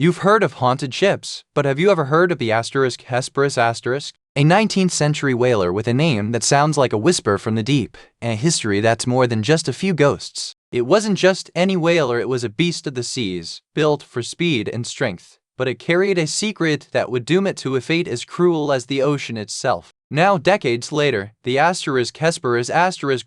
You've heard of haunted ships, but have you ever heard of the Hesperus asterisk? A 19th century whaler with a name that sounds like a whisper from the deep, and a history that's more than just a few ghosts. It wasn't just any whaler, it was a beast of the seas, built for speed and strength, but it carried a secret that would doom it to a fate as cruel as the ocean itself. Now, decades later, the Hesperus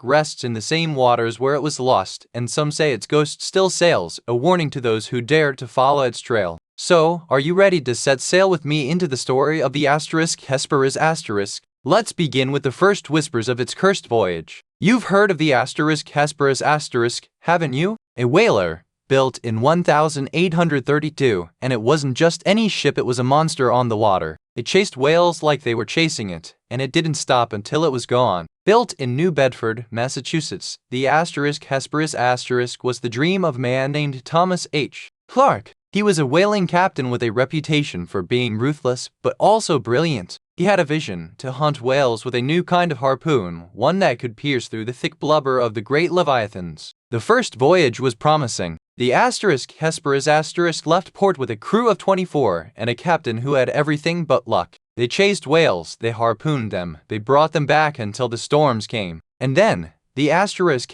rests in the same waters where it was lost, and some say its ghost still sails, a warning to those who dare to follow its trail. So, are you ready to set sail with me into the story of the Hesperus? Let's begin with the first whispers of its cursed voyage. You've heard of the Hesperus, haven't you? A whaler, built in 1832, and it wasn't just any ship, it was a monster on the water. It chased whales like they were chasing it, and it didn't stop until it was gone. Built in New Bedford, Massachusetts, the Hesperus was the dream of a man named Thomas H. Clark. He was a whaling captain with a reputation for being ruthless, but also brilliant. He had a vision to hunt whales with a new kind of harpoon, one that could pierce through the thick blubber of the great leviathans. The first voyage was promising. The Hesperus left port with a crew of 24 and a captain who had everything but luck. They chased whales, they harpooned them, they brought them back until the storms came. And then, the Hesperus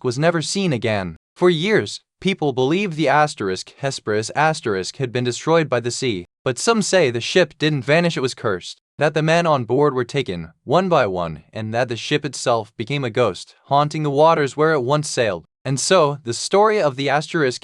was never seen again. For years, people believed the Hesperus had been destroyed by the sea, but some say the ship didn't vanish, it was cursed, that the men on board were taken, one by one, and that the ship itself became a ghost, haunting the waters where it once sailed. And so, the story of the Hesperus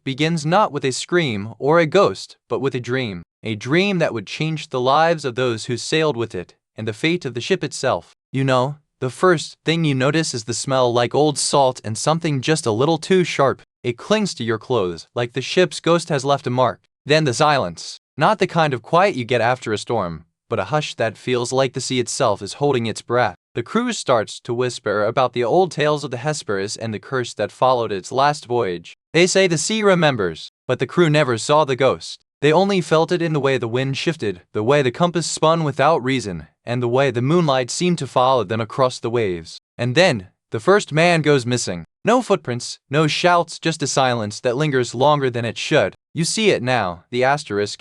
begins not with a scream or a ghost, but with a dream that would change the lives of those who sailed with it, and the fate of the ship itself. You know, the first thing you notice is the smell, like old salt and something just a little too sharp. It clings to your clothes, like the ship's ghost has left a mark. Then the silence. Not the kind of quiet you get after a storm, but a hush that feels like the sea itself is holding its breath. The crew starts to whisper about the old tales of the Hesperus and the curse that followed its last voyage. They say the sea remembers, but the crew never saw the ghost. They only felt it in the way the wind shifted, the way the compass spun without reason, and the way the moonlight seemed to follow them across the waves. And then, the first man goes missing. No footprints, no shouts, just a silence that lingers longer than it should. You see it now, the Hesperus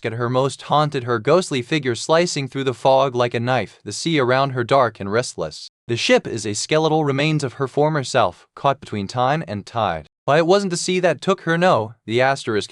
at her most haunted, her ghostly figure slicing through the fog like a knife, the sea around her dark and restless. The ship is a skeletal remains of her former self, caught between time and tide. But it wasn't the sea that took her, no. The Hesperus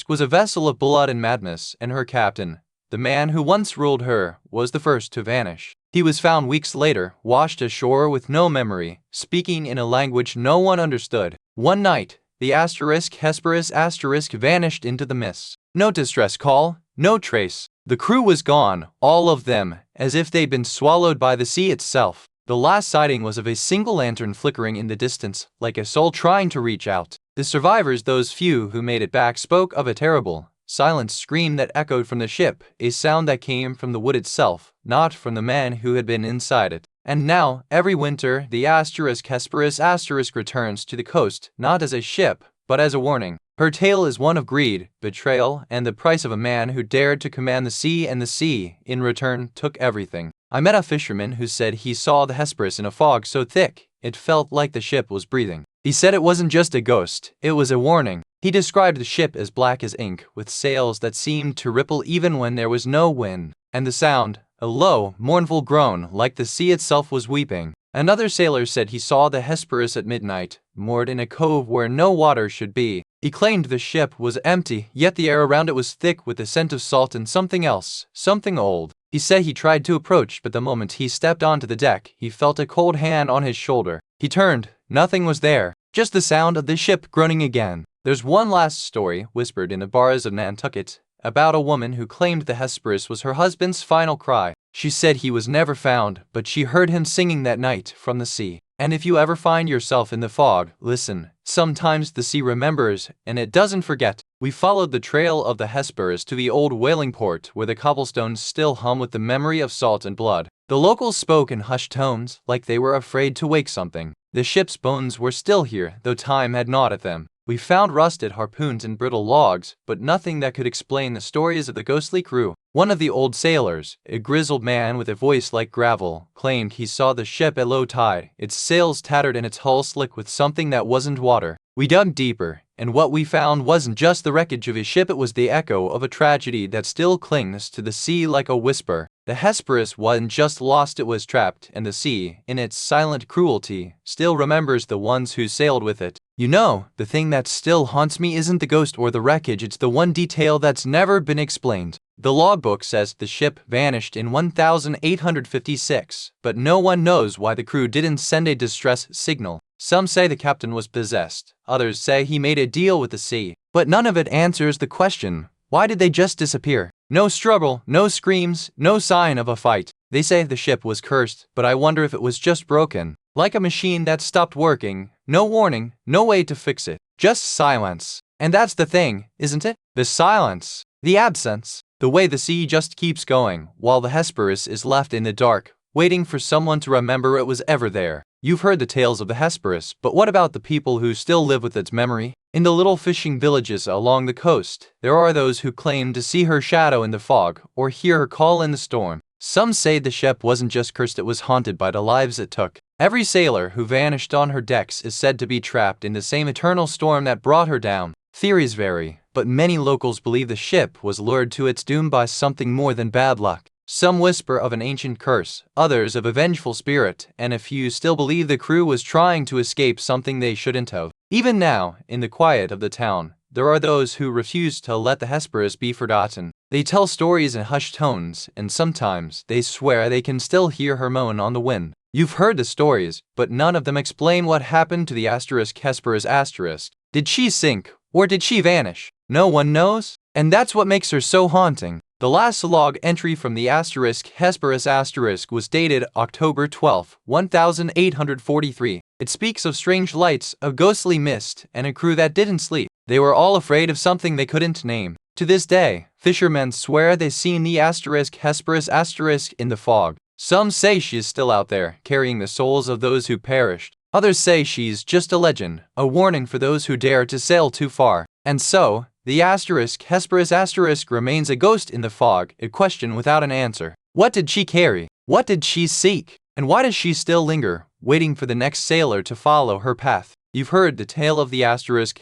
was a vessel of blood and madness, and her captain, the man who once ruled her, was the first to vanish. He was found weeks later, washed ashore with no memory, speaking in a language no one understood. One night, the Hesperus vanished into the mists. No distress call, no trace. The crew was gone, all of them, as if they'd been swallowed by the sea itself. The last sighting was of a single lantern flickering in the distance, like a soul trying to reach out. The survivors, those few who made it back, spoke of a terrible, silent scream that echoed from the ship, a sound that came from the wood itself, not from the man who had been inside it. And now, every winter, the Hesperus returns to the coast, not as a ship, but as a warning. Her tale is one of greed, betrayal, and the price of a man who dared to command the sea, and the sea, in return, took everything. I met a fisherman who said he saw the Hesperus in a fog so thick, it felt like the ship was breathing. He said it wasn't just a ghost, it was a warning. He described the ship as black as ink, with sails that seemed to ripple even when there was no wind, and the sound, a low, mournful groan, like the sea itself was weeping. Another sailor said he saw the Hesperus at midnight, moored in a cove where no water should be. He claimed the ship was empty, yet the air around it was thick with the scent of salt and something else, something old. He said he tried to approach, but the moment he stepped onto the deck, he felt a cold hand on his shoulder. He turned, nothing was there, just the sound of the ship groaning again. There's one last story, whispered in the bars of Nantucket, about a woman who claimed the Hesperus was her husband's final cry. She said he was never found, but she heard him singing that night from the sea. And if you ever find yourself in the fog, listen. Sometimes the sea remembers, and it doesn't forget. We followed the trail of the Hesperus to the old whaling port, where the cobblestones still hum with the memory of salt and blood. The locals spoke in hushed tones, like they were afraid to wake something. The ship's bones were still here, though time had gnawed at them. We found rusted harpoons and brittle logs, but nothing that could explain the stories of the ghostly crew. One of the old sailors, a grizzled man with a voice like gravel, claimed he saw the ship at low tide, its sails tattered and its hull slick with something that wasn't water. We dug deeper, and what we found wasn't just the wreckage of a ship, it was the echo of a tragedy that still clings to the sea like a whisper. The Hesperus wasn't just lost, it was trapped, and the sea, in its silent cruelty, still remembers the ones who sailed with it. You know, the thing that still haunts me isn't the ghost or the wreckage, it's the one detail that's never been explained. The logbook says the ship vanished in 1856, but no one knows why the crew didn't send a distress signal. Some say the captain was possessed, others say he made a deal with the sea, but none of it answers the question, why did they just disappear? No struggle, no screams, no sign of a fight. They say the ship was cursed, but I wonder if it was just broken, like a machine that stopped working, no warning, no way to fix it, just silence. And that's the thing, isn't it? The silence, the absence, the way the sea just keeps going, while the Hesperus is left in the dark, waiting for someone to remember it was ever there. You've heard the tales of the Hesperus, but what about the people who still live with its memory? In the little fishing villages along the coast, there are those who claim to see her shadow in the fog, or hear her call in the storm. Some say the ship wasn't just cursed, it was haunted by the lives it took. Every sailor who vanished on her decks is said to be trapped in the same eternal storm that brought her down. Theories vary, but many locals believe the ship was lured to its doom by something more than bad luck. Some whisper of an ancient curse, others of a vengeful spirit, and a few still believe the crew was trying to escape something they shouldn't have. Even now, in the quiet of the town, there are those who refuse to let the Hesperus be forgotten. They tell stories in hushed tones, and sometimes they swear they can still hear her moan on the wind. You've heard the stories, but none of them explain what happened to the Hesperus. Did she sink, or did she vanish? No one knows, and that's what makes her so haunting. The last log entry from the Hesperus was dated October 12, 1843. It speaks of strange lights, of ghostly mist, and a crew that didn't sleep. They were all afraid of something they couldn't name. To this day, fishermen swear they've seen the Hesperus in the fog. Some say she is still out there, carrying the souls of those who perished. Others say she's just a legend, a warning for those who dare to sail too far. And so, the Hesperus remains a ghost in the fog, a question without an answer. What did she carry? What did she seek? And why does she still linger, waiting for the next sailor to follow her path? You've heard the tale of the Hesperus,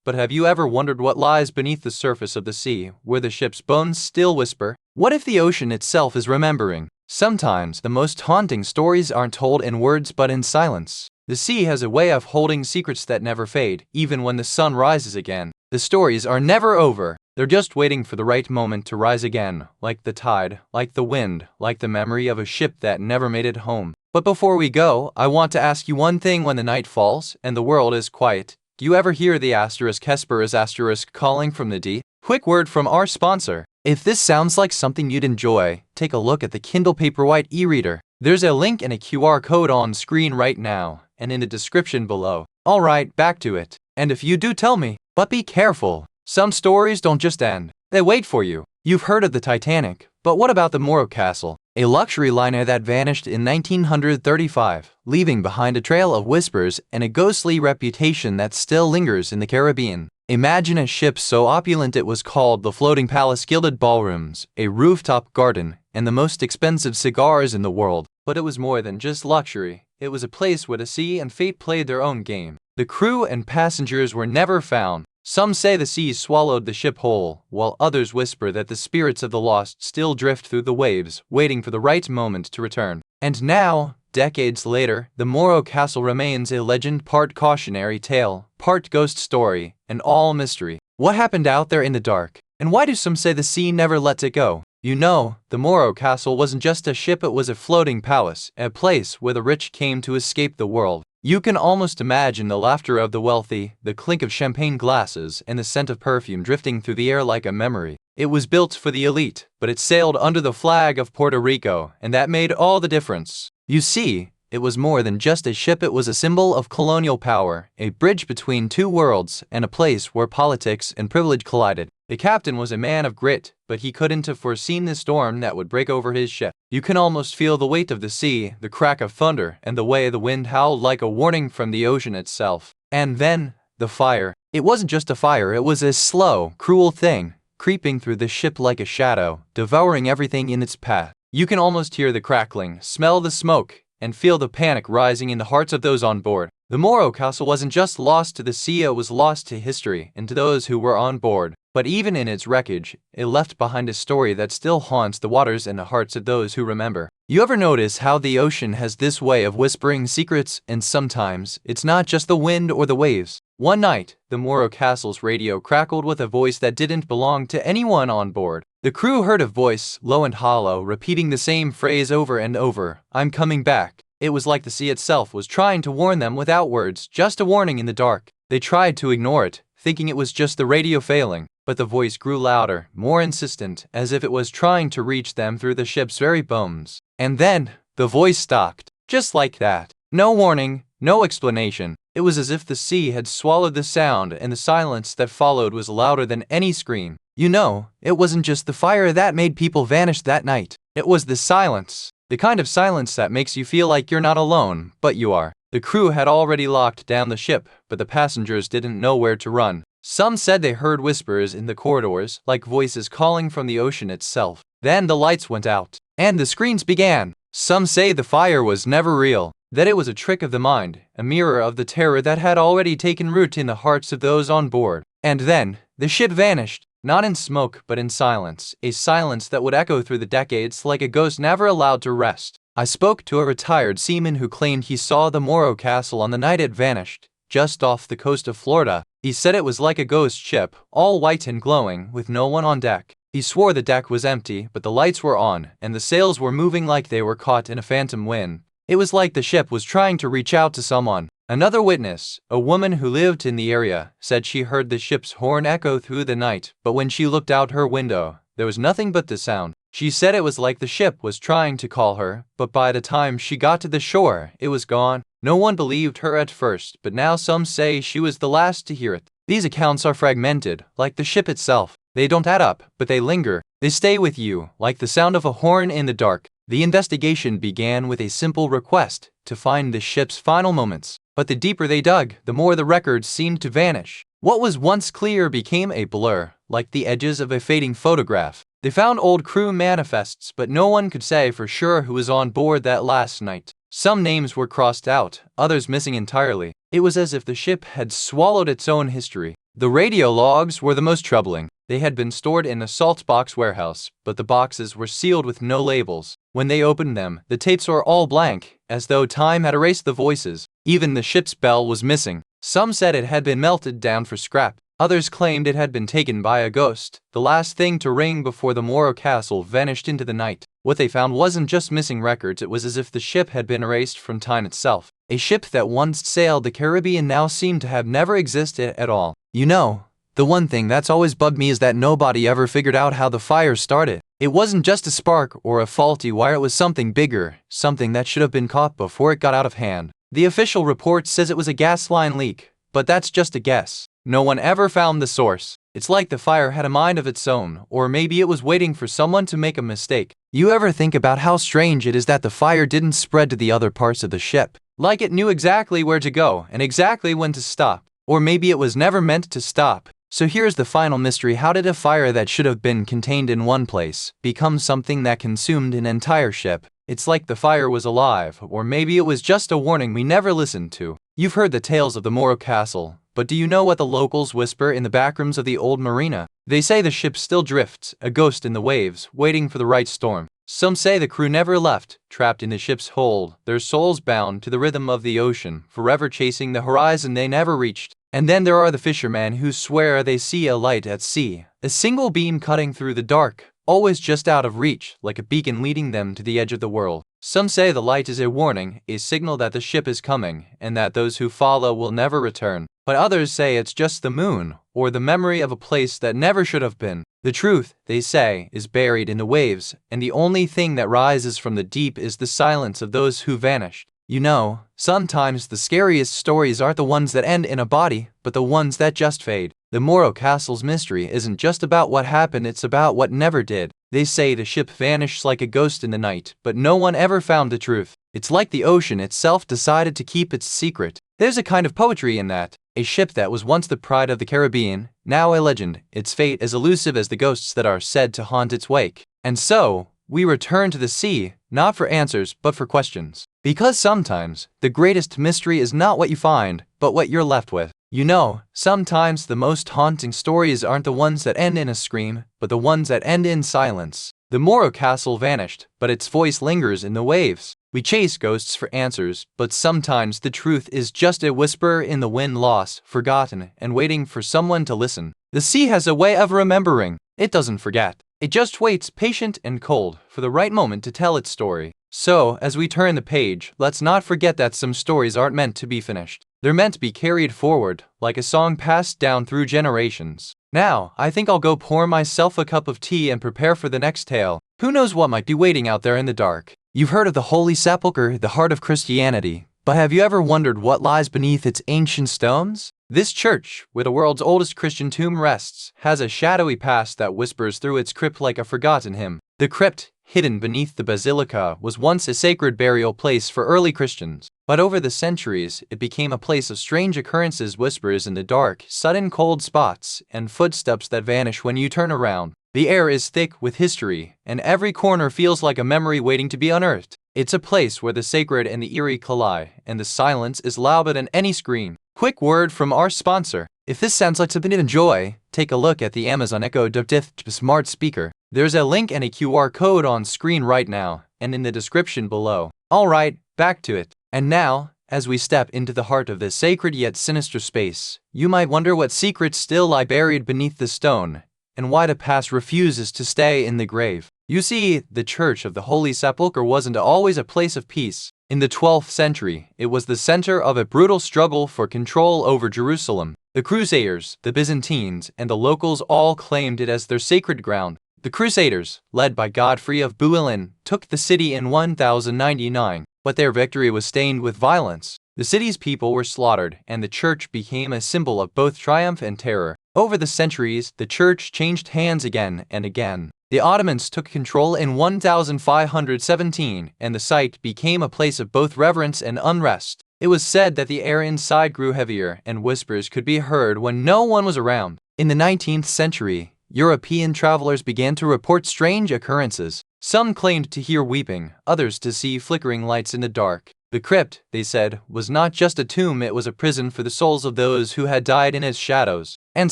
but have you ever wondered what lies beneath the surface of the sea, where the ship's bones still whisper? What if the ocean itself is remembering? Sometimes the most haunting stories aren't told in words but in silence. The sea has a way of holding secrets that never fade, even when the sun rises again. The stories are never over. They're just waiting for the right moment to rise again, like the tide, like the wind, like the memory of a ship that never made it home. But before we go, I want to ask you one thing. When the night falls and the world is quiet, do you ever hear the Hesperus calling from the deep? Quick word from our sponsor. If this sounds like something you'd enjoy, take a look at the Kindle Paperwhite e-reader. There's a link and a QR code on screen right now, and in the description below. Alright, back to it. And if you do, tell me. But be careful. Some stories don't just end. They wait for you. You've heard of the Titanic, but what about the Morro Castle? A luxury liner that vanished in 1935, leaving behind a trail of whispers and a ghostly reputation that still lingers in the Caribbean. Imagine a ship so opulent it was called the Floating Palace, gilded ballrooms, a rooftop garden, and the most expensive cigars in the world. But it was more than just luxury. It was a place where the sea and fate played their own game. The crew and passengers were never found. Some say the sea swallowed the ship whole, while others whisper that the spirits of the lost still drift through the waves, waiting for the right moment to return. And now, decades later, the Morro Castle remains a legend, part cautionary tale, part ghost story, and all mystery. What happened out there in the dark? And why do some say the sea never lets it go? You know, the Morro Castle wasn't just a ship, it was a floating palace, a place where the rich came to escape the world. You can almost imagine the laughter of the wealthy, the clink of champagne glasses, and the scent of perfume drifting through the air like a memory. It was built for the elite, but it sailed under the flag of Puerto Rico, and that made all the difference. You see, it was more than just a ship, it was a symbol of colonial power, a bridge between two worlds, and a place where politics and privilege collided. The captain was a man of grit, but he couldn't have foreseen the storm that would break over his ship. You can almost feel the weight of the sea, the crack of thunder, and the way the wind howled like a warning from the ocean itself. And then, the fire. It wasn't just a fire, it was a slow, cruel thing, creeping through the ship like a shadow, devouring everything in its path. You can almost hear the crackling, smell the smoke, and feel the panic rising in the hearts of those on board. The Moro Castle wasn't just lost to the sea, it was lost to history and to those who were on board. But even in its wreckage, it left behind a story that still haunts the waters and the hearts of those who remember. You ever notice how the ocean has this way of whispering secrets, and sometimes it's not just the wind or the waves? One night, the Moro Castle's radio crackled with a voice that didn't belong to anyone on board. The crew heard a voice, low and hollow, repeating the same phrase over and over, "I'm coming back." It was like the sea itself was trying to warn them without words, just a warning in the dark. They tried to ignore it, thinking it was just the radio failing, but the voice grew louder, more insistent, as if it was trying to reach them through the ship's very bones. And then, the voice stopped, just like that. No warning, no explanation. It was as if the sea had swallowed the sound, and the silence that followed was louder than any scream. You know, it wasn't just the fire that made people vanish that night. It was the silence. The kind of silence that makes you feel like you're not alone, but you are. The crew had already locked down the ship, but the passengers didn't know where to run. Some said they heard whispers in the corridors, like voices calling from the ocean itself. Then the lights went out, and the screams began. Some say the fire was never real, that it was a trick of the mind, a mirror of the terror that had already taken root in the hearts of those on board. And then, the ship vanished. Not in smoke, but in silence, a silence that would echo through the decades like a ghost never allowed to rest. I spoke to a retired seaman who claimed he saw the Moro Castle on the night it vanished, just off the coast of Florida. He said it was like a ghost ship, all white and glowing, with no one on deck. He swore the deck was empty, but the lights were on, and the sails were moving like they were caught in a phantom wind. It was like the ship was trying to reach out to someone. Another witness, a woman who lived in the area, said she heard the ship's horn echo through the night, but when she looked out her window, there was nothing but the sound. She said it was like the ship was trying to call her, but by the time she got to the shore, it was gone. No one believed her at first, but now some say she was the last to hear it. These accounts are fragmented, like the ship itself. They don't add up, but they linger. They stay with you, like the sound of a horn in the dark. The investigation began with a simple request to find the ship's final moments. But the deeper they dug, the more the records seemed to vanish. What was once clear became a blur, like the edges of a fading photograph. They found old crew manifests, but no one could say for sure who was on board that last night. Some names were crossed out, others missing entirely. It was as if the ship had swallowed its own history. The radio logs were the most troubling. They had been stored in a salt box warehouse, but the boxes were sealed with no labels. When they opened them, the tapes were all blank, as though time had erased the voices. Even the ship's bell was missing. Some said it had been melted down for scrap. Others claimed it had been taken by a ghost, the last thing to ring before the Moro Castle vanished into the night. What they found wasn't just missing records, it was as if the ship had been erased from time itself. A ship that once sailed the Caribbean now seemed to have never existed at all. You know, the one thing that's always bugged me is that nobody ever figured out how the fire started. It wasn't just a spark or a faulty wire, it was something bigger, something that should have been caught before it got out of hand. The official report says it was a gas line leak, but that's just a guess. No one ever found the source. It's like the fire had a mind of its own, or maybe it was waiting for someone to make a mistake. You ever think about how strange it is that the fire didn't spread to the other parts of the ship? Like it knew exactly where to go and exactly when to stop. Or maybe it was never meant to stop. So here's the final mystery: how did a fire that should have been contained in one place become something that consumed an entire ship? It's like the fire was alive, or maybe it was just a warning we never listened to. You've heard the tales of the Moro Castle, but do you know what the locals whisper in the backrooms of the old marina? They say the ship still drifts, a ghost in the waves, waiting for the right storm. Some say the crew never left, trapped in the ship's hold, their souls bound to the rhythm of the ocean, forever chasing the horizon they never reached. And then there are the fishermen who swear they see a light at sea, a single beam cutting through the dark, always just out of reach, like a beacon leading them to the edge of the world. Some say the light is a warning, a signal that the ship is coming, and that those who follow will never return. But others say it's just the moon, or the memory of a place that never should have been. The truth, they say, is buried in the waves, and the only thing that rises from the deep is the silence of those who vanished. You know, sometimes the scariest stories aren't the ones that end in a body, but the ones that just fade. The Moro Castle's mystery isn't just about what happened, it's about what never did. They say the ship vanished like a ghost in the night, but no one ever found the truth. It's like the ocean itself decided to keep its secret. There's a kind of poetry in that. A ship that was once the pride of the Caribbean, now a legend, its fate as elusive as the ghosts that are said to haunt its wake. And so, we return to the sea, not for answers, but for questions. Because sometimes, the greatest mystery is not what you find, but what you're left with. You know, sometimes the most haunting stories aren't the ones that end in a scream, but the ones that end in silence. The Morro Castle vanished, but its voice lingers in the waves. We chase ghosts for answers, but sometimes the truth is just a whisper in the wind, lost, forgotten, and waiting for someone to listen. The sea has a way of remembering. It doesn't forget. It just waits, patient and cold, for the right moment to tell its story. So, as we turn the page, let's not forget that some stories aren't meant to be finished. They're meant to be carried forward, like a song passed down through generations. Now, I think I'll go pour myself a cup of tea and prepare for the next tale. Who knows what might be waiting out there in the dark? You've heard of the Holy Sepulchre, the heart of Christianity, but have you ever wondered what lies beneath its ancient stones? This church, where the world's oldest Christian tomb rests, has a shadowy past that whispers through its crypt like a forgotten hymn. The crypt, hidden beneath the basilica, was once a sacred burial place for early Christians. But over the centuries, it became a place of strange occurrences, whispers in the dark, sudden cold spots, and footsteps that vanish when you turn around. The air is thick with history, and every corner feels like a memory waiting to be unearthed. It's a place where the sacred and the eerie collide, and the silence is louder than any scream. Quick word from our sponsor. If this sounds like something to enjoy, take a look at the Amazon Echo Dot smart speaker. There's a link and a QR code on screen right now, and in the description below. Alright, back to it. And now, as we step into the heart of this sacred yet sinister space, you might wonder what secrets still lie buried beneath the stone, and why the past refuses to stay in the grave. You see, the Church of the Holy Sepulchre wasn't always a place of peace. In the 12th century, it was the center of a brutal struggle for control over Jerusalem. The Crusaders, the Byzantines, and the locals all claimed it as their sacred ground. The Crusaders, led by Godfrey of Bouillon, took the city in 1099, but their victory was stained with violence. The city's people were slaughtered, and the church became a symbol of both triumph and terror. Over the centuries, the church changed hands again and again. The Ottomans took control in 1517, and the site became a place of both reverence and unrest. It was said that the air inside grew heavier, and whispers could be heard when no one was around. In the 19th century, European travelers began to report strange occurrences. Some claimed to hear weeping, others to see flickering lights in the dark. The crypt, they said, was not just a tomb, it was a prison for the souls of those who had died in its shadows. And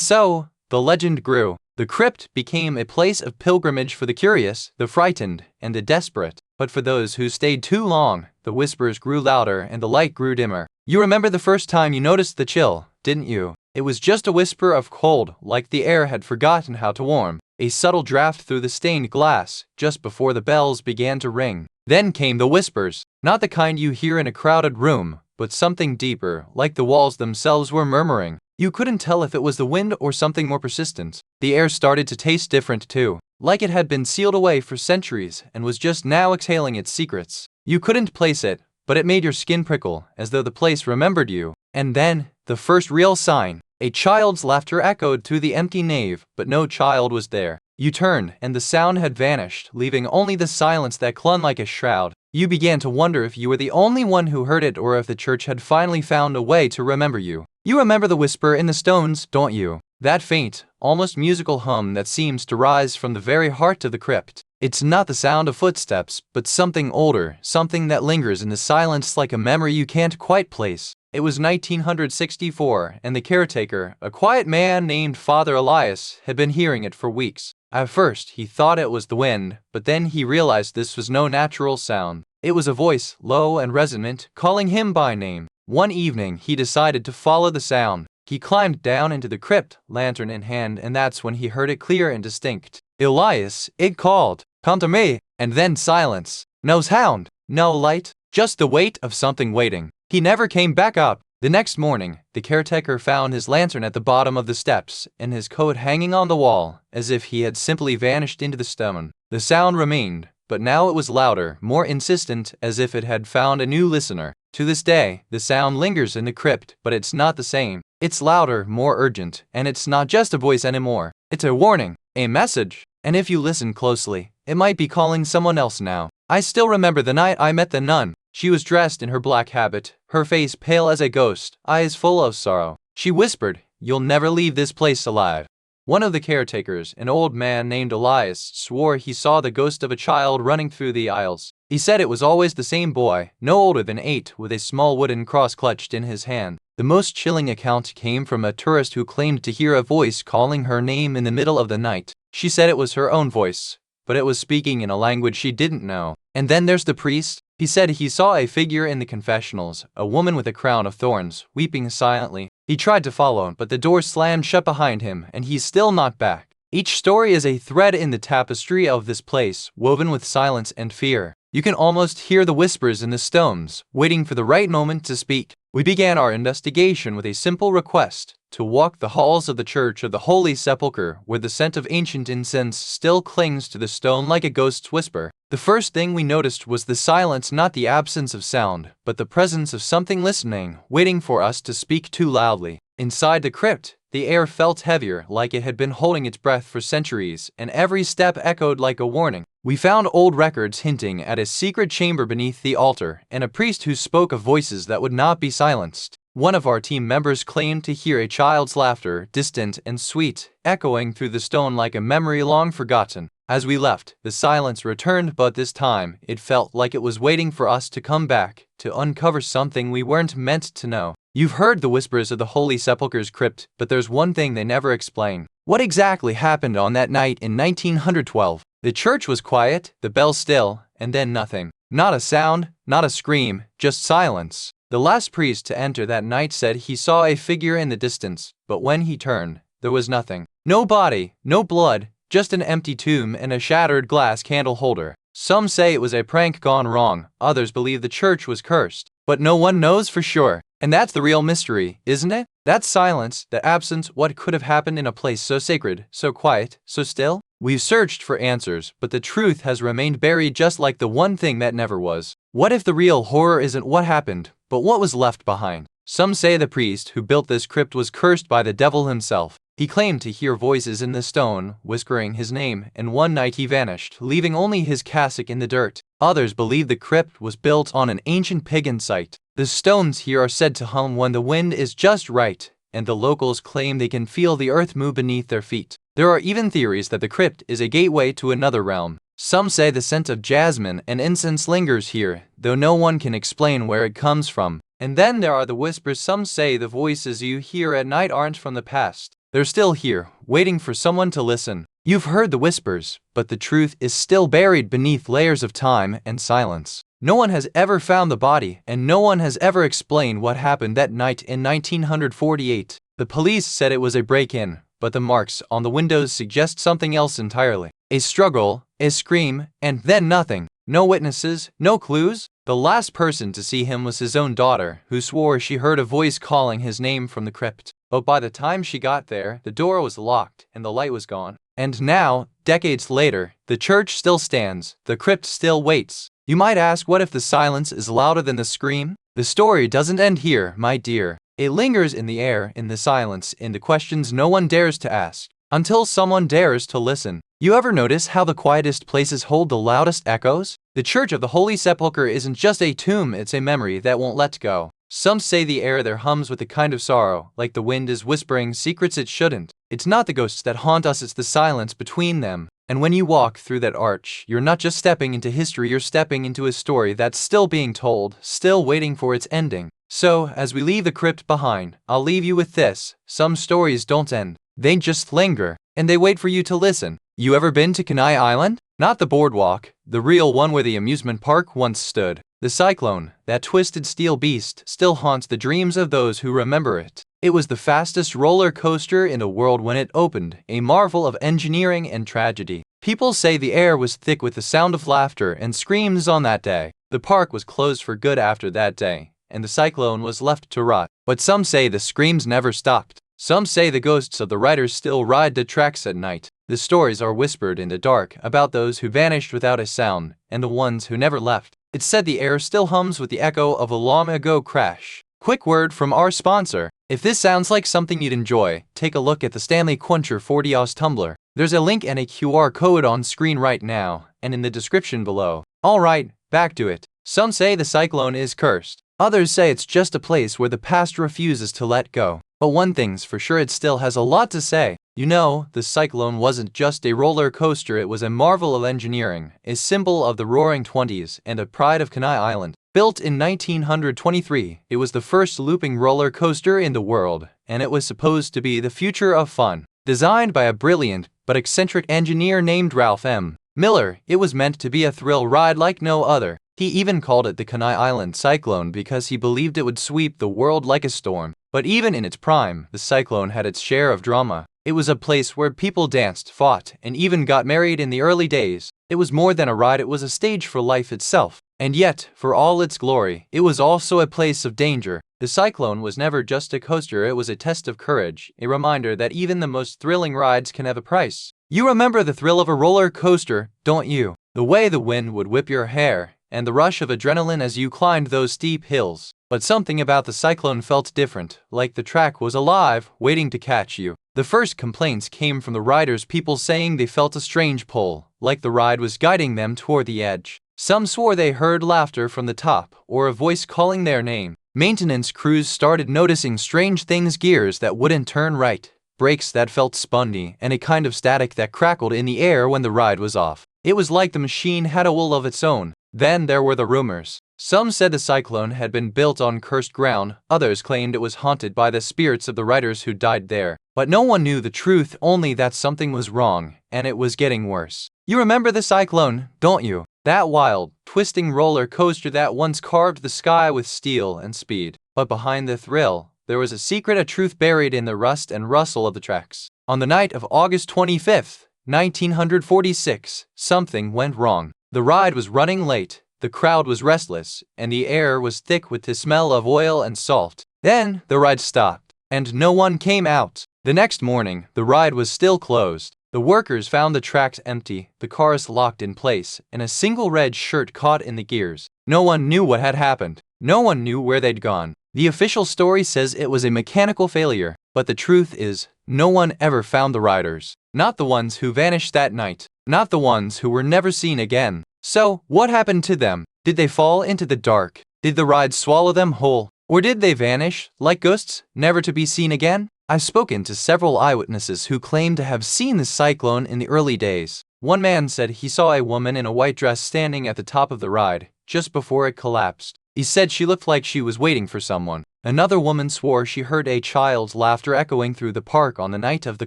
so, the legend grew. The crypt became a place of pilgrimage for the curious, the frightened, and the desperate. But for those who stayed too long, the whispers grew louder and the light grew dimmer. You remember the first time you noticed the chill, didn't you? It was just a whisper of cold, like the air had forgotten how to warm. A subtle draft through the stained glass, just before the bells began to ring. Then came the whispers, not the kind you hear in a crowded room, but something deeper, like the walls themselves were murmuring. You couldn't tell if it was the wind or something more persistent. The air started to taste different too, like it had been sealed away for centuries and was just now exhaling its secrets. You couldn't place it, but it made your skin prickle, as though the place remembered you. And then, the first real sign. A child's laughter echoed through the empty nave, but no child was there. You turned, and the sound had vanished, leaving only the silence that clung like a shroud. You began to wonder if you were the only one who heard it or if the church had finally found a way to remember you. You remember the whisper in the stones, don't you? That faint, almost musical hum that seems to rise from the very heart of the crypt. It's not the sound of footsteps, but something older, something that lingers in the silence like a memory you can't quite place. It was 1964, and the caretaker, a quiet man named Father Elias, had been hearing it for weeks. At first, he thought it was the wind, but then he realized this was no natural sound. It was a voice, low and resonant, calling him by name. One evening, he decided to follow the sound. He climbed down into the crypt, lantern in hand, and that's when he heard it clear and distinct. Elias, it called, "Come to me," and then silence. No sound, no light, just the weight of something waiting. He never came back up. The next morning, the caretaker found his lantern at the bottom of the steps and his coat hanging on the wall, as if he had simply vanished into the stone. The sound remained, but now it was louder, more insistent, as if it had found a new listener. To this day, the sound lingers in the crypt, but it's not the same. It's louder, more urgent, and it's not just a voice anymore. It's a warning, a message. And if you listen closely, it might be calling someone else now. I still remember the night I met the nun. She was dressed in her black habit, her face pale as a ghost, eyes full of sorrow. She whispered, "You'll never leave this place alive." One of the caretakers, an old man named Elias, swore he saw the ghost of a child running through the aisles. He said it was always the same boy, no older than 8, with a small wooden cross clutched in his hand. The most chilling account came from a tourist who claimed to hear a voice calling her name in the middle of the night. She said it was her own voice, but it was speaking in a language she didn't know. And then there's the priest. He said he saw a figure in the confessionals, a woman with a crown of thorns, weeping silently. He tried to follow, but the door slammed shut behind him, and he's still not back. Each story is a thread in the tapestry of this place, woven with silence and fear. You can almost hear the whispers in the stones, waiting for the right moment to speak. We began our investigation with a simple request: to walk the halls of the Church of the Holy Sepulchre, where the scent of ancient incense still clings to the stone like a ghost's whisper. The first thing we noticed was the silence, not the absence of sound, but the presence of something listening, waiting for us to speak too loudly. Inside the crypt, the air felt heavier, like it had been holding its breath for centuries, and every step echoed like a warning. We found old records hinting at a secret chamber beneath the altar, and a priest who spoke of voices that would not be silenced. One of our team members claimed to hear a child's laughter, distant and sweet, echoing through the stone like a memory long forgotten. As we left, the silence returned, but this time, it felt like it was waiting for us to come back, to uncover something we weren't meant to know. You've heard the whispers of the Holy Sepulchre's crypt, but there's one thing they never explain. What exactly happened on that night in 1912? The church was quiet, the bell still, and then nothing. Not a sound, not a scream, just silence. The last priest to enter that night said he saw a figure in the distance, but when he turned, there was nothing. No body, no blood, just an empty tomb and a shattered glass candle holder. Some say it was a prank gone wrong, others believe the church was cursed. But no one knows for sure. And that's the real mystery, isn't it? That silence, that absence, what could have happened in a place so sacred, so quiet, so still? We've searched for answers, but the truth has remained buried, just like the one thing that never was. What if the real horror isn't what happened, but what was left behind? Some say the priest who built this crypt was cursed by the devil himself. He claimed to hear voices in the stone, whispering his name, and one night he vanished, leaving only his cassock in the dirt. Others believe the crypt was built on an ancient pagan site. The stones here are said to hum when the wind is just right, and the locals claim they can feel the earth move beneath their feet. There are even theories that the crypt is a gateway to another realm. Some say the scent of jasmine and incense lingers here, though no one can explain where it comes from. And then there are the whispers. Some say the voices you hear at night aren't from the past. They're still here, waiting for someone to listen. You've heard the whispers, but the truth is still buried beneath layers of time and silence. No one has ever found the body, and no one has ever explained what happened that night in 1948. The police said it was a break-in, but the marks on the windows suggest something else entirely. A struggle, a scream, and then nothing. No witnesses, no clues. The last person to see him was his own daughter, who swore she heard a voice calling his name from the crypt. But by the time she got there, the door was locked and the light was gone. And now, decades later, the church still stands, the crypt still waits. You might ask, what if the silence is louder than the scream? The story doesn't end here, my dear. It lingers in the air, in the silence, in the questions no one dares to ask, until someone dares to listen. You ever notice how the quietest places hold the loudest echoes? The Church of the Holy Sepulchre isn't just a tomb, it's a memory that won't let go. Some say the air there hums with a kind of sorrow, like the wind is whispering secrets it shouldn't. It's not the ghosts that haunt us, it's the silence between them. And when you walk through that arch, you're not just stepping into history, you're stepping into a story that's still being told, still waiting for its ending. So, as we leave the crypt behind, I'll leave you with this: some stories don't end. They just linger, and they wait for you to listen. You ever been to Kenai Island? Not the boardwalk, the real one where the amusement park once stood. The cyclone, that twisted steel beast, still haunts the dreams of those who remember it. It was the fastest roller coaster in the world when it opened, a marvel of engineering and tragedy. People say the air was thick with the sound of laughter and screams on that day. The park was closed for good after that day, and the cyclone was left to rot. But some say the screams never stopped. Some say the ghosts of the riders still ride the tracks at night. The stories are whispered in the dark about those who vanished without a sound, and the ones who never left. It's said the air still hums with the echo of a long-ago crash. Quick word from our sponsor. If this sounds like something you'd enjoy, take a look at the Stanley Quencher 40-oz tumbler. There's a link and a QR code on screen right now, and in the description below. Alright, back to it. Some say the cyclone is cursed. Others say it's just a place where the past refuses to let go. But one thing's for sure, it still has a lot to say. You know, the Cyclone wasn't just a roller coaster, it was a marvel of engineering, a symbol of the Roaring Twenties, and a pride of Kenai Island. Built in 1923, it was the first looping roller coaster in the world, and it was supposed to be the future of fun. Designed by a brilliant but eccentric engineer named Ralph M. Miller, it was meant to be a thrill ride like no other. He even called it the Kenai Island Cyclone because he believed it would sweep the world like a storm. But even in its prime, the Cyclone had its share of drama. It was a place where people danced, fought, and even got married in the early days. It was more than a ride, it was a stage for life itself. And yet, for all its glory, it was also a place of danger. The Cyclone was never just a coaster, it was a test of courage, a reminder that even the most thrilling rides can have a price. You remember the thrill of a roller coaster, don't you? The way the wind would whip your hair, and the rush of adrenaline as you climbed those steep hills. But something about the Cyclone felt different, like the track was alive, waiting to catch you. The first complaints came from the riders, people saying they felt a strange pull, like the ride was guiding them toward the edge. Some swore they heard laughter from the top, or a voice calling their name. Maintenance crews started noticing strange things, gears that wouldn't turn right, brakes that felt spongy, and a kind of static that crackled in the air when the ride was off. It was like the machine had a will of its own. Then there were the rumors. Some said the Cyclone had been built on cursed ground, others claimed it was haunted by the spirits of the riders who died there. But no one knew the truth, only that something was wrong, and it was getting worse. You remember the Cyclone, don't you? That wild, twisting roller coaster that once carved the sky with steel and speed. But behind the thrill, there was a secret, a truth buried in the rust and rustle of the tracks. On the night of August 25th, 1946, something went wrong. The ride was running late, the crowd was restless, and the air was thick with the smell of oil and salt. Then, the ride stopped, and no one came out. The next morning, the ride was still closed. The workers found the tracks empty, the cars locked in place, and a single red shirt caught in the gears. No one knew what had happened. No one knew where they'd gone. The official story says it was a mechanical failure, but the truth is, no one ever found the riders. Not the ones who vanished that night. Not the ones who were never seen again. So, what happened to them? Did they fall into the dark? Did the ride swallow them whole? Or did they vanish, like ghosts, never to be seen again? I've spoken to several eyewitnesses who claim to have seen the Cyclone in the early days. One man said he saw a woman in a white dress standing at the top of the ride, just before it collapsed. He said she looked like she was waiting for someone. Another woman swore she heard a child's laughter echoing through the park on the night of the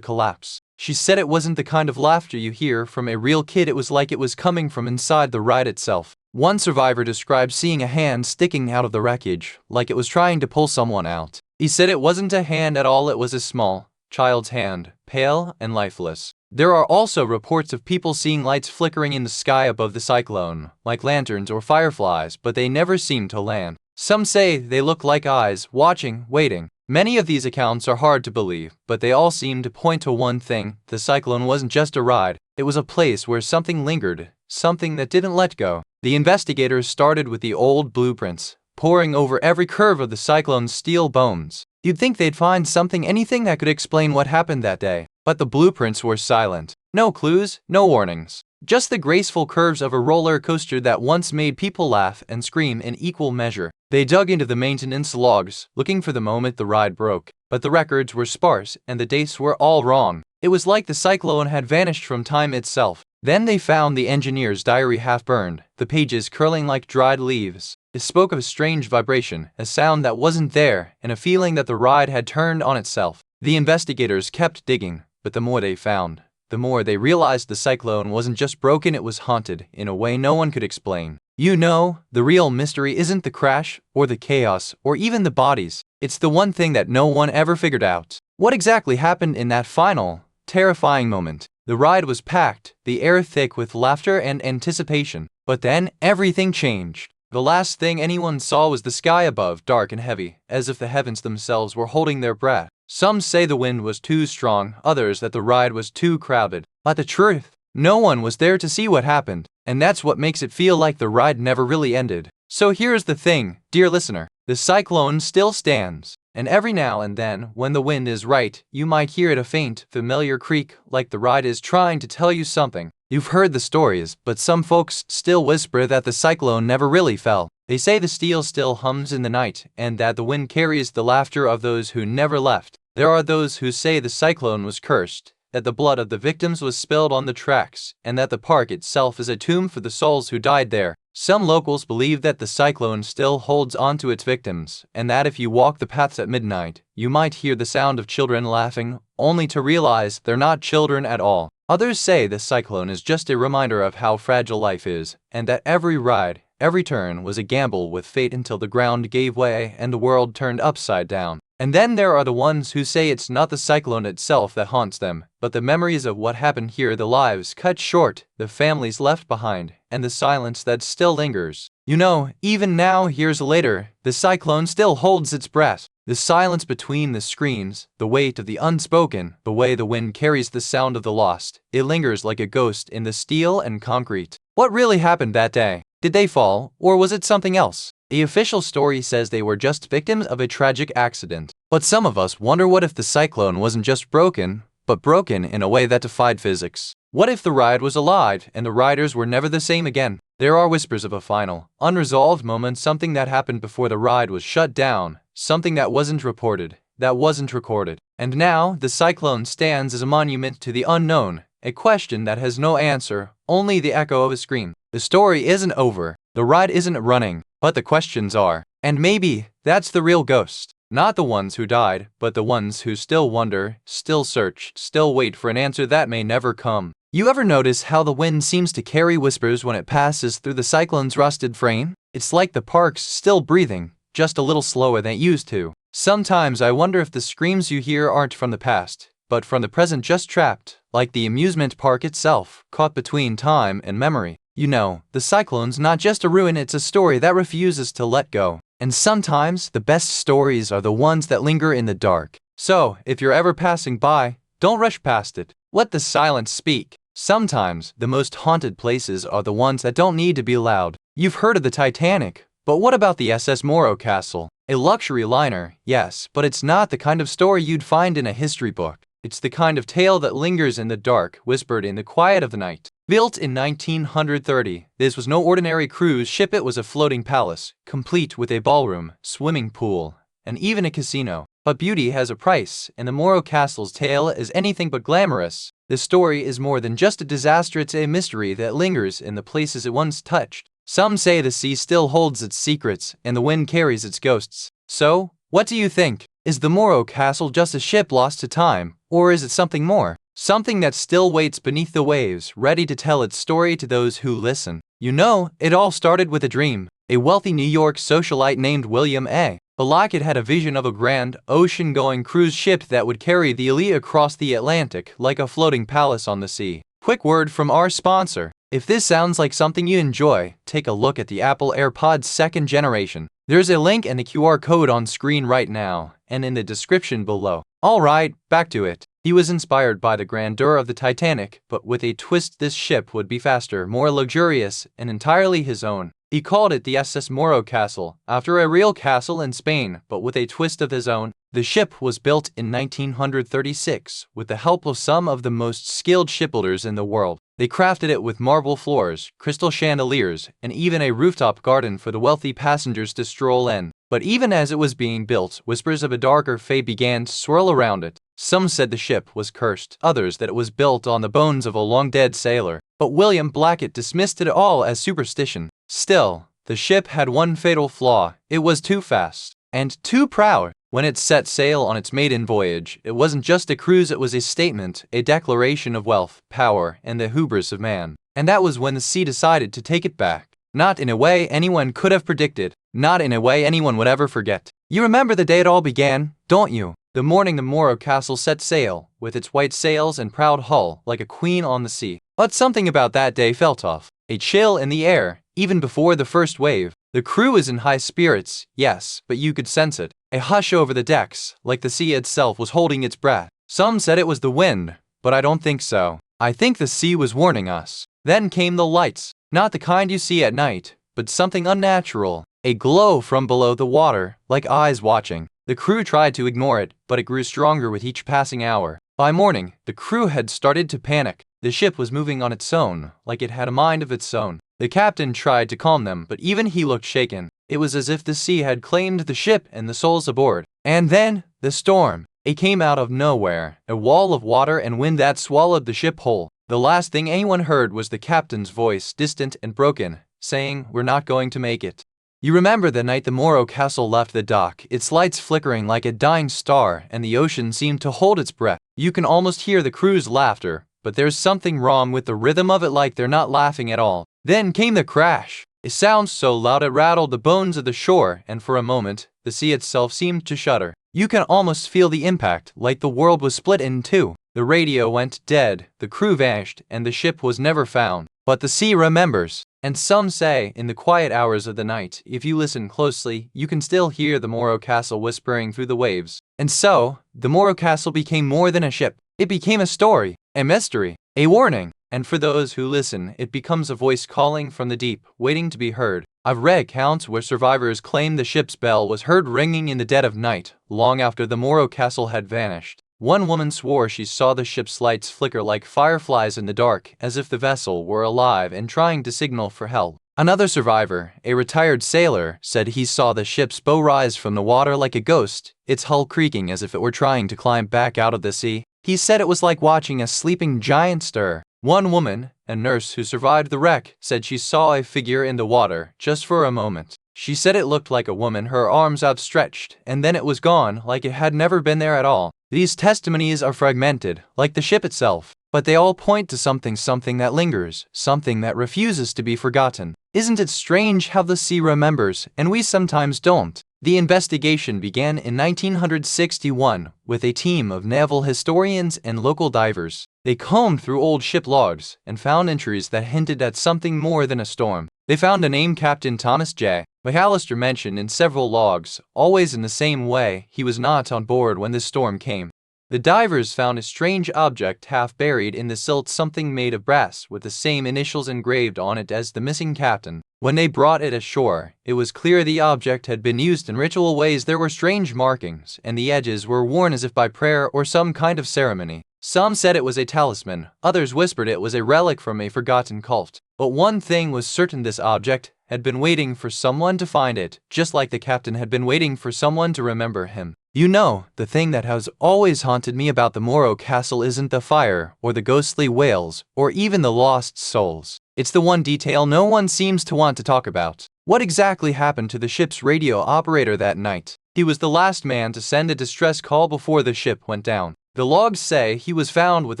collapse. She said it wasn't the kind of laughter you hear from a real kid, it was like it was coming from inside the ride itself. One survivor described seeing a hand sticking out of the wreckage, like it was trying to pull someone out. He said it wasn't a hand at all, it was a small, child's hand, pale and lifeless. There are also reports of people seeing lights flickering in the sky above the Cyclone, like lanterns or fireflies, but they never seemed to land. Some say they look like eyes, watching, waiting. Many of these accounts are hard to believe, but they all seem to point to one thing: the Cyclone wasn't just a ride, it was a place where something lingered, something that didn't let go. The investigators started with the old blueprints, poring over every curve of the Cyclone's steel bones. You'd think they'd find something, anything that could explain what happened that day. But the blueprints were silent. No clues, no warnings. Just the graceful curves of a roller coaster that once made people laugh and scream in equal measure. They dug into the maintenance logs, looking for the moment the ride broke. But the records were sparse, and the dates were all wrong. It was like the Cyclone had vanished from time itself. Then they found the engineer's diary half burned, the pages curling like dried leaves. It spoke of a strange vibration, a sound that wasn't there, and a feeling that the ride had turned on itself. The investigators kept digging, but the more they found, the more they realized the Cyclone wasn't just broken, it was haunted in a way no one could explain. You know, the real mystery isn't the crash, or the chaos, or even the bodies. It's the one thing that no one ever figured out. What exactly happened in that final, terrifying moment? The ride was packed, the air thick with laughter and anticipation. But then, everything changed. The last thing anyone saw was the sky above, dark and heavy, as if the heavens themselves were holding their breath. Some say the wind was too strong, others that the ride was too crowded. But the truth, no one was there to see what happened, and that's what makes it feel like the ride never really ended. So here's the thing, dear listener, the Cyclone still stands, and every now and then, when the wind is right, you might hear it, a faint, familiar creak, like the ride is trying to tell you something. You've heard the stories, but some folks still whisper that the Cyclone never really fell. They say the steel still hums in the night, and that the wind carries the laughter of those who never left. There are those who say the cyclone was cursed, that the blood of the victims was spilled on the tracks, and that the park itself is a tomb for the souls who died there. Some locals believe that the cyclone still holds on to its victims, and that if you walk the paths at midnight, you might hear the sound of children laughing, only to realize they're not children at all. Others say the cyclone is just a reminder of how fragile life is, and that every ride, every turn was a gamble with fate until the ground gave way and the world turned upside down. And then there are the ones who say it's not the cyclone itself that haunts them, but the memories of what happened here, the lives cut short, the families left behind, and the silence that still lingers. You know, even now, years later, the cyclone still holds its breath. The silence between the screams, the weight of the unspoken, the way the wind carries the sound of the lost, it lingers like a ghost in the steel and concrete. What really happened that day? Did they fall, or was it something else? The official story says they were just victims of a tragic accident. But some of us wonder, what if the cyclone wasn't just broken, but broken in a way that defied physics? What if the ride was alive and the riders were never the same again? There are whispers of a final, unresolved moment, something that happened before the ride was shut down, something that wasn't reported, that wasn't recorded. And now, the cyclone stands as a monument to the unknown, a question that has no answer, only the echo of a scream. The story isn't over, the ride isn't running, but the questions are. And maybe that's the real ghost. Not the ones who died, but the ones who still wonder, still search, still wait for an answer that may never come. You ever notice how the wind seems to carry whispers when it passes through the cyclone's rusted frame? It's like the park's still breathing, just a little slower than it used to. Sometimes I wonder if the screams you hear aren't from the past, but from the present, just trapped, like the amusement park itself, caught between time and memory. You know, the cyclone's not just a ruin, it's a story that refuses to let go. And sometimes, the best stories are the ones that linger in the dark. So, if you're ever passing by, don't rush past it. Let the silence speak. Sometimes, the most haunted places are the ones that don't need to be loud. You've heard of the Titanic, but what about the SS Morro Castle? A luxury liner, yes, but it's not the kind of story you'd find in a history book. It's the kind of tale that lingers in the dark, whispered in the quiet of the night. Built in 1930, this was no ordinary cruise ship, it was a floating palace, complete with a ballroom, swimming pool, and even a casino. But beauty has a price, and the Morro Castle's tale is anything but glamorous. The story is more than just a disaster, it's a mystery that lingers in the places it once touched. Some say the sea still holds its secrets, and the wind carries its ghosts. So, what do you think? Is the Morro Castle just a ship lost to time, or is it something more? Something that still waits beneath the waves, ready to tell its story to those who listen. You know, it all started with a dream. A wealthy New York socialite named William A. Blackett had a vision of a grand, ocean-going cruise ship that would carry the elite across the Atlantic like a floating palace on the sea. Quick word from our sponsor. If this sounds like something you enjoy, take a look at the Apple AirPods 2nd generation. There's a link and a QR code on screen right now, and in the description below. Alright, back to it. He was inspired by the grandeur of the Titanic, but with a twist, this ship would be faster, more luxurious, and entirely his own. He called it the SS Morro Castle, after a real castle in Spain, but with a twist of his own. The ship was built in 1936 with the help of some of the most skilled shipbuilders in the world. They crafted it with marble floors, crystal chandeliers, and even a rooftop garden for the wealthy passengers to stroll in. But even as it was being built, whispers of a darker fate began to swirl around it. Some said the ship was cursed, others that it was built on the bones of a long-dead sailor. But William Blackett dismissed it all as superstition. Still, the ship had one fatal flaw: it was too fast and too proud. When it set sail on its maiden voyage, it wasn't just a cruise, it was a statement, a declaration of wealth, power, and the hubris of man. And that was when the sea decided to take it back. Not in a way anyone could have predicted, not in a way anyone would ever forget. You remember the day it all began, don't you? The morning the Morro Castle set sail, with its white sails and proud hull, like a queen on the sea. But something about that day felt off. A chill in the air, even before the first wave. The crew is in high spirits, yes, but you could sense it. A hush over the decks, like the sea itself was holding its breath. Some said it was the wind, but I don't think so. I think the sea was warning us. Then came the lights, not the kind you see at night, but something unnatural. A glow from below the water, like eyes watching. The crew tried to ignore it, but it grew stronger with each passing hour. By morning, the crew had started to panic. The ship was moving on its own, like it had a mind of its own. The captain tried to calm them, but even he looked shaken. It was as if the sea had claimed the ship and the souls aboard. And then, the storm. It came out of nowhere, a wall of water and wind that swallowed the ship whole. The last thing anyone heard was the captain's voice, distant and broken, saying, "We're not going to make it." You remember the night the Morro Castle left the dock, its lights flickering like a dying star, and the ocean seemed to hold its breath. You can almost hear the crew's laughter, but there's something wrong with the rhythm of it, like they're not laughing at all. Then came the crash. It sounds so loud it rattled the bones of the shore, and for a moment, the sea itself seemed to shudder. You can almost feel the impact, like the world was split in two. The radio went dead, the crew vanished, and the ship was never found. But the sea remembers. And some say, in the quiet hours of the night, if you listen closely, you can still hear the Morro Castle whispering through the waves. And so, the Morro Castle became more than a ship. It became a story, a mystery, a warning. And for those who listen, it becomes a voice calling from the deep, waiting to be heard. I've read accounts where survivors claim the ship's bell was heard ringing in the dead of night, long after the Morro Castle had vanished. One woman swore she saw the ship's lights flicker like fireflies in the dark, as if the vessel were alive and trying to signal for help. Another survivor, a retired sailor, said he saw the ship's bow rise from the water like a ghost, its hull creaking as if it were trying to climb back out of the sea. He said it was like watching a sleeping giant stir. One woman, a nurse who survived the wreck, said she saw a figure in the water, just for a moment. She said it looked like a woman, her arms outstretched, and then it was gone, like it had never been there at all. These testimonies are fragmented, like the ship itself, but they all point to something that lingers, something that refuses to be forgotten. Isn't it strange how the sea remembers, and we sometimes don't? The investigation began in 1961 with a team of naval historians and local divers. They combed through old ship logs and found entries that hinted at something more than a storm. They found a name, Captain Thomas J. McAllister, mentioned in several logs, always in the same way. He was not on board when this storm came. The divers found a strange object half buried in the silt, something made of brass with the same initials engraved on it as the missing captain. When they brought it ashore, it was clear the object had been used in ritual ways. There were strange markings, and the edges were worn as if by prayer or some kind of ceremony. Some said it was a talisman, others whispered it was a relic from a forgotten cult. But one thing was certain: this object had been waiting for someone to find it, just like the captain had been waiting for someone to remember him. You know, the thing that has always haunted me about the Morro Castle isn't the fire, or the ghostly whales, or even the lost souls. It's the one detail no one seems to want to talk about. What exactly happened to the ship's radio operator that night? He was the last man to send a distress call before the ship went down. The logs say he was found with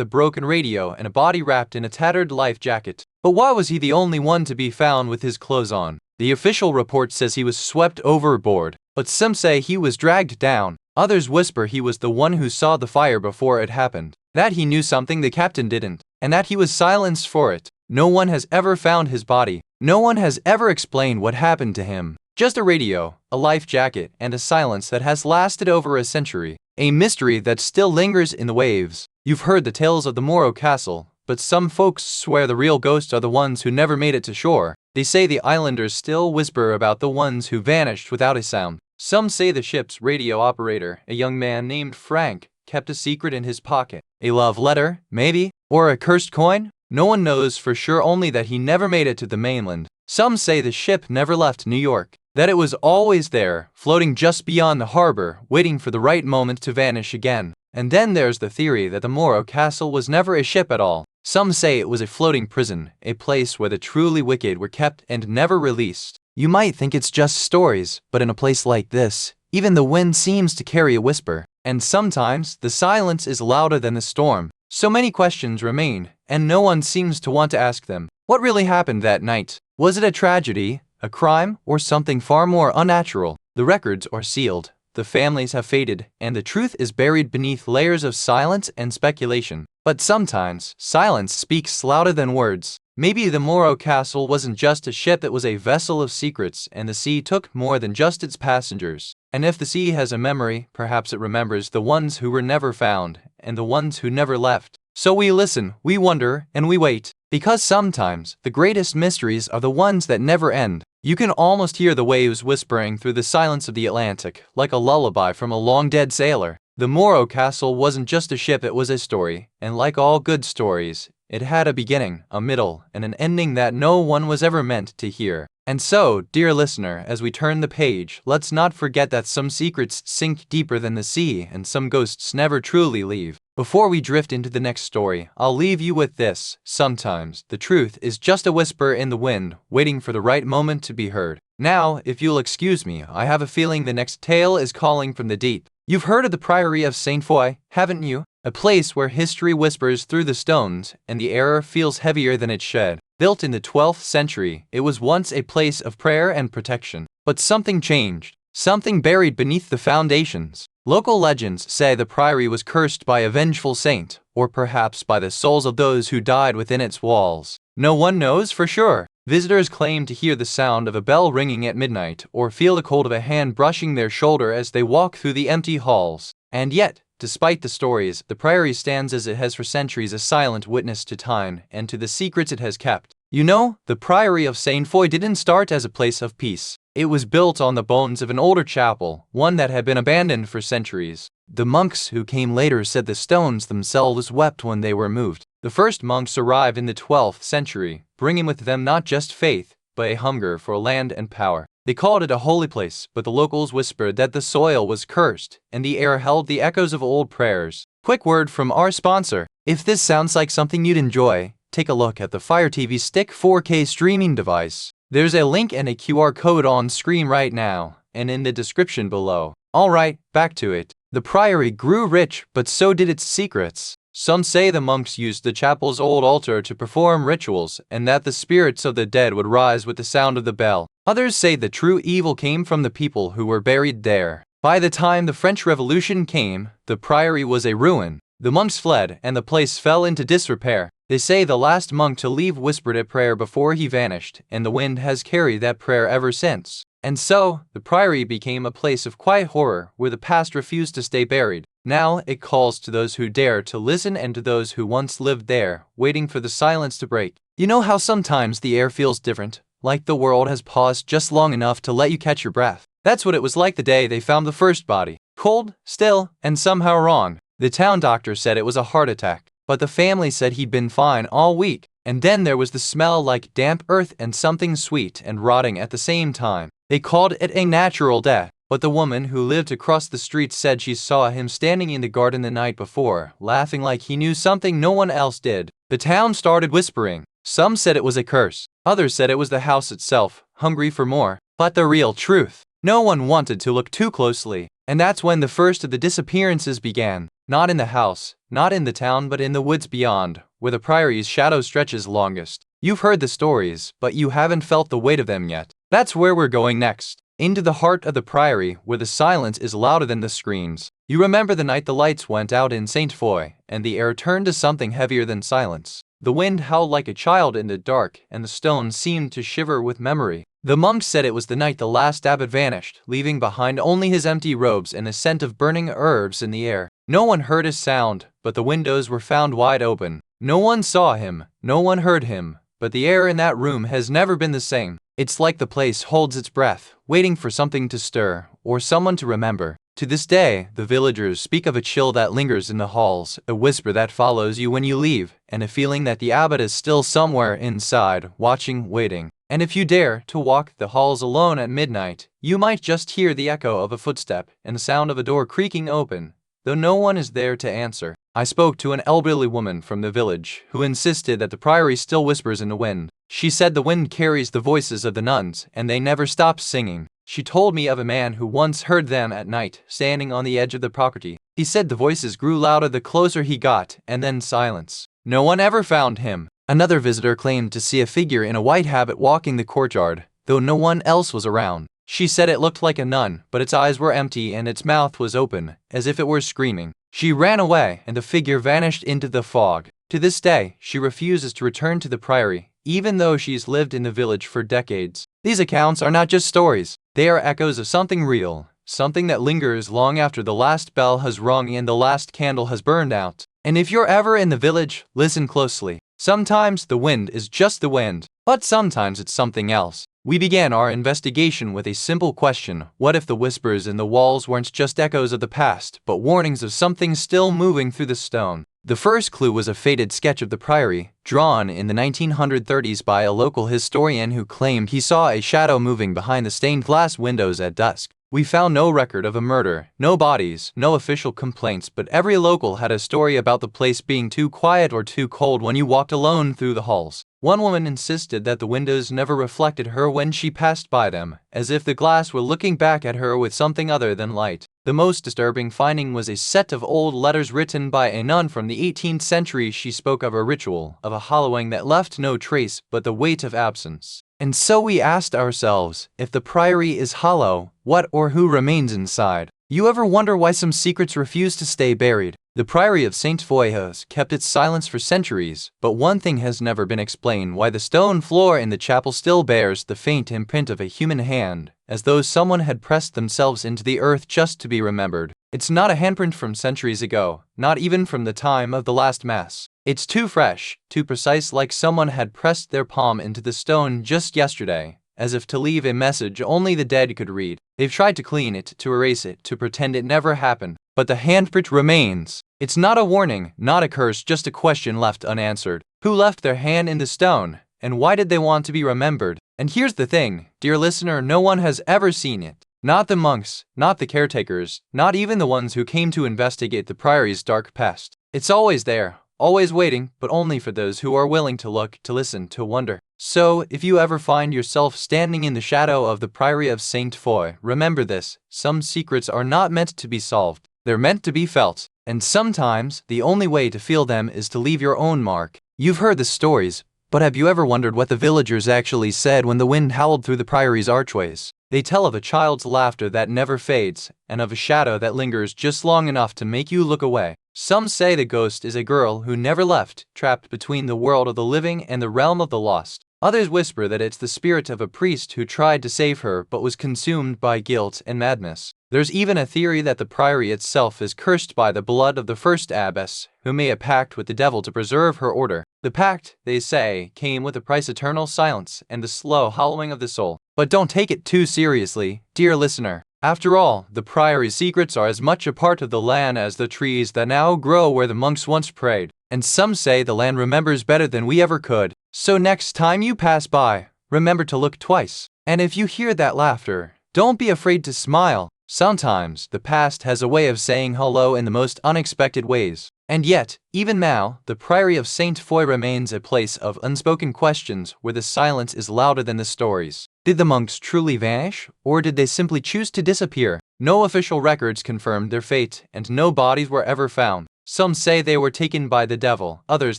a broken radio and a body wrapped in a tattered life jacket. But why was he the only one to be found with his clothes on? The official report says he was swept overboard, but some say he was dragged down. Others whisper he was the one who saw the fire before it happened, that he knew something the captain didn't, and that he was silenced for it. No one has ever found his body. No one has ever explained what happened to him. Just a radio, a life jacket, and a silence that has lasted over a century. A mystery that still lingers in the waves. You've heard the tales of the Morro Castle, but some folks swear the real ghosts are the ones who never made it to shore. They say the islanders still whisper about the ones who vanished without a sound. Some say the ship's radio operator, a young man named Frank, kept a secret in his pocket. A love letter, maybe? Or a cursed coin? No one knows for sure, only that he never made it to the mainland. Some say the ship never left New York, that it was always there, floating just beyond the harbor, waiting for the right moment to vanish again. And then there's the theory that the Morro Castle was never a ship at all. Some say it was a floating prison, a place where the truly wicked were kept and never released. You might think it's just stories, but in a place like this, even the wind seems to carry a whisper. And sometimes, the silence is louder than the storm. So many questions remain, and no one seems to want to ask them. What really happened that night? Was it a tragedy, a crime, or something far more unnatural? The records are sealed, the families have faded, and the truth is buried beneath layers of silence and speculation. But sometimes, silence speaks louder than words. Maybe the Morro Castle wasn't just a ship, it was a vessel of secrets, and the sea took more than just its passengers. And if the sea has a memory, perhaps it remembers the ones who were never found, and the ones who never left. So we listen, we wonder, and we wait. Because sometimes, the greatest mysteries are the ones that never end. You can almost hear the waves whispering through the silence of the Atlantic, like a lullaby from a long-dead sailor. The Morro Castle wasn't just a ship, it was a story, and like all good stories, it had a beginning, a middle, and an ending that no one was ever meant to hear. And so, dear listener, as we turn the page, let's not forget that some secrets sink deeper than the sea and some ghosts never truly leave. Before we drift into the next story, I'll leave you with this: sometimes the truth is just a whisper in the wind, waiting for the right moment to be heard. Now, if you'll excuse me, I have a feeling the next tale is calling from the deep. You've heard of the Priory of Saint Foy, haven't you? A place where history whispers through the stones and the air feels heavier than it should. Built in the 12th century, it was once a place of prayer and protection. But something changed. Something buried beneath the foundations. Local legends say the priory was cursed by a vengeful saint, or perhaps by the souls of those who died within its walls. No one knows for sure. Visitors claim to hear the sound of a bell ringing at midnight, or feel the cold of a hand brushing their shoulder as they walk through the empty halls. And yet, despite the stories, the priory stands as it has for centuries, a silent witness to time and to the secrets it has kept. You know, the Priory of Saint Foy didn't start as a place of peace. It was built on the bones of an older chapel, one that had been abandoned for centuries. The monks who came later said the stones themselves wept when they were moved. The first monks arrived in the 12th century, bringing with them not just faith, but a hunger for land and power. They called it a holy place, but the locals whispered that the soil was cursed, and the air held the echoes of old prayers. Quick word from our sponsor. If this sounds like something you'd enjoy, take a look at the Fire TV Stick 4K streaming device. There's a link and a QR code on screen right now, and in the description below. Alright, back to it. The priory grew rich, but so did its secrets. Some say the monks used the chapel's old altar to perform rituals, and that the spirits of the dead would rise with the sound of the bell. Others say the true evil came from the people who were buried there. By the time the French Revolution came, the priory was a ruin. The monks fled, and the place fell into disrepair. They say the last monk to leave whispered a prayer before he vanished, and the wind has carried that prayer ever since. And so, the priory became a place of quiet horror where the past refused to stay buried. Now, it calls to those who dare to listen and to those who once lived there, waiting for the silence to break. You know how sometimes the air feels different, like the world has paused just long enough to let you catch your breath? That's what it was like the day they found the first body. Cold, still, and somehow wrong. The town doctor said it was a heart attack, but the family said he'd been fine all week. And then there was the smell like damp earth and something sweet and rotting at the same time. They called it a natural death, but the woman who lived across the street said she saw him standing in the garden the night before, laughing like he knew something no one else did. The town started whispering. Some said it was a curse. Others said it was the house itself, hungry for more. But the real truth, no one wanted to look too closely. And that's when the first of the disappearances began. Not in the house, not in the town, but in the woods beyond, where the priory's shadow stretches longest. You've heard the stories, but you haven't felt the weight of them yet. That's where we're going next. Into the heart of the priory, where the silence is louder than the screams. You remember the night the lights went out in Saint Foy, and the air turned to something heavier than silence. The wind howled like a child in the dark, and the stones seemed to shiver with memory. The monks said it was the night the last abbot vanished, leaving behind only his empty robes and the scent of burning herbs in the air. No one heard his sound, but the windows were found wide open. No one saw him, no one heard him, but the air in that room has never been the same. It's like the place holds its breath, waiting for something to stir, or someone to remember. To this day, the villagers speak of a chill that lingers in the halls, a whisper that follows you when you leave, and a feeling that the abbot is still somewhere inside, watching, waiting. And if you dare to walk the halls alone at midnight, you might just hear the echo of a footstep and the sound of a door creaking open, though no one is there to answer. I spoke to an elderly woman from the village who insisted that the priory still whispers in the wind. She said the wind carries the voices of the nuns, and they never stop singing. She told me of a man who once heard them at night, standing on the edge of the property. He said the voices grew louder the closer he got, and then silence. No one ever found him. Another visitor claimed to see a figure in a white habit walking the courtyard, though no one else was around. She said it looked like a nun, but its eyes were empty and its mouth was open, as if it were screaming. She ran away, and the figure vanished into the fog. To this day, she refuses to return to the priory, even though she's lived in the village for decades. These accounts are not just stories. They are echoes of something real, something that lingers long after the last bell has rung and the last candle has burned out. And if you're ever in the village, listen closely. Sometimes the wind is just the wind, but sometimes it's something else. We began our investigation with a simple question: what if the whispers in the walls weren't just echoes of the past, but warnings of something still moving through the stone? The first clue was a faded sketch of the priory, drawn in the 1930s by a local historian who claimed he saw a shadow moving behind the stained glass windows at dusk. We found no record of a murder, no bodies, no official complaints, but every local had a story about the place being too quiet or too cold when you walked alone through the halls. One woman insisted that the windows never reflected her when she passed by them, as if the glass were looking back at her with something other than light. The most disturbing finding was a set of old letters written by a nun from the 18th century. She spoke of a ritual, of a hollowing that left no trace but the weight of absence. And so we asked ourselves, if the priory is hollow, what or who remains inside? You ever wonder why some secrets refuse to stay buried? The priory of Saint Voyage kept its silence for centuries, but one thing has never been explained: why the stone floor in the chapel still bears the faint imprint of a human hand, as though someone had pressed themselves into the earth just to be remembered. It's not a handprint from centuries ago, not even from the time of the last Mass. It's too fresh, too precise, like someone had pressed their palm into the stone just yesterday, as if to leave a message only the dead could read. They've tried to clean it, to erase it, to pretend it never happened, but the handprint remains. It's not a warning, not a curse, just a question left unanswered. Who left their hand in the stone, and why did they want to be remembered? And here's the thing, dear listener, no one has ever seen it. Not the monks, not the caretakers, not even the ones who came to investigate the priory's dark past. It's always there, always waiting, but only for those who are willing to look, to listen, to wonder. So, if you ever find yourself standing in the shadow of the priory of Saint Foy, remember this: some secrets are not meant to be solved, they're meant to be felt. And sometimes, the only way to feel them is to leave your own mark. You've heard the stories, but have you ever wondered what the villagers actually said when the wind howled through the priory's archways? They tell of a child's laughter that never fades, and of a shadow that lingers just long enough to make you look away. Some say the ghost is a girl who never left, trapped between the world of the living and the realm of the lost. Others whisper that it's the spirit of a priest who tried to save her but was consumed by guilt and madness. There's even a theory that the priory itself is cursed by the blood of the first abbess, who made a pact with the devil to preserve her order. The pact, they say, came with a price: eternal silence and the slow hollowing of the soul. But don't take it too seriously, dear listener. After all, the priory's secrets are as much a part of the land as the trees that now grow where the monks once prayed. And some say the land remembers better than we ever could. So next time you pass by, remember to look twice. And if you hear that laughter, don't be afraid to smile. Sometimes, the past has a way of saying hello in the most unexpected ways. And yet, even now, the priory of Saint Foy remains a place of unspoken questions where the silence is louder than the stories. Did the monks truly vanish, or did they simply choose to disappear? No official records confirmed their fate, and no bodies were ever found. Some say they were taken by the devil, others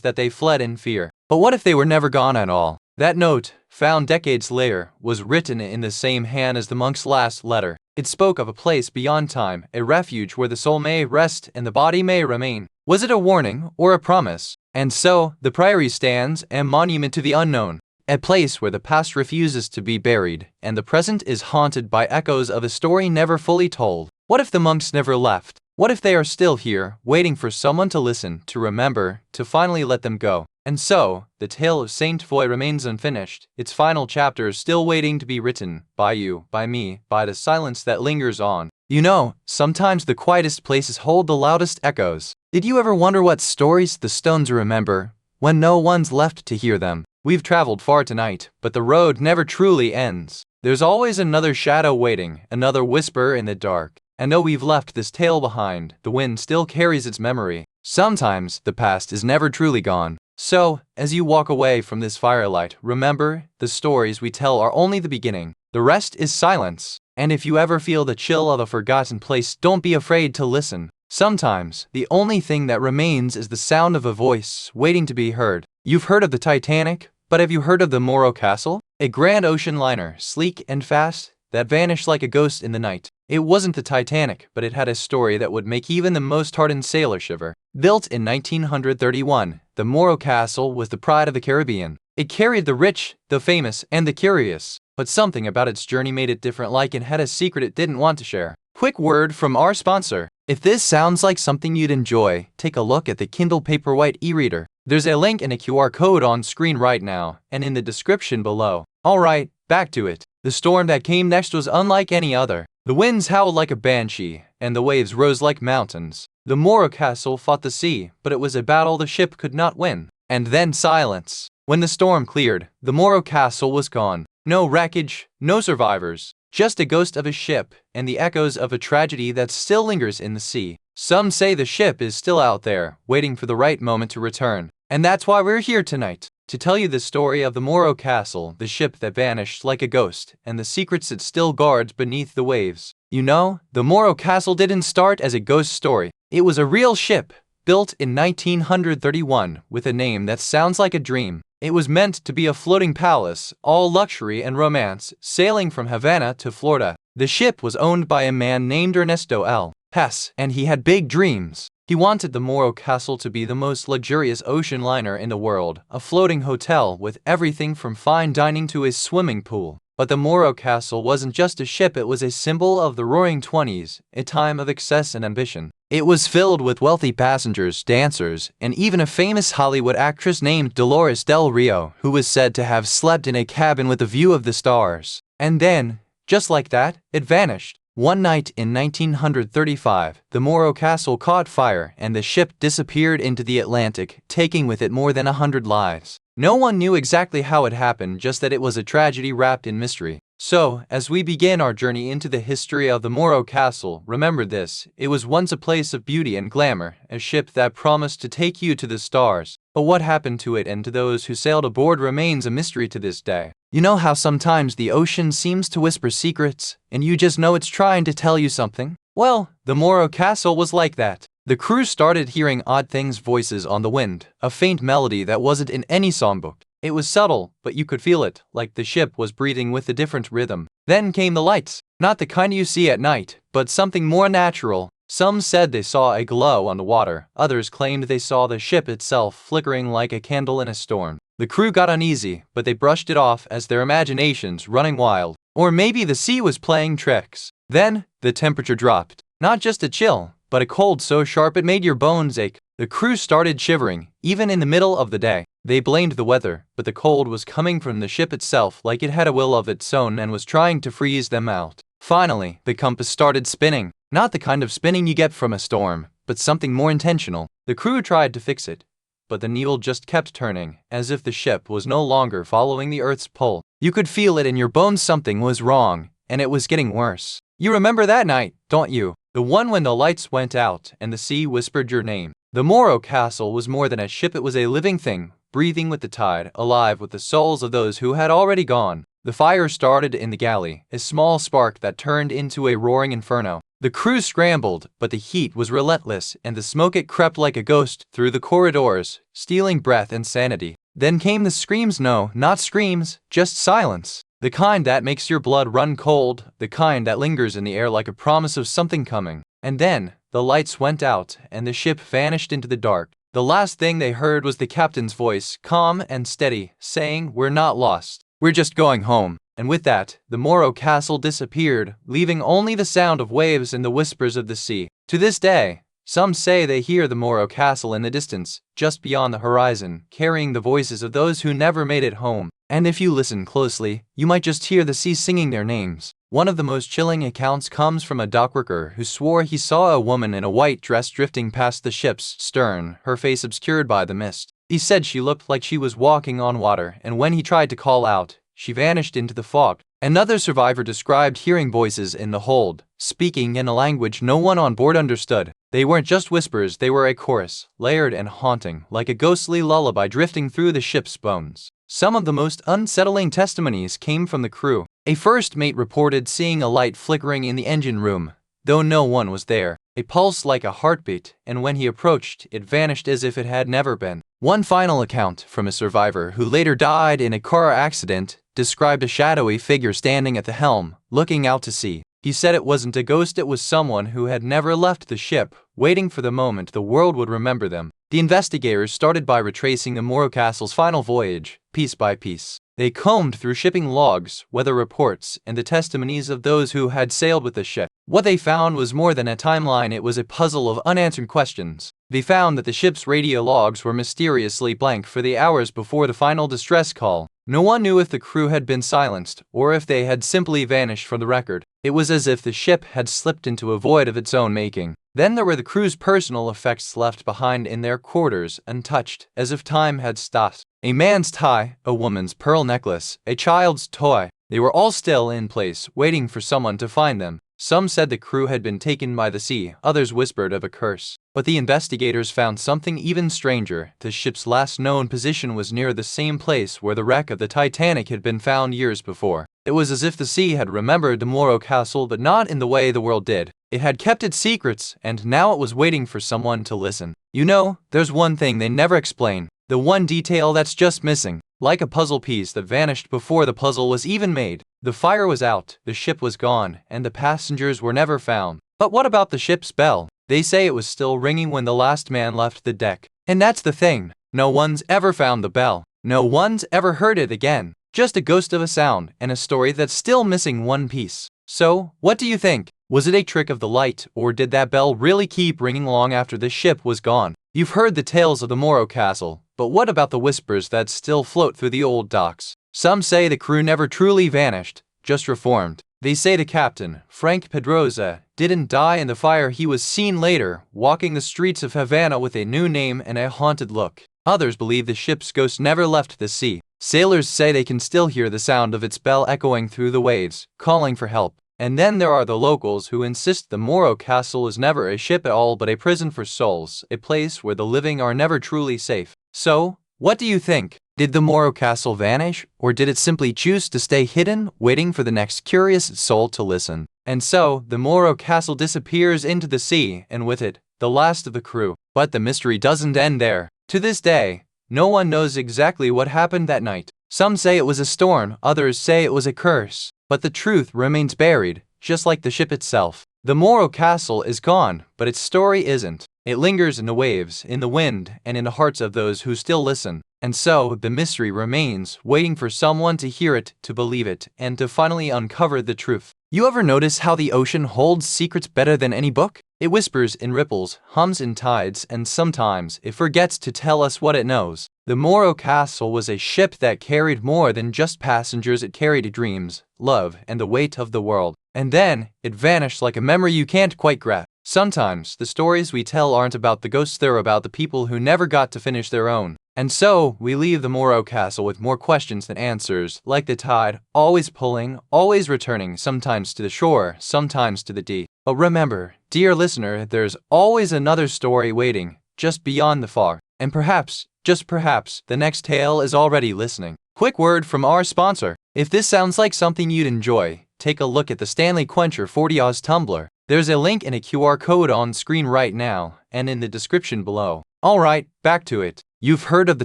that they fled in fear. But what if they were never gone at all? That note, found decades later, was written in the same hand as the monk's last letter. It spoke of a place beyond time, a refuge where the soul may rest and the body may remain. Was it a warning or a promise? And so, the priory stands, a monument to the unknown, a place where the past refuses to be buried, and the present is haunted by echoes of a story never fully told. What if the monks never left? What if they are still here, waiting for someone to listen, to remember, to finally let them go? And so, the tale of Saint Foy remains unfinished, its final chapters still waiting to be written, by you, by me, by the silence that lingers on. You know, sometimes the quietest places hold the loudest echoes. Did you ever wonder what stories the stones remember, when no one's left to hear them? We've traveled far tonight, but the road never truly ends. There's always another shadow waiting, another whisper in the dark. And though we've left this tale behind, the wind still carries its memory. Sometimes, the past is never truly gone. So, as you walk away from this firelight, remember, the stories we tell are only the beginning. The rest is silence. And if you ever feel the chill of a forgotten place, don't be afraid to listen. Sometimes, the only thing that remains is the sound of a voice waiting to be heard. You've heard of the Titanic, but have you heard of the Morro Castle? A grand ocean liner, sleek and fast, that vanished like a ghost in the night. It wasn't the Titanic, but it had a story that would make even the most hardened sailor shiver. Built in 1931, the Morro Castle was the pride of the Caribbean. It carried the rich, the famous, and the curious. But something about its journey made it different, like it had a secret it didn't want to share. Quick word from our sponsor. If this sounds like something you'd enjoy, take a look at the Kindle Paperwhite e-reader. There's a link and a QR code on screen right now, and in the description below. Alright, back to it. The storm that came next was unlike any other. The winds howled like a banshee, and the waves rose like mountains. The Moro castle fought the sea, but it was a battle the ship could not win. And then silence. When the storm cleared, the Moro castle was gone. No wreckage, no survivors, just a ghost of a ship and the echoes of a tragedy that still lingers in the sea. Some say the ship is still out there, waiting for the right moment to return. And that's why we're here tonight, to tell you the story of the Moro castle, the ship that vanished like a ghost, and the secrets it still guards beneath the waves. You know, the Moro castle didn't start as a ghost story. It was a real ship, built in 1931 with a name that sounds like a dream. It was meant to be a floating palace, all luxury and romance, sailing from Havana to Florida. The ship was owned by a man named Ernesto L. Hess, and he had big dreams. He wanted the Moro castle to be the most luxurious ocean liner in the world, a floating hotel with everything from fine dining to a swimming pool. But the Moro castle wasn't just a ship, it was a symbol of the roaring 20s, a time of excess and ambition. It was filled with wealthy passengers, dancers, and even a famous Hollywood actress named Dolores Del Rio, who was said to have slept in a cabin with a view of the stars. And then, just like that, it vanished. One night in 1935, the Moro castle caught fire and the ship disappeared into the Atlantic, taking with it more than 100 lives. No one knew exactly how it happened, just that it was a tragedy wrapped in mystery. So, as we begin our journey into the history of the Moro castle, remember this: it was once a place of beauty and glamour, a ship that promised to take you to the stars. But what happened to it and to those who sailed aboard remains a mystery to this day. You know how sometimes the ocean seems to whisper secrets, and you just know it's trying to tell you something? Well, the Moro castle was like that. The crew started hearing odd things, voices on the wind, a faint melody that wasn't in any songbook. It was subtle, but you could feel it, like the ship was breathing with a different rhythm. Then came the lights, not the kind you see at night, but something more natural. Some said they saw a glow on the water, others claimed they saw the ship itself flickering like a candle in a storm. The crew got uneasy, but they brushed it off as their imaginations running wild. Or maybe the sea was playing tricks. Then, the temperature dropped. Not just a chill, but a cold so sharp it made your bones ache. The crew started shivering, even in the middle of the day. They blamed the weather, but the cold was coming from the ship itself, like it had a will of its own and was trying to freeze them out. Finally, the compass started spinning. Not the kind of spinning you get from a storm, but something more intentional. The crew tried to fix it, but the needle just kept turning, as if the ship was no longer following the Earth's pull. You could feel it in your bones, something was wrong, and it was getting worse. You remember that night, don't you? The one when the lights went out and the sea whispered your name. The Moro castle was more than a ship, it was a living thing, breathing with the tide, alive with the souls of those who had already gone. The fire started in the galley, a small spark that turned into a roaring inferno. The crew scrambled, but the heat was relentless, and the smoke it crept like a ghost through the corridors, stealing breath and sanity. Then came the screams, no, not screams, just silence. The kind that makes your blood run cold, the kind that lingers in the air like a promise of something coming. And then, the lights went out, and the ship vanished into the dark. The last thing they heard was the captain's voice, calm and steady, saying, "We're not lost. We're just going home." And with that, the Moro castle disappeared, leaving only the sound of waves and the whispers of the sea. To this day, some say they hear the Moro castle in the distance, just beyond the horizon, carrying the voices of those who never made it home. And if you listen closely, you might just hear the sea singing their names. One of the most chilling accounts comes from a dockworker who swore he saw a woman in a white dress drifting past the ship's stern, her face obscured by the mist. He said she looked like she was walking on water, and when he tried to call out, she vanished into the fog. Another survivor described hearing voices in the hold, speaking in a language no one on board understood. They weren't just whispers, they were a chorus, layered and haunting, like a ghostly lullaby drifting through the ship's bones. Some of the most unsettling testimonies came from the crew. A first mate reported seeing a light flickering in the engine room, though no one was there. A pulse like a heartbeat, and when he approached, it vanished as if it had never been. One final account from a survivor who later died in a car accident described a shadowy figure standing at the helm, looking out to sea. He said it wasn't a ghost, it was someone who had never left the ship, waiting for the moment the world would remember them. The investigators started by retracing the Moro castle's final voyage, piece by piece. They combed through shipping logs, weather reports, and the testimonies of those who had sailed with the ship. What they found was more than a timeline, it was a puzzle of unanswered questions. They found that the ship's radio logs were mysteriously blank for the hours before the final distress call. No one knew if the crew had been silenced, or if they had simply vanished from the record. It was as if the ship had slipped into a void of its own making. Then there were the crew's personal effects left behind in their quarters, untouched, as if time had stopped. A man's tie, a woman's pearl necklace, a child's toy. They were all still in place, waiting for someone to find them. Some said the crew had been taken by the sea, others whispered of a curse. But the investigators found something even stranger. The ship's last known position was near the same place where the wreck of the Titanic had been found years before. It was as if the sea had remembered the Morro Castle, but not in the way the world did. It had kept its secrets, and now it was waiting for someone to listen. You know, there's one thing they never explain. The one detail that's just missing. Like a puzzle piece that vanished before the puzzle was even made. The fire was out, the ship was gone, and the passengers were never found. But what about the ship's bell? They say it was still ringing when the last man left the deck. And that's the thing. No one's ever found the bell. No one's ever heard it again. Just a ghost of a sound, and a story that's still missing one piece. So, what do you think? Was it a trick of the light, or did that bell really keep ringing long after the ship was gone? You've heard the tales of the Morro Castle, but what about the whispers that still float through the old docks? Some say the crew never truly vanished, just reformed. They say the captain, Frank Pedroza, didn't die in the fire. He was seen later, walking the streets of Havana with a new name and a haunted look. Others believe the ship's ghost never left the sea. Sailors say they can still hear the sound of its bell echoing through the waves, calling for help. And then there are the locals who insist the Morro Castle is never a ship at all but a prison for souls, a place where the living are never truly safe. So, what do you think? Did the Morro Castle vanish, or did it simply choose to stay hidden, waiting for the next curious soul to listen? And so, the Morro Castle disappears into the sea, and with it, the last of the crew. But the mystery doesn't end there. To this day, no one knows exactly what happened that night. Some say it was a storm, others say it was a curse. But the truth remains buried, just like the ship itself. The Morro Castle is gone, but its story isn't. It lingers in the waves, in the wind, and in the hearts of those who still listen. And so, the mystery remains, waiting for someone to hear it, to believe it, and to finally uncover the truth. You ever notice how the ocean holds secrets better than any book? It whispers in ripples, hums in tides, and sometimes it forgets to tell us what it knows. The Morro Castle was a ship that carried more than just passengers. It carried dreams, love, and the weight of the world. And then, it vanished like a memory you can't quite grasp. Sometimes, the stories we tell aren't about the ghosts, they're about the people who never got to finish their own. And so, we leave the Morro Castle with more questions than answers, like the tide, always pulling, always returning, sometimes to the shore, sometimes to the deep. But remember, dear listener, there's always another story waiting, just beyond the fog. And perhaps, just perhaps, the next tale is already listening. Quick word from our sponsor. If this sounds like something you'd enjoy, take a look at the Stanley Quencher 40 Oz tumbler. There's a link and a QR code on screen right now, and in the description below. Alright, back to it. You've heard of the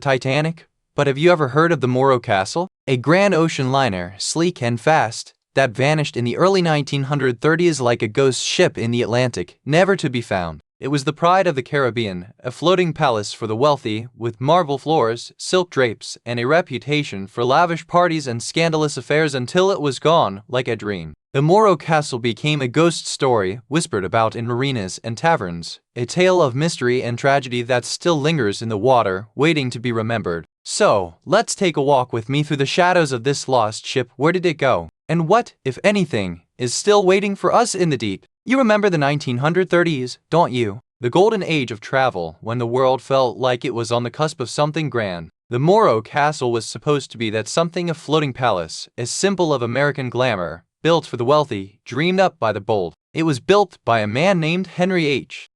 Titanic, but have you ever heard of the Morro Castle? A grand ocean liner, sleek and fast, that vanished in the early 1930s like a ghost ship in the Atlantic, never to be found. It was the pride of the Caribbean, a floating palace for the wealthy, with marble floors, silk drapes, and a reputation for lavish parties and scandalous affairs until it was gone, like a dream. The Morro Castle became a ghost story, whispered about in marinas and taverns, a tale of mystery and tragedy that still lingers in the water, waiting to be remembered. So, let's take a walk with me through the shadows of this lost ship. Where did it go? And what, if anything, is still waiting for us in the deep? You remember the 1930s, don't you? The golden age of travel, when the world felt like it was on the cusp of something grand. The Morro Castle was supposed to be that something, a floating palace, a symbol of American glamour, built for the wealthy, dreamed up by the bold. It was built by a man named Henry H.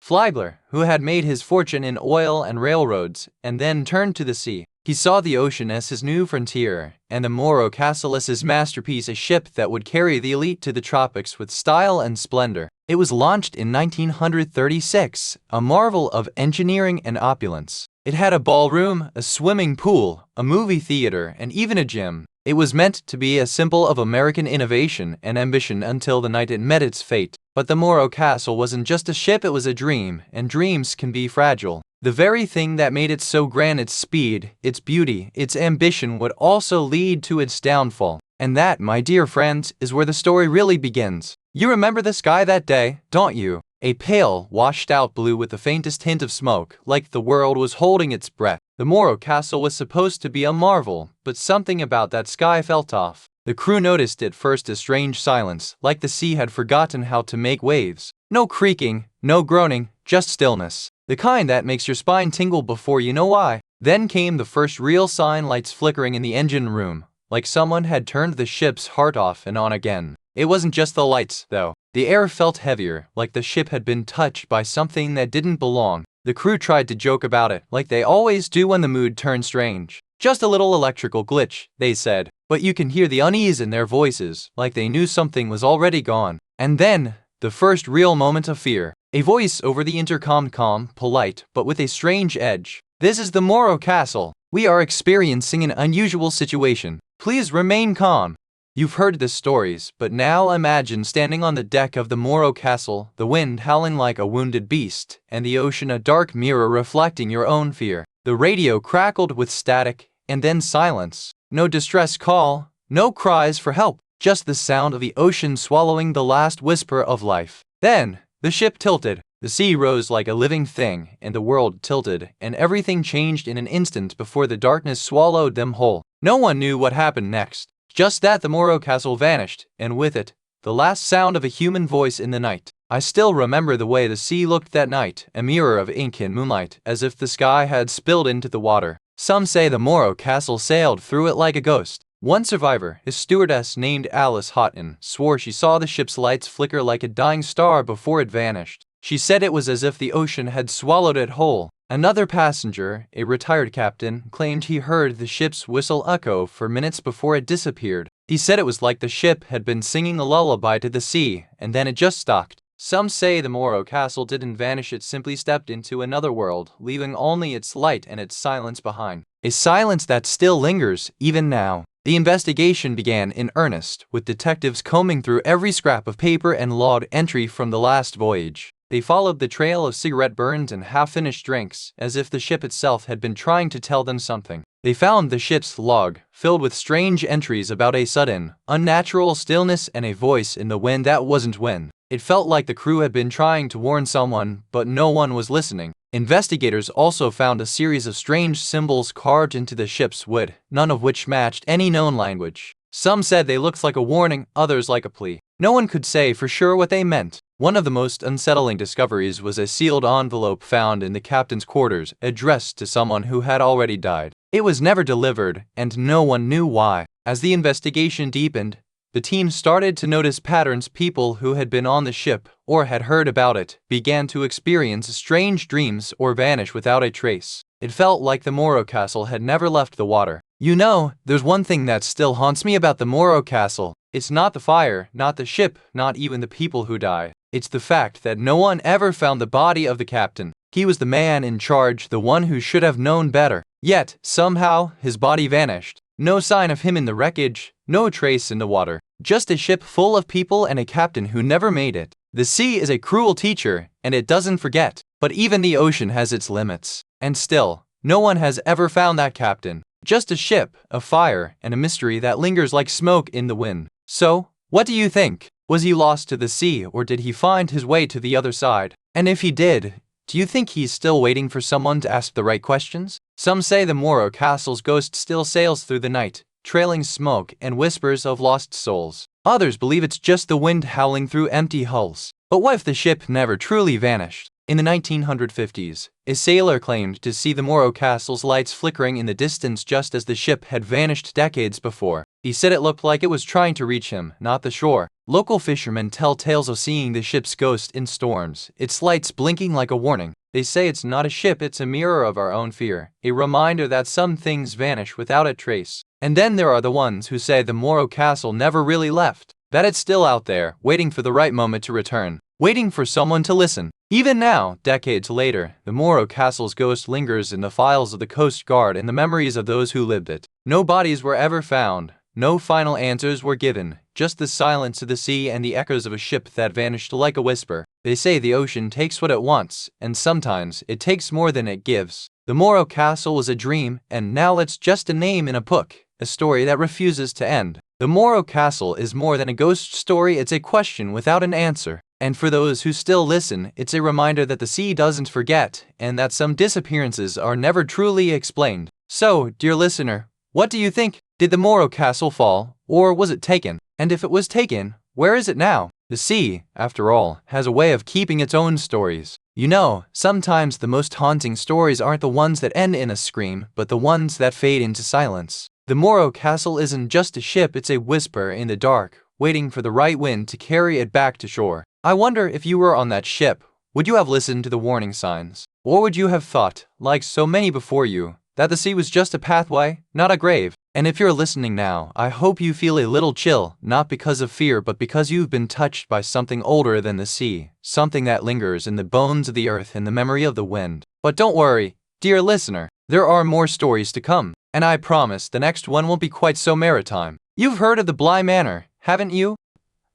Flagler, who had made his fortune in oil and railroads, and then turned to the sea. He saw the ocean as his new frontier, and the Morro Castle as his masterpiece, a ship that would carry the elite to the tropics with style and splendor. It was launched in 1936, a marvel of engineering and opulence. It had a ballroom, a swimming pool, a movie theater, and even a gym. It was meant to be a symbol of American innovation and ambition until the night it met its fate. But the Morro Castle wasn't just a ship, it was a dream, and dreams can be fragile. The very thing that made it so grand, its speed, its beauty, its ambition, would also lead to its downfall. And that, my dear friends, is where the story really begins. You remember the sky that day, don't you? A pale, washed-out blue with the faintest hint of smoke, like the world was holding its breath. The Morro Castle was supposed to be a marvel, but something about that sky felt off. The crew noticed at first a strange silence, like the sea had forgotten how to make waves. No creaking, no groaning, just stillness. The kind that makes your spine tingle before you know why. Then came the first real sign, lights flickering in the engine room, like someone had turned the ship's heart off and on again. It wasn't just the lights, though. The air felt heavier, like the ship had been touched by something that didn't belong. The crew tried to joke about it, like they always do when the mood turns strange. Just a little electrical glitch, they said, but you can hear the unease in their voices, like they knew something was already gone. And then, the first real moment of fear. A voice over the intercom, calm, polite, but with a strange edge. "This is the Morro Castle. We are experiencing an unusual situation. Please remain calm." You've heard the stories, but now imagine standing on the deck of the Morro Castle, the wind howling like a wounded beast, and the ocean a dark mirror reflecting your own fear. The radio crackled with static, and then silence. No distress call, no cries for help, just the sound of the ocean swallowing the last whisper of life. Then, the ship tilted. The sea rose like a living thing, and the world tilted, and everything changed in an instant before the darkness swallowed them whole. No one knew what happened next. Just that the Morro Castle vanished, and with it, the last sound of a human voice in the night. I still remember the way the sea looked that night, a mirror of ink in moonlight, as if the sky had spilled into the water. Some say the Morro Castle sailed through it like a ghost. One survivor, a stewardess named Alice Houghton, swore she saw the ship's lights flicker like a dying star before it vanished. She said it was as if the ocean had swallowed it whole. Another passenger, a retired captain, claimed he heard the ship's whistle echo for minutes before it disappeared. He said it was like the ship had been singing a lullaby to the sea, and then it just stopped. Some say the Morro Castle didn't vanish, it simply stepped into another world, leaving only its light and its silence behind. A silence that still lingers, even now. The investigation began in earnest, with detectives combing through every scrap of paper and log entry from the last voyage. They followed the trail of cigarette burns and half-finished drinks, as if the ship itself had been trying to tell them something. They found the ship's log, filled with strange entries about a sudden, unnatural stillness and a voice in the wind that wasn't wind. It felt like the crew had been trying to warn someone, but no one was listening. Investigators also found a series of strange symbols carved into the ship's wood, none of which matched any known language. Some said they looked like a warning, others like a plea. No one could say for sure what they meant. One of the most unsettling discoveries was a sealed envelope found in the captain's quarters, addressed to someone who had already died. It was never delivered, and no one knew why. As the investigation deepened, the team started to notice patterns. People who had been on the ship, or had heard about it, began to experience strange dreams or vanish without a trace. It felt like the Morro Castle had never left the water. You know, there's one thing that still haunts me about the Morro Castle. It's not the fire, not the ship, not even the people who died. It's the fact that no one ever found the body of the captain. He was the man in charge, the one who should have known better. Yet, somehow, his body vanished. No sign of him in the wreckage, no trace in the water. Just a ship full of people and a captain who never made it. The sea is a cruel teacher, and it doesn't forget. But even the ocean has its limits. And still, no one has ever found that captain. Just a ship, a fire, and a mystery that lingers like smoke in the wind. So, what do you think? Was he lost to the sea, or did he find his way to the other side? And if he did, do you think he's still waiting for someone to ask the right questions? Some say the Morro Castle's ghost still sails through the night, trailing smoke and whispers of lost souls. Others believe it's just the wind howling through empty hulls. But what if the ship never truly vanished? In the 1950s, a sailor claimed to see the Morro Castle's lights flickering in the distance just as the ship had vanished decades before. He said it looked like it was trying to reach him, not the shore. Local fishermen tell tales of seeing the ship's ghost in storms, its lights blinking like a warning. They say it's not a ship, it's a mirror of our own fear, a reminder that some things vanish without a trace. And then there are the ones who say the Morro Castle never really left, that it's still out there, waiting for the right moment to return, waiting for someone to listen. Even now, decades later, the Morro Castle's ghost lingers in the files of the Coast Guard and the memories of those who lived it. No bodies were ever found, no final answers were given, just the silence of the sea and the echoes of a ship that vanished like a whisper. They say the ocean takes what it wants, and sometimes it takes more than it gives. The Morro Castle was a dream, and now it's just a name in a book, a story that refuses to end. The Morro Castle is more than a ghost story, it's a question without an answer. And for those who still listen, it's a reminder that the sea doesn't forget, and that some disappearances are never truly explained. So, dear listener, what do you think? Did the Morro Castle fall, or was it taken? And if it was taken, where is it now? The sea, after all, has a way of keeping its own stories. You know, sometimes the most haunting stories aren't the ones that end in a scream, but the ones that fade into silence. The Morro Castle isn't just a ship, it's a whisper in the dark, waiting for the right wind to carry it back to shore. I wonder if you were on that ship, would you have listened to the warning signs? Or would you have thought, like so many before you, that the sea was just a pathway, not a grave? And if you're listening now, I hope you feel a little chill, not because of fear but because you've been touched by something older than the sea, something that lingers in the bones of the earth and the memory of the wind. But don't worry, dear listener, there are more stories to come, and I promise the next one won't be quite so maritime. You've heard of the Bly Manor, haven't you?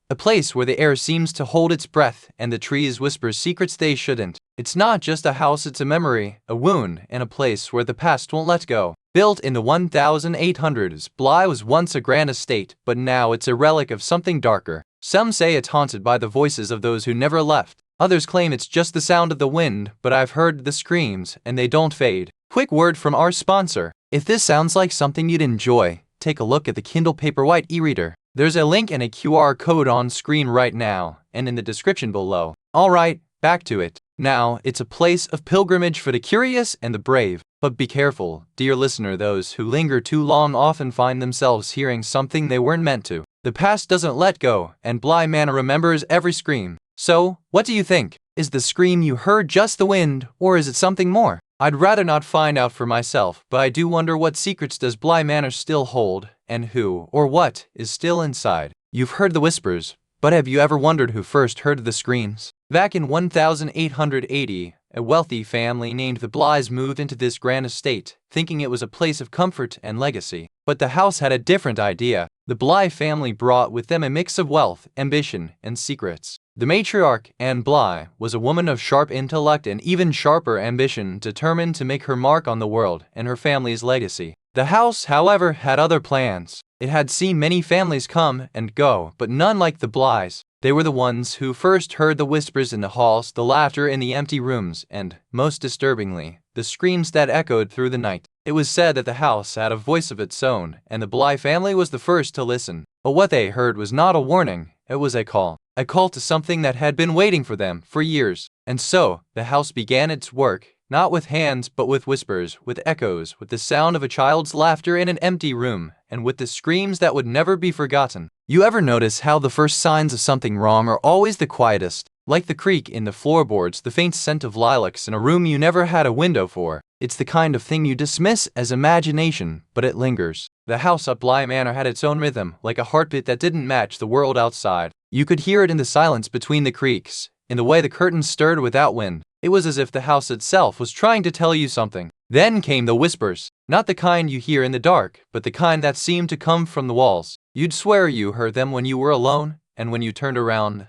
A place where the air seems to hold its breath and the trees whisper secrets they shouldn't. It's not just a house, it's a memory, a wound, and a place where the past won't let go. Built in the 1800s, Bly was once a grand estate, but now it's a relic of something darker. Some say it's haunted by the voices of those who never left. Others claim it's just the sound of the wind, but I've heard the screams, and they don't fade. Quick word from our sponsor. If this sounds like something you'd enjoy, take a look at the Kindle Paperwhite e-reader. There's a link and a QR code on screen right now, and in the description below. Alright, back to it. Now, it's a place of pilgrimage for the curious and the brave. But be careful, dear listener, those who linger too long often find themselves hearing something they weren't meant to. The past doesn't let go, and Bly Manor remembers every scream. So, what do you think? Is the scream you heard just the wind, or is it something more? I'd rather not find out for myself, but I do wonder what secrets does Bly Manor still hold, and who, or what, is still inside. You've heard the whispers, but have you ever wondered who first heard the screams? Back in 1880, a wealthy family named the Blys moved into this grand estate, thinking it was a place of comfort and legacy. But the house had a different idea. The Bly family brought with them a mix of wealth, ambition, and secrets. The matriarch, Anne Bly, was a woman of sharp intellect and even sharper ambition, determined to make her mark on the world and her family's legacy. The house, however, had other plans. It had seen many families come and go, but none like the Blys. They were the ones who first heard the whispers in the halls, the laughter in the empty rooms, and, most disturbingly, the screams that echoed through the night. It was said that the house had a voice of its own, and the Bly family was the first to listen. But what they heard was not a warning, it was a call. A call to something that had been waiting for them for years. And so, the house began its work, not with hands but with whispers, with echoes, with the sound of a child's laughter in an empty room, and with the screams that would never be forgotten. You ever notice how the first signs of something wrong are always the quietest? Like the creak in the floorboards, the faint scent of lilacs in a room you never had a window for. It's the kind of thing you dismiss as imagination, but it lingers. The house at Bly Manor had its own rhythm, like a heartbeat that didn't match the world outside. You could hear it in the silence between the creaks, in the way the curtains stirred without wind. It was as if the house itself was trying to tell you something. Then came the whispers, not the kind you hear in the dark, but the kind that seemed to come from the walls. You'd swear you heard them when you were alone, and when you turned around,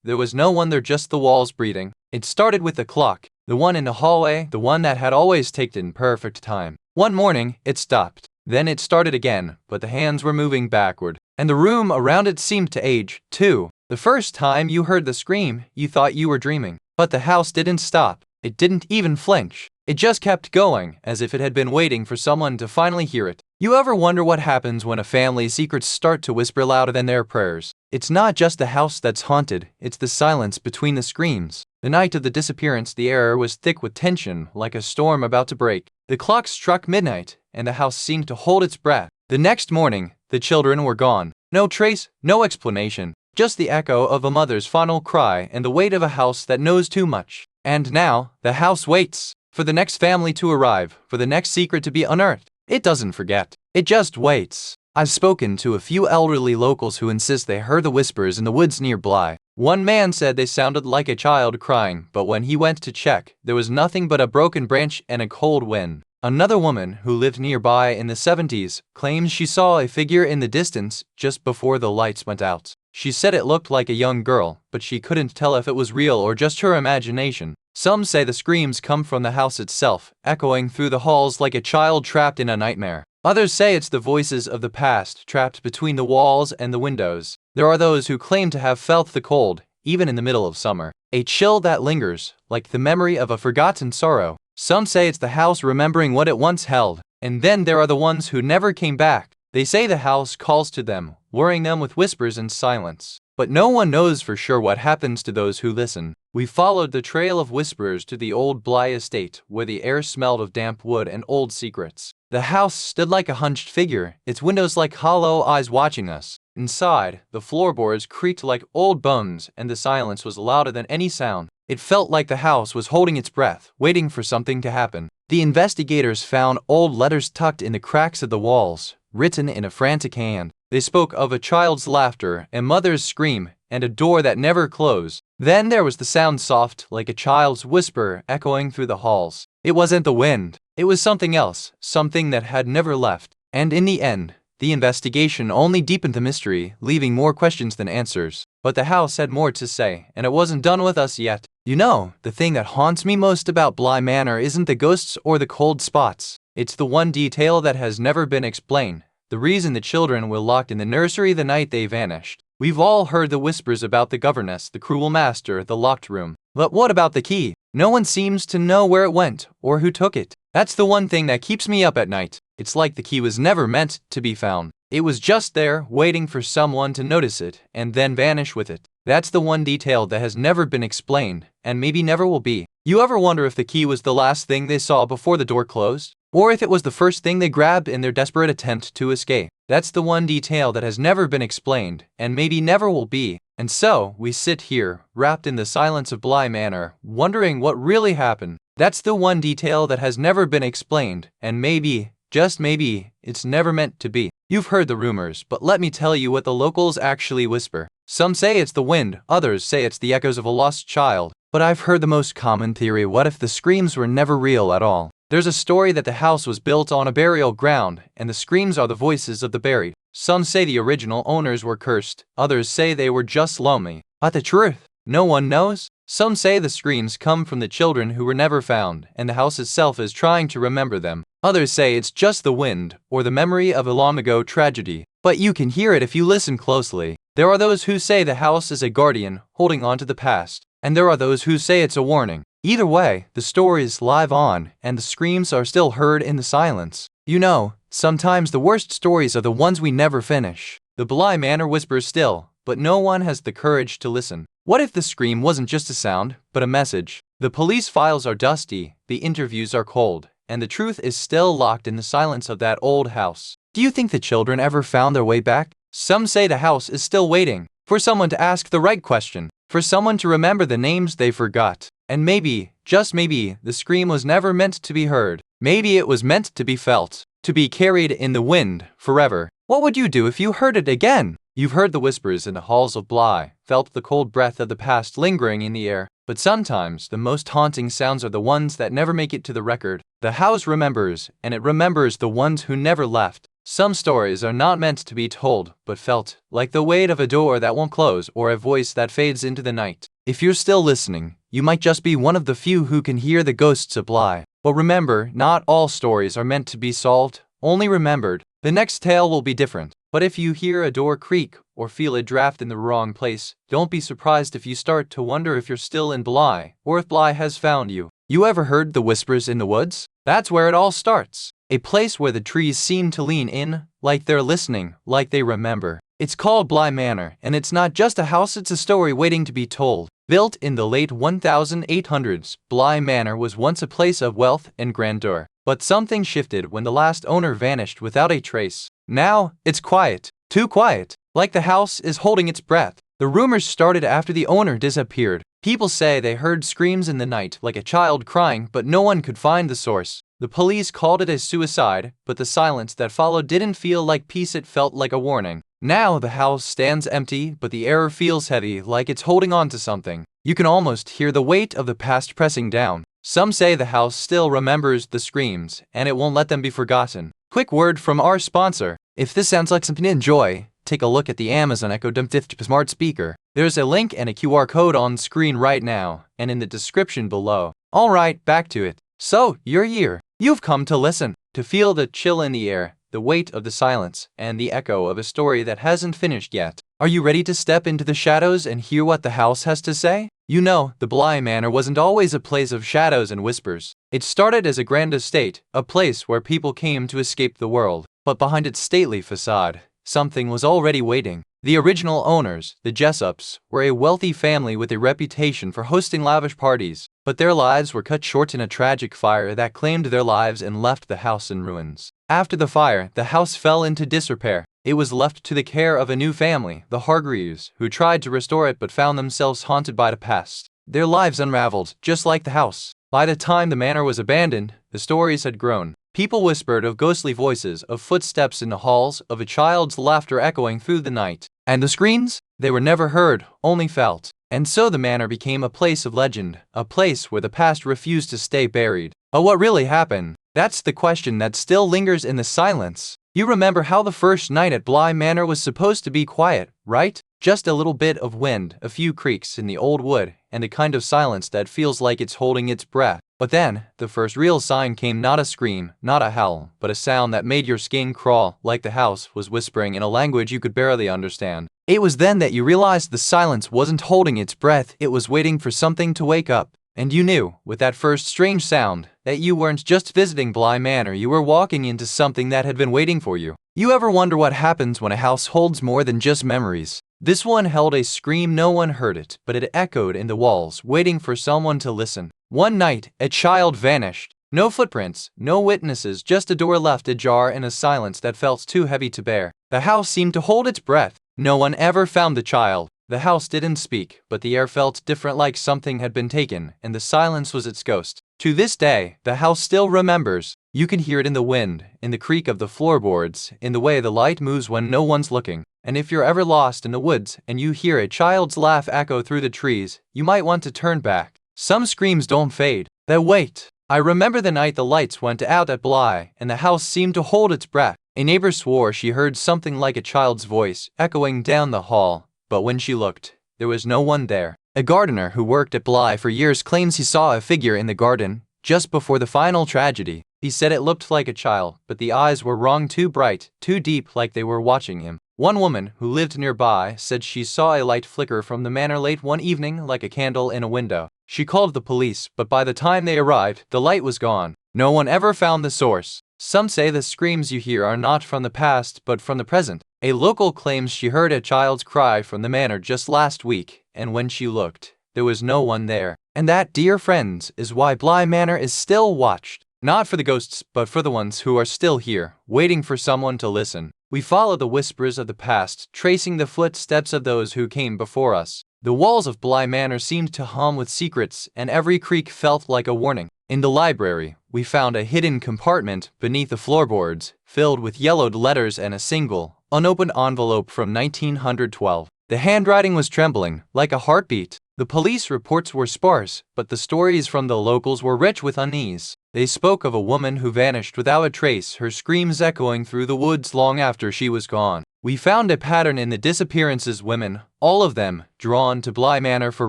there was no one there, just the walls breathing. It started with the clock, the one in the hallway, the one that had always ticked in perfect time. One morning, it stopped. Then it started again, but the hands were moving backward, and the room around it seemed to age, too. The first time you heard the scream, you thought you were dreaming. But the house didn't stop. It didn't even flinch. It just kept going, as if it had been waiting for someone to finally hear it. You ever wonder what happens when a family's secrets start to whisper louder than their prayers? It's not just the house that's haunted, it's the silence between the screams. The night of the disappearance, the air was thick with tension, like a storm about to break. The clock struck midnight, and the house seemed to hold its breath. The next morning, the children were gone. No trace, no explanation. Just the echo of a mother's final cry and the weight of a house that knows too much. And now, the house waits for the next family to arrive, for the next secret to be unearthed. It doesn't forget. It just waits. I've spoken to a few elderly locals who insist they heard the whispers in the woods near Bly. One man said they sounded like a child crying, but when he went to check, there was nothing but a broken branch and a cold wind. Another woman, who lived nearby in the 70s, claims she saw a figure in the distance just before the lights went out. She said it looked like a young girl, but she couldn't tell if it was real or just her imagination. Some say the screams come from the house itself, echoing through the halls like a child trapped in a nightmare. Others say it's the voices of the past, trapped between the walls and the windows. There are those who claim to have felt the cold, even in the middle of summer. A chill that lingers, like the memory of a forgotten sorrow. Some say it's the house remembering what it once held. And then there are the ones who never came back. They say the house calls to them, worrying them with whispers and silence. but no one knows for sure what happens to those who listen. We followed the trail of whispers to the old Bly estate, where the air smelled of damp wood and old secrets. The house stood like a hunched figure, its windows like hollow eyes watching us. Inside, the floorboards creaked like old bones, and the silence was louder than any sound. It felt like the house was holding its breath, waiting for something to happen. The investigators found old letters tucked in the cracks of the walls, written in a frantic hand. They spoke of a child's laughter, a mother's scream, and a door that never closed. Then there was the sound soft, like a child's whisper, echoing through the halls. It wasn't the wind. It was something else, something that had never left. And in the end, the investigation only deepened the mystery, leaving more questions than answers. But the house had more to say, and it wasn't done with us yet. You know, the thing that haunts me most about Bly Manor isn't the ghosts or the cold spots. It's the one detail that has never been explained. The reason the children were locked in the nursery the night they vanished. We've all heard the whispers about the governess, the cruel master, the locked room. But what about the key? No one seems to know where it went, or who took it. That's the one thing that keeps me up at night. It's like the key was never meant to be found. It was just there, waiting for someone to notice it, and then vanish with it. That's the one detail that has never been explained, and maybe never will be. You ever wonder if the key was the last thing they saw before the door closed? Or if it was the first thing they grabbed in their desperate attempt to escape? That's the one detail that has never been explained, and maybe never will be. And so, we sit here, wrapped in the silence of Bly Manor, wondering what really happened. That's the one detail that has never been explained, and maybe, just maybe, it's never meant to be. You've heard the rumors, but let me tell you what the locals actually whisper. Some say it's the wind, others say it's the echoes of a lost child. But I've heard the most common theory: what if the screams were never real at all? There's a story that the house was built on a burial ground, and the screams are the voices of the buried. Some say the original owners were cursed, others say they were just lonely. But the truth, no one knows. Some say the screams come from the children who were never found, and the house itself is trying to remember them. Others say it's just the wind, or the memory of a long-ago tragedy. But you can hear it if you listen closely. There are those who say the house is a guardian, holding on to the past, and there are those who say it's a warning. Either way, the stories live on, and the screams are still heard in the silence. You know, sometimes the worst stories are the ones we never finish. The Bly Manor whispers still, but no one has the courage to listen. What if the scream wasn't just a sound, but a message? The police files are dusty, the interviews are cold, and the truth is still locked in the silence of that old house. Do you think the children ever found their way back? Some say the house is still waiting for someone to ask the right question, for someone to remember the names they forgot. And maybe, just maybe, the scream was never meant to be heard. Maybe it was meant to be felt, to be carried in the wind forever. What would you do if you heard it again? You've heard the whispers in the halls of Bly, felt the cold breath of the past lingering in the air. But sometimes, the most haunting sounds are the ones that never make it to the record. The house remembers, and it remembers the ones who never left. Some stories are not meant to be told, but felt, like the weight of a door that won't close or a voice that fades into the night. If you're still listening, you might just be one of the few who can hear the ghosts of Bly. But remember, not all stories are meant to be solved, only remembered. The next tale will be different. But if you hear a door creak or feel a draft in the wrong place, don't be surprised if you start to wonder if you're still in Bly, or if Bly has found you. You ever heard the whispers in the woods? That's where it all starts. A place where the trees seem to lean in, like they're listening, like they remember. It's called Bly Manor, and it's not just a house, it's a story waiting to be told. Built in the late 1800s, Bly Manor was once a place of wealth and grandeur. But something shifted when the last owner vanished without a trace. Now, it's quiet. Too quiet. Like the house is holding its breath. The rumors started after the owner disappeared. People say they heard screams in the night, like a child crying, but no one could find the source. The police called it a suicide, but the silence that followed didn't feel like peace, it felt like a warning. Now the house stands empty, but the air feels heavy, like it's holding on to something. You can almost hear the weight of the past pressing down. Some say the house still remembers the screams, and it won't let them be forgotten. Quick word from our sponsor. If this sounds like something to enjoy, take a look at the Amazon Echo Dot 50 smart speaker. There's a link and a QR code on screen right now, and in the description below. Alright, back to it. So, you're here. You've come to listen, to feel the chill in the air, the weight of the silence, and the echo of a story that hasn't finished yet. Are you ready to step into the shadows and hear what the house has to say? You know, the Bly Manor wasn't always a place of shadows and whispers. It started as a grand estate, a place where people came to escape the world. But behind its stately facade, something was already waiting. The original owners, the Jessups, were a wealthy family with a reputation for hosting lavish parties, but their lives were cut short in a tragic fire that claimed their lives and left the house in ruins. After the fire, the house fell into disrepair. It was left to the care of a new family, the Hargreaves, who tried to restore it but found themselves haunted by the past. Their lives unraveled, just like the house. By the time the manor was abandoned, the stories had grown. People whispered of ghostly voices, of footsteps in the halls, of a child's laughter echoing through the night. And the screams? They were never heard, only felt. And so the manor became a place of legend, a place where the past refused to stay buried. Oh, what really happened? That's the question that still lingers in the silence. You remember how the first night at Bly Manor was supposed to be quiet, right? Just a little bit of wind, a few creaks in the old wood, and a kind of silence that feels like it's holding its breath. But then, the first real sign came, not a scream, not a howl, but a sound that made your skin crawl, like the house was whispering in a language you could barely understand. It was then that you realized the silence wasn't holding its breath, it was waiting for something to wake up. And you knew, with that first strange sound, that you weren't just visiting Bly Manor, you were walking into something that had been waiting for you. You ever wonder what happens when a house holds more than just memories? This one held a scream. No one heard it, but it echoed in the walls, waiting for someone to listen. One night, a child vanished. No footprints, no witnesses, just a door left ajar in a silence that felt too heavy to bear. The house seemed to hold its breath. No one ever found the child. The house didn't speak, but the air felt different, like something had been taken, and the silence was its ghost. To this day, the house still remembers. You can hear it in the wind, in the creak of the floorboards, in the way the light moves when no one's looking. And if you're ever lost in the woods and you hear a child's laugh echo through the trees, you might want to turn back. Some screams don't fade, they wait. I remember the night the lights went out at Bly, and the house seemed to hold its breath. A neighbor swore she heard something like a child's voice echoing down the hall, but when she looked, there was no one there. A gardener who worked at Bly for years claims he saw a figure in the garden just before the final tragedy. He said it looked like a child, but the eyes were wrong, too bright, too deep, like they were watching him. One woman who lived nearby said she saw a light flicker from the manor late one evening, like a candle in a window. She called the police, but by the time they arrived, the light was gone. No one ever found the source. Some say the screams you hear are not from the past, but from the present. A local claims she heard a child's cry from the manor just last week, and when she looked, there was no one there. And that, dear friends, is why Bly Manor is still watched. Not for the ghosts, but for the ones who are still here, waiting for someone to listen. We follow the whispers of the past, tracing the footsteps of those who came before us. The walls of Bly Manor seemed to hum with secrets, and every creak felt like a warning. In the library, we found a hidden compartment beneath the floorboards, filled with yellowed letters and a single, unopened envelope from 1912. The handwriting was trembling, like a heartbeat. The police reports were sparse, but the stories from the locals were rich with unease. They spoke of a woman who vanished without a trace, her screams echoing through the woods long after she was gone. We found a pattern in the disappearances: women, all of them, drawn to Bly Manor for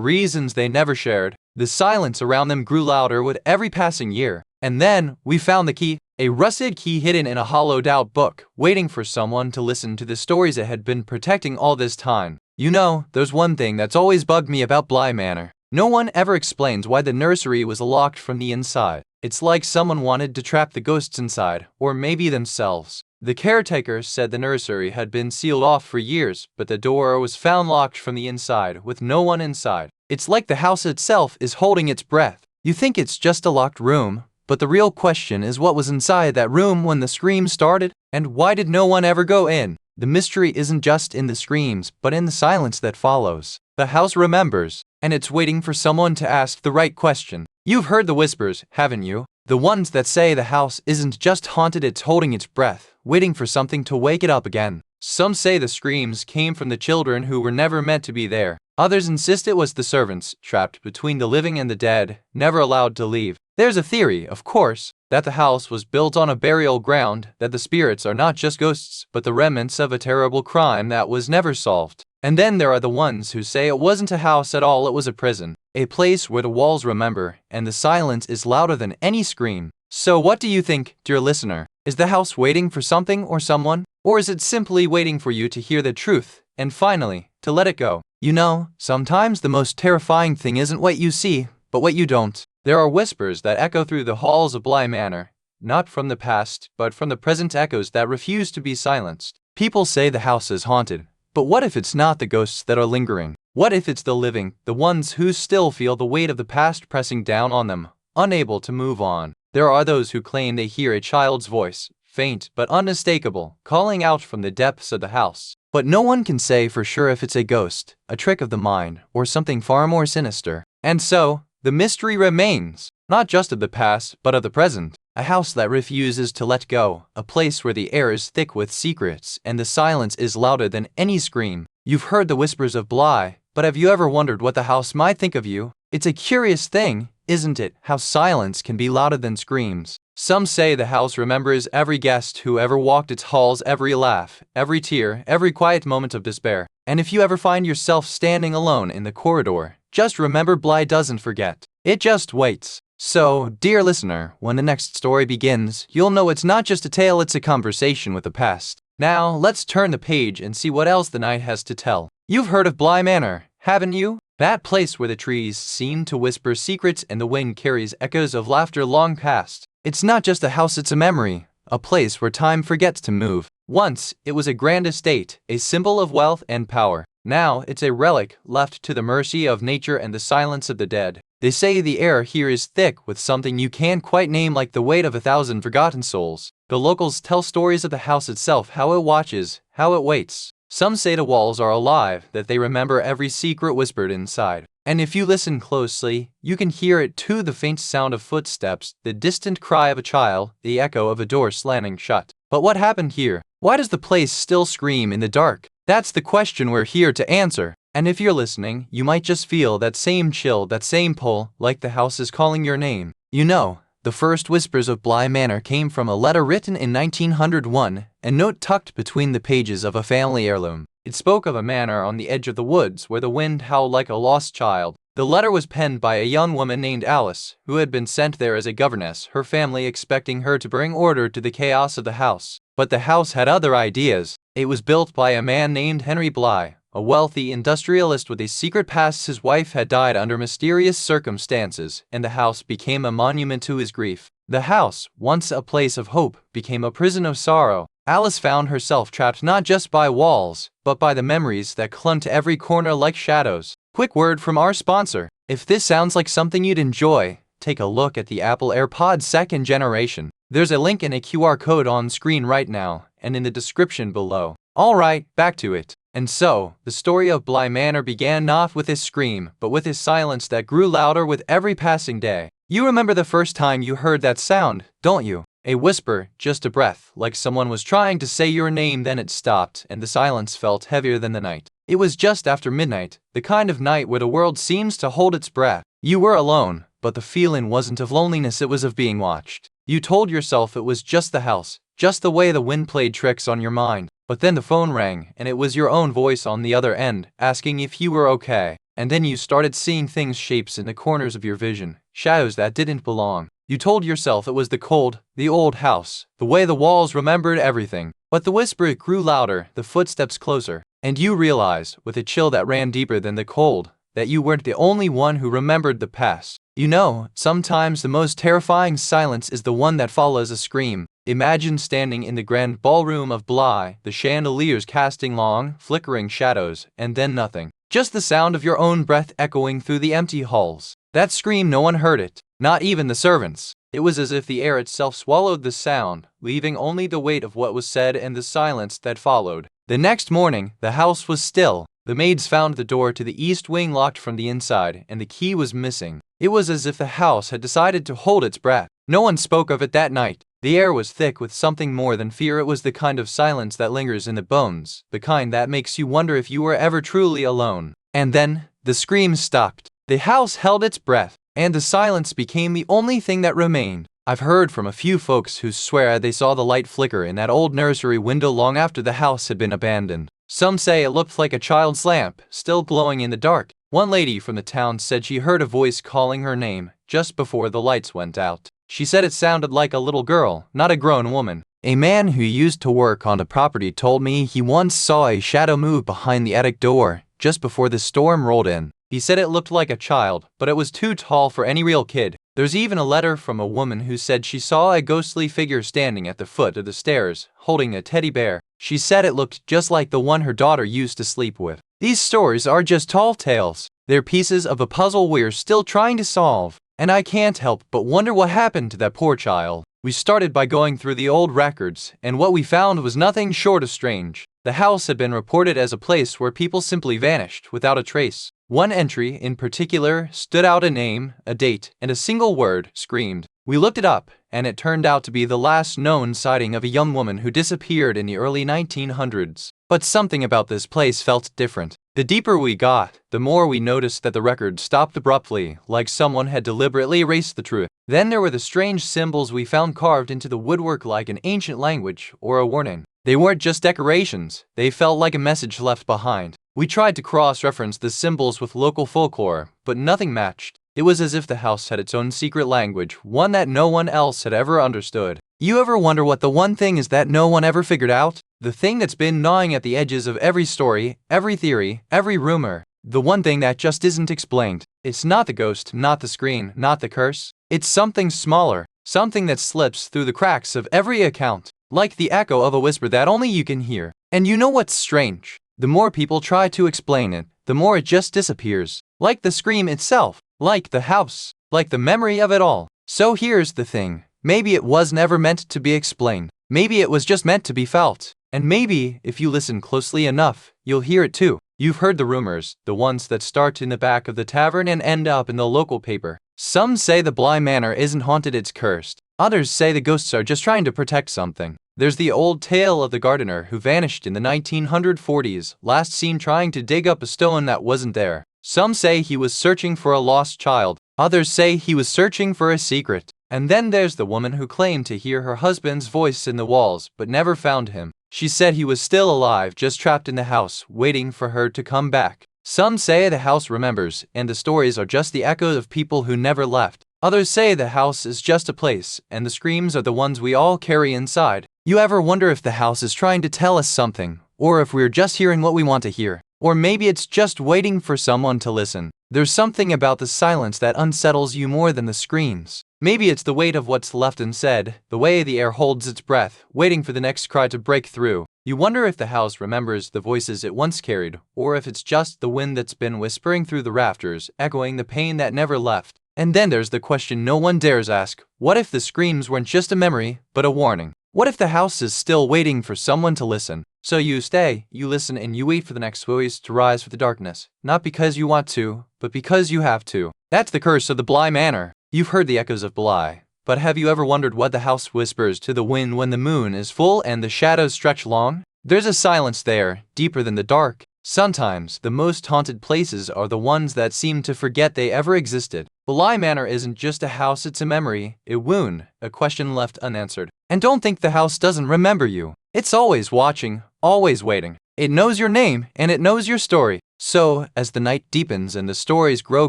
reasons they never shared. The silence around them grew louder with every passing year. And then, we found the key, a rusted key hidden in a hollowed-out book, waiting for someone to listen to the stories it had been protecting all this time. You know, there's one thing that's always bugged me about Bly Manor. No one ever explains why the nursery was locked from the inside. It's like someone wanted to trap the ghosts inside, or maybe themselves. The caretaker said the nursery had been sealed off for years, but the door was found locked from the inside, with no one inside. It's like the house itself is holding its breath. You think it's just a locked room, but the real question is what was inside that room when the screams started, and why did no one ever go in? The mystery isn't just in the screams, but in the silence that follows. The house remembers, and it's waiting for someone to ask the right question. You've heard the whispers, haven't you? The ones that say the house isn't just haunted, it's holding its breath, waiting for something to wake it up again. Some say the screams came from the children who were never meant to be there. Others insist it was the servants, trapped between the living and the dead, never allowed to leave. There's a theory, of course, that the house was built on a burial ground, that the spirits are not just ghosts, but the remnants of a terrible crime that was never solved. And then there are the ones who say it wasn't a house at all, it was a prison, a place where the walls remember, and the silence is louder than any scream. So what do you think, dear listener? Is the house waiting for something or someone? Or is it simply waiting for you to hear the truth, and finally, to let it go? You know, sometimes the most terrifying thing isn't what you see, but what you don't. There are whispers that echo through the halls of Bly Manor, not from the past, but from the present, echoes that refuse to be silenced. People say the house is haunted, But what if it's not the ghosts that are lingering? What if it's the living, the ones who still feel the weight of the past pressing down on them, unable to move on? There are those who claim they hear a child's voice, faint but unmistakable, calling out from the depths of the house. But no one can say for sure if it's a ghost, a trick of the mind, or something far more sinister. And so, the mystery remains, not just of the past, but of the present. A house that refuses to let go, a place where the air is thick with secrets and the silence is louder than any scream. You've heard the whispers of Bly, but have you ever wondered what the house might think of you? It's a curious thing, isn't it, how silence can be louder than screams. Some say the house remembers every guest who ever walked its halls, every laugh, every tear, every quiet moment of despair. And if you ever find yourself standing alone in the corridor, just remember Bly doesn't forget. It just waits. So, dear listener, when the next story begins, you'll know it's not just a tale, it's a conversation with the past. Now, let's turn the page and see what else the night has to tell. You've heard of Bly Manor, haven't you? That place where the trees seem to whisper secrets and the wind carries echoes of laughter long past. It's not just a house, it's a memory, a place where time forgets to move. Once, it was a grand estate, a symbol of wealth and power. Now, it's a relic left to the mercy of nature and the silence of the dead. They say the air here is thick with something you can't quite name, like the weight of 1,000 forgotten souls. The locals tell stories of the house itself, how it watches, how it waits. Some say the walls are alive, that they remember every secret whispered inside. And if you listen closely, you can hear it too, the faint sound of footsteps, the distant cry of a child, the echo of a door slamming shut. But what happened here? Why does the place still scream in the dark? That's the question we're here to answer. And if you're listening, you might just feel that same chill, that same pull, like the house is calling your name. You know, the first whispers of Bly Manor came from a letter written in 1901, a note tucked between the pages of a family heirloom. It spoke of a manor on the edge of the woods where the wind howled like a lost child. The letter was penned by a young woman named Alice, who had been sent there as a governess, her family expecting her to bring order to the chaos of the house. But the house had other ideas. It was built by a man named Henry Bly, a wealthy industrialist with a secret past. His wife had died under mysterious circumstances, and the house became a monument to his grief. The house, once a place of hope, became a prison of sorrow. Alice found herself trapped not just by walls, but by the memories that clung to every corner like shadows. Quick word from our sponsor. If this sounds like something you'd enjoy, take a look at the Apple AirPods 2nd generation. There's a link and a QR code on screen right now, and in the description below. Alright, back to it. And so, the story of Bly Manor began not with his scream, but with his silence that grew louder with every passing day. You remember the first time you heard that sound, don't you? A whisper, just a breath, like someone was trying to say your name. Then it stopped, and the silence felt heavier than the night. It was just after midnight, the kind of night where the world seems to hold its breath. You were alone, but the feeling wasn't of loneliness, it was of being watched. You told yourself it was just the house, just the way the wind played tricks on your mind. But then the phone rang, and it was your own voice on the other end, asking if you were okay. And then you started seeing things, shapes in the corners of your vision, shadows that didn't belong. You told yourself it was the cold, the old house, the way the walls remembered everything. But the whisper grew louder, the footsteps closer, and you realized, with a chill that ran deeper than the cold, that you weren't the only one who remembered the past. You know, sometimes the most terrifying silence is the one that follows a scream. Imagine standing in the grand ballroom of Bly, the chandeliers casting long, flickering shadows, and then nothing. Just the sound of your own breath echoing through the empty halls. That scream, no one heard it, not even the servants. It was as if the air itself swallowed the sound, leaving only the weight of what was said and the silence that followed. The next morning, the house was still. The maids found the door to the east wing locked from the inside, and the key was missing. It was as if the house had decided to hold its breath. No one spoke of it that night. The air was thick with something more than fear. It was the kind of silence that lingers in the bones, the kind that makes you wonder if you were ever truly alone. And then, the screams stopped. The house held its breath, and the silence became the only thing that remained. I've heard from a few folks who swear they saw the light flicker in that old nursery window long after the house had been abandoned. Some say it looked like a child's lamp, still glowing in the dark. One lady from the town said she heard a voice calling her name just before the lights went out. She said it sounded like a little girl, not a grown woman. A man who used to work on the property told me he once saw a shadow move behind the attic door just before the storm rolled in. He said it looked like a child, but it was too tall for any real kid. There's even a letter from a woman who said she saw a ghostly figure standing at the foot of the stairs, holding a teddy bear. She said it looked just like the one her daughter used to sleep with. These stories are just tall tales. They're pieces of a puzzle we're still trying to solve. And I can't help but wonder what happened to that poor child. We started by going through the old records, and what we found was nothing short of strange. The house had been reported as a place where people simply vanished without a trace. One entry, in particular, stood out: a name, a date, and a single word screamed. We looked it up, and it turned out to be the last known sighting of a young woman who disappeared in the early 1900s. But something about this place felt different. The deeper we got, the more we noticed that the record stopped abruptly, like someone had deliberately erased the truth. Then there were the strange symbols we found carved into the woodwork like an ancient language or a warning. They weren't just decorations, they felt like a message left behind. We tried to cross-reference the symbols with local folklore, but nothing matched. It was as if the house had its own secret language, one that no one else had ever understood. You ever wonder what the one thing is that no one ever figured out? The thing that's been gnawing at the edges of every story, every theory, every rumor. The one thing that just isn't explained. It's not the ghost, not the screen, not the curse. It's something smaller, something that slips through the cracks of every account, like the echo of a whisper that only you can hear. And you know what's strange? The more people try to explain it, the more it just disappears. Like the scream itself, like the house, like the memory of it all. So here's the thing. Maybe it was never meant to be explained. Maybe it was just meant to be felt. And maybe, if you listen closely enough, you'll hear it too. You've heard the rumors, the ones that start in the back of the tavern and end up in the local paper. Some say the Bly Manor isn't haunted, it's cursed. Others say the ghosts are just trying to protect something. There's the old tale of the gardener who vanished in the 1940s, last seen trying to dig up a stone that wasn't there. Some say he was searching for a lost child. Others say he was searching for a secret. And then there's the woman who claimed to hear her husband's voice in the walls, but never found him. She said he was still alive, just trapped in the house, waiting for her to come back. Some say the house remembers, and the stories are just the echoes of people who never left. Others say the house is just a place, and the screams are the ones we all carry inside. You ever wonder if the house is trying to tell us something, or if we're just hearing what we want to hear? Or maybe it's just waiting for someone to listen. There's something about the silence that unsettles you more than the screams. Maybe it's the weight of what's left unsaid, the way the air holds its breath, waiting for the next cry to break through. You wonder if the house remembers the voices it once carried, or if it's just the wind that's been whispering through the rafters, echoing the pain that never left. And then there's the question no one dares ask. What if the screams weren't just a memory, but a warning? What if the house is still waiting for someone to listen? So you stay, you listen, and you wait for the next voice to rise from the darkness. Not because you want to, but because you have to. That's the curse of the Bly Manor. You've heard the echoes of Bly, but have you ever wondered what the house whispers to the wind when the moon is full and the shadows stretch long? There's a silence there, deeper than the dark. Sometimes, the most haunted places are the ones that seem to forget they ever existed. Bly Manor isn't just a house, it's a memory, a wound, a question left unanswered. And don't think the house doesn't remember you. It's always watching, always waiting. It knows your name, and it knows your story. So, as the night deepens and the stories grow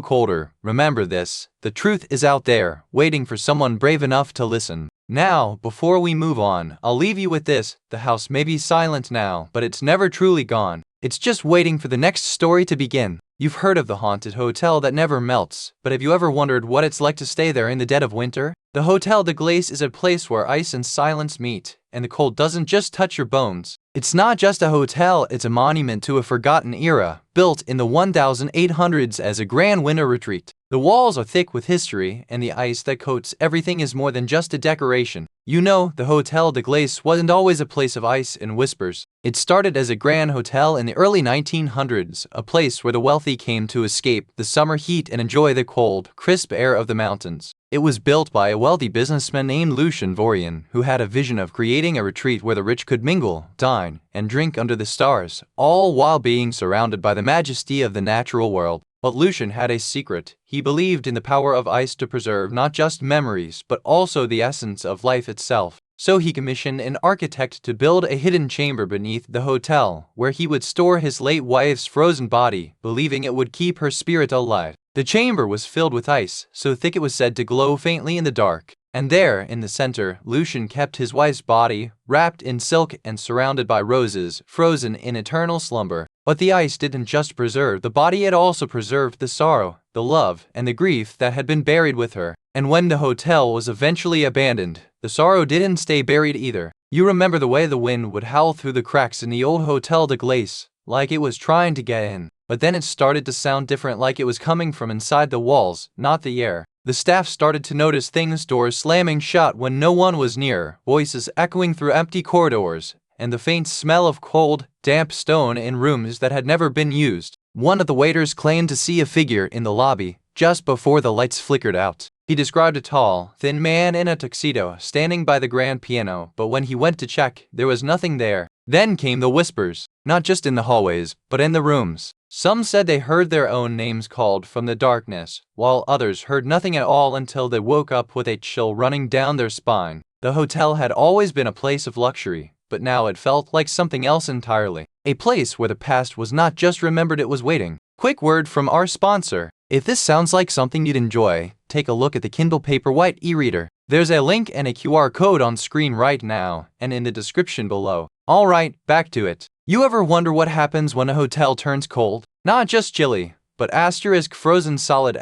colder, remember this: the truth is out there, waiting for someone brave enough to listen. Now, before we move on, I'll leave you with this: the house may be silent now, but it's never truly gone. It's just waiting for the next story to begin. You've heard of the haunted hotel that never melts, but have you ever wondered what it's like to stay there in the dead of winter? The Hotel de Glace is a place where ice and silence meet, and the cold doesn't just touch your bones. It's not just a hotel, it's a monument to a forgotten era, built in the 1800s as a grand winter retreat. The walls are thick with history, and the ice that coats everything is more than just a decoration. You know, the Hotel de Glace wasn't always a place of ice and whispers. It started as a grand hotel in the early 1900s, a place where the wealthy came to escape the summer heat and enjoy the cold, crisp air of the mountains. It was built by a wealthy businessman named Lucien Voyage, who had a vision of creating a retreat where the rich could mingle, dine, and drink under the stars, all while being surrounded by the majesty of the natural world. But Lucien had a secret. He believed in the power of ice to preserve not just memories, but also the essence of life itself. So he commissioned an architect to build a hidden chamber beneath the hotel, where he would store his late wife's frozen body, believing it would keep her spirit alive. The chamber was filled with ice, so thick it was said to glow faintly in the dark. And there, in the center, Lucien kept his wife's body, wrapped in silk and surrounded by roses, frozen in eternal slumber. But the ice didn't just preserve the body, it also preserved the sorrow, the love, and the grief that had been buried with her. And when the hotel was eventually abandoned, the sorrow didn't stay buried either. You remember the way the wind would howl through the cracks in the old Hotel de Glace, like it was trying to get in. But then it started to sound different, like it was coming from inside the walls, not the air. The staff started to notice things, doors slamming shut when no one was near, voices echoing through empty corridors, and the faint smell of cold, damp stone in rooms that had never been used. One of the waiters claimed to see a figure in the lobby just before the lights flickered out. He described a tall, thin man in a tuxedo standing by the grand piano, but when he went to check, there was nothing there. Then came the whispers, not just in the hallways, but in the rooms. Some said they heard their own names called from the darkness, while others heard nothing at all until they woke up with a chill running down their spine. The hotel had always been a place of luxury, but now it felt like something else entirely. A place where the past was not just remembered, it was waiting. Quick word from our sponsor. If this sounds like something you'd enjoy, take a look at the Kindle Paperwhite e-reader. There's a link and a QR code on screen right now, and in the description below. Alright, back to it. You ever wonder what happens when a hotel turns cold? Not just chilly, but frozen solid,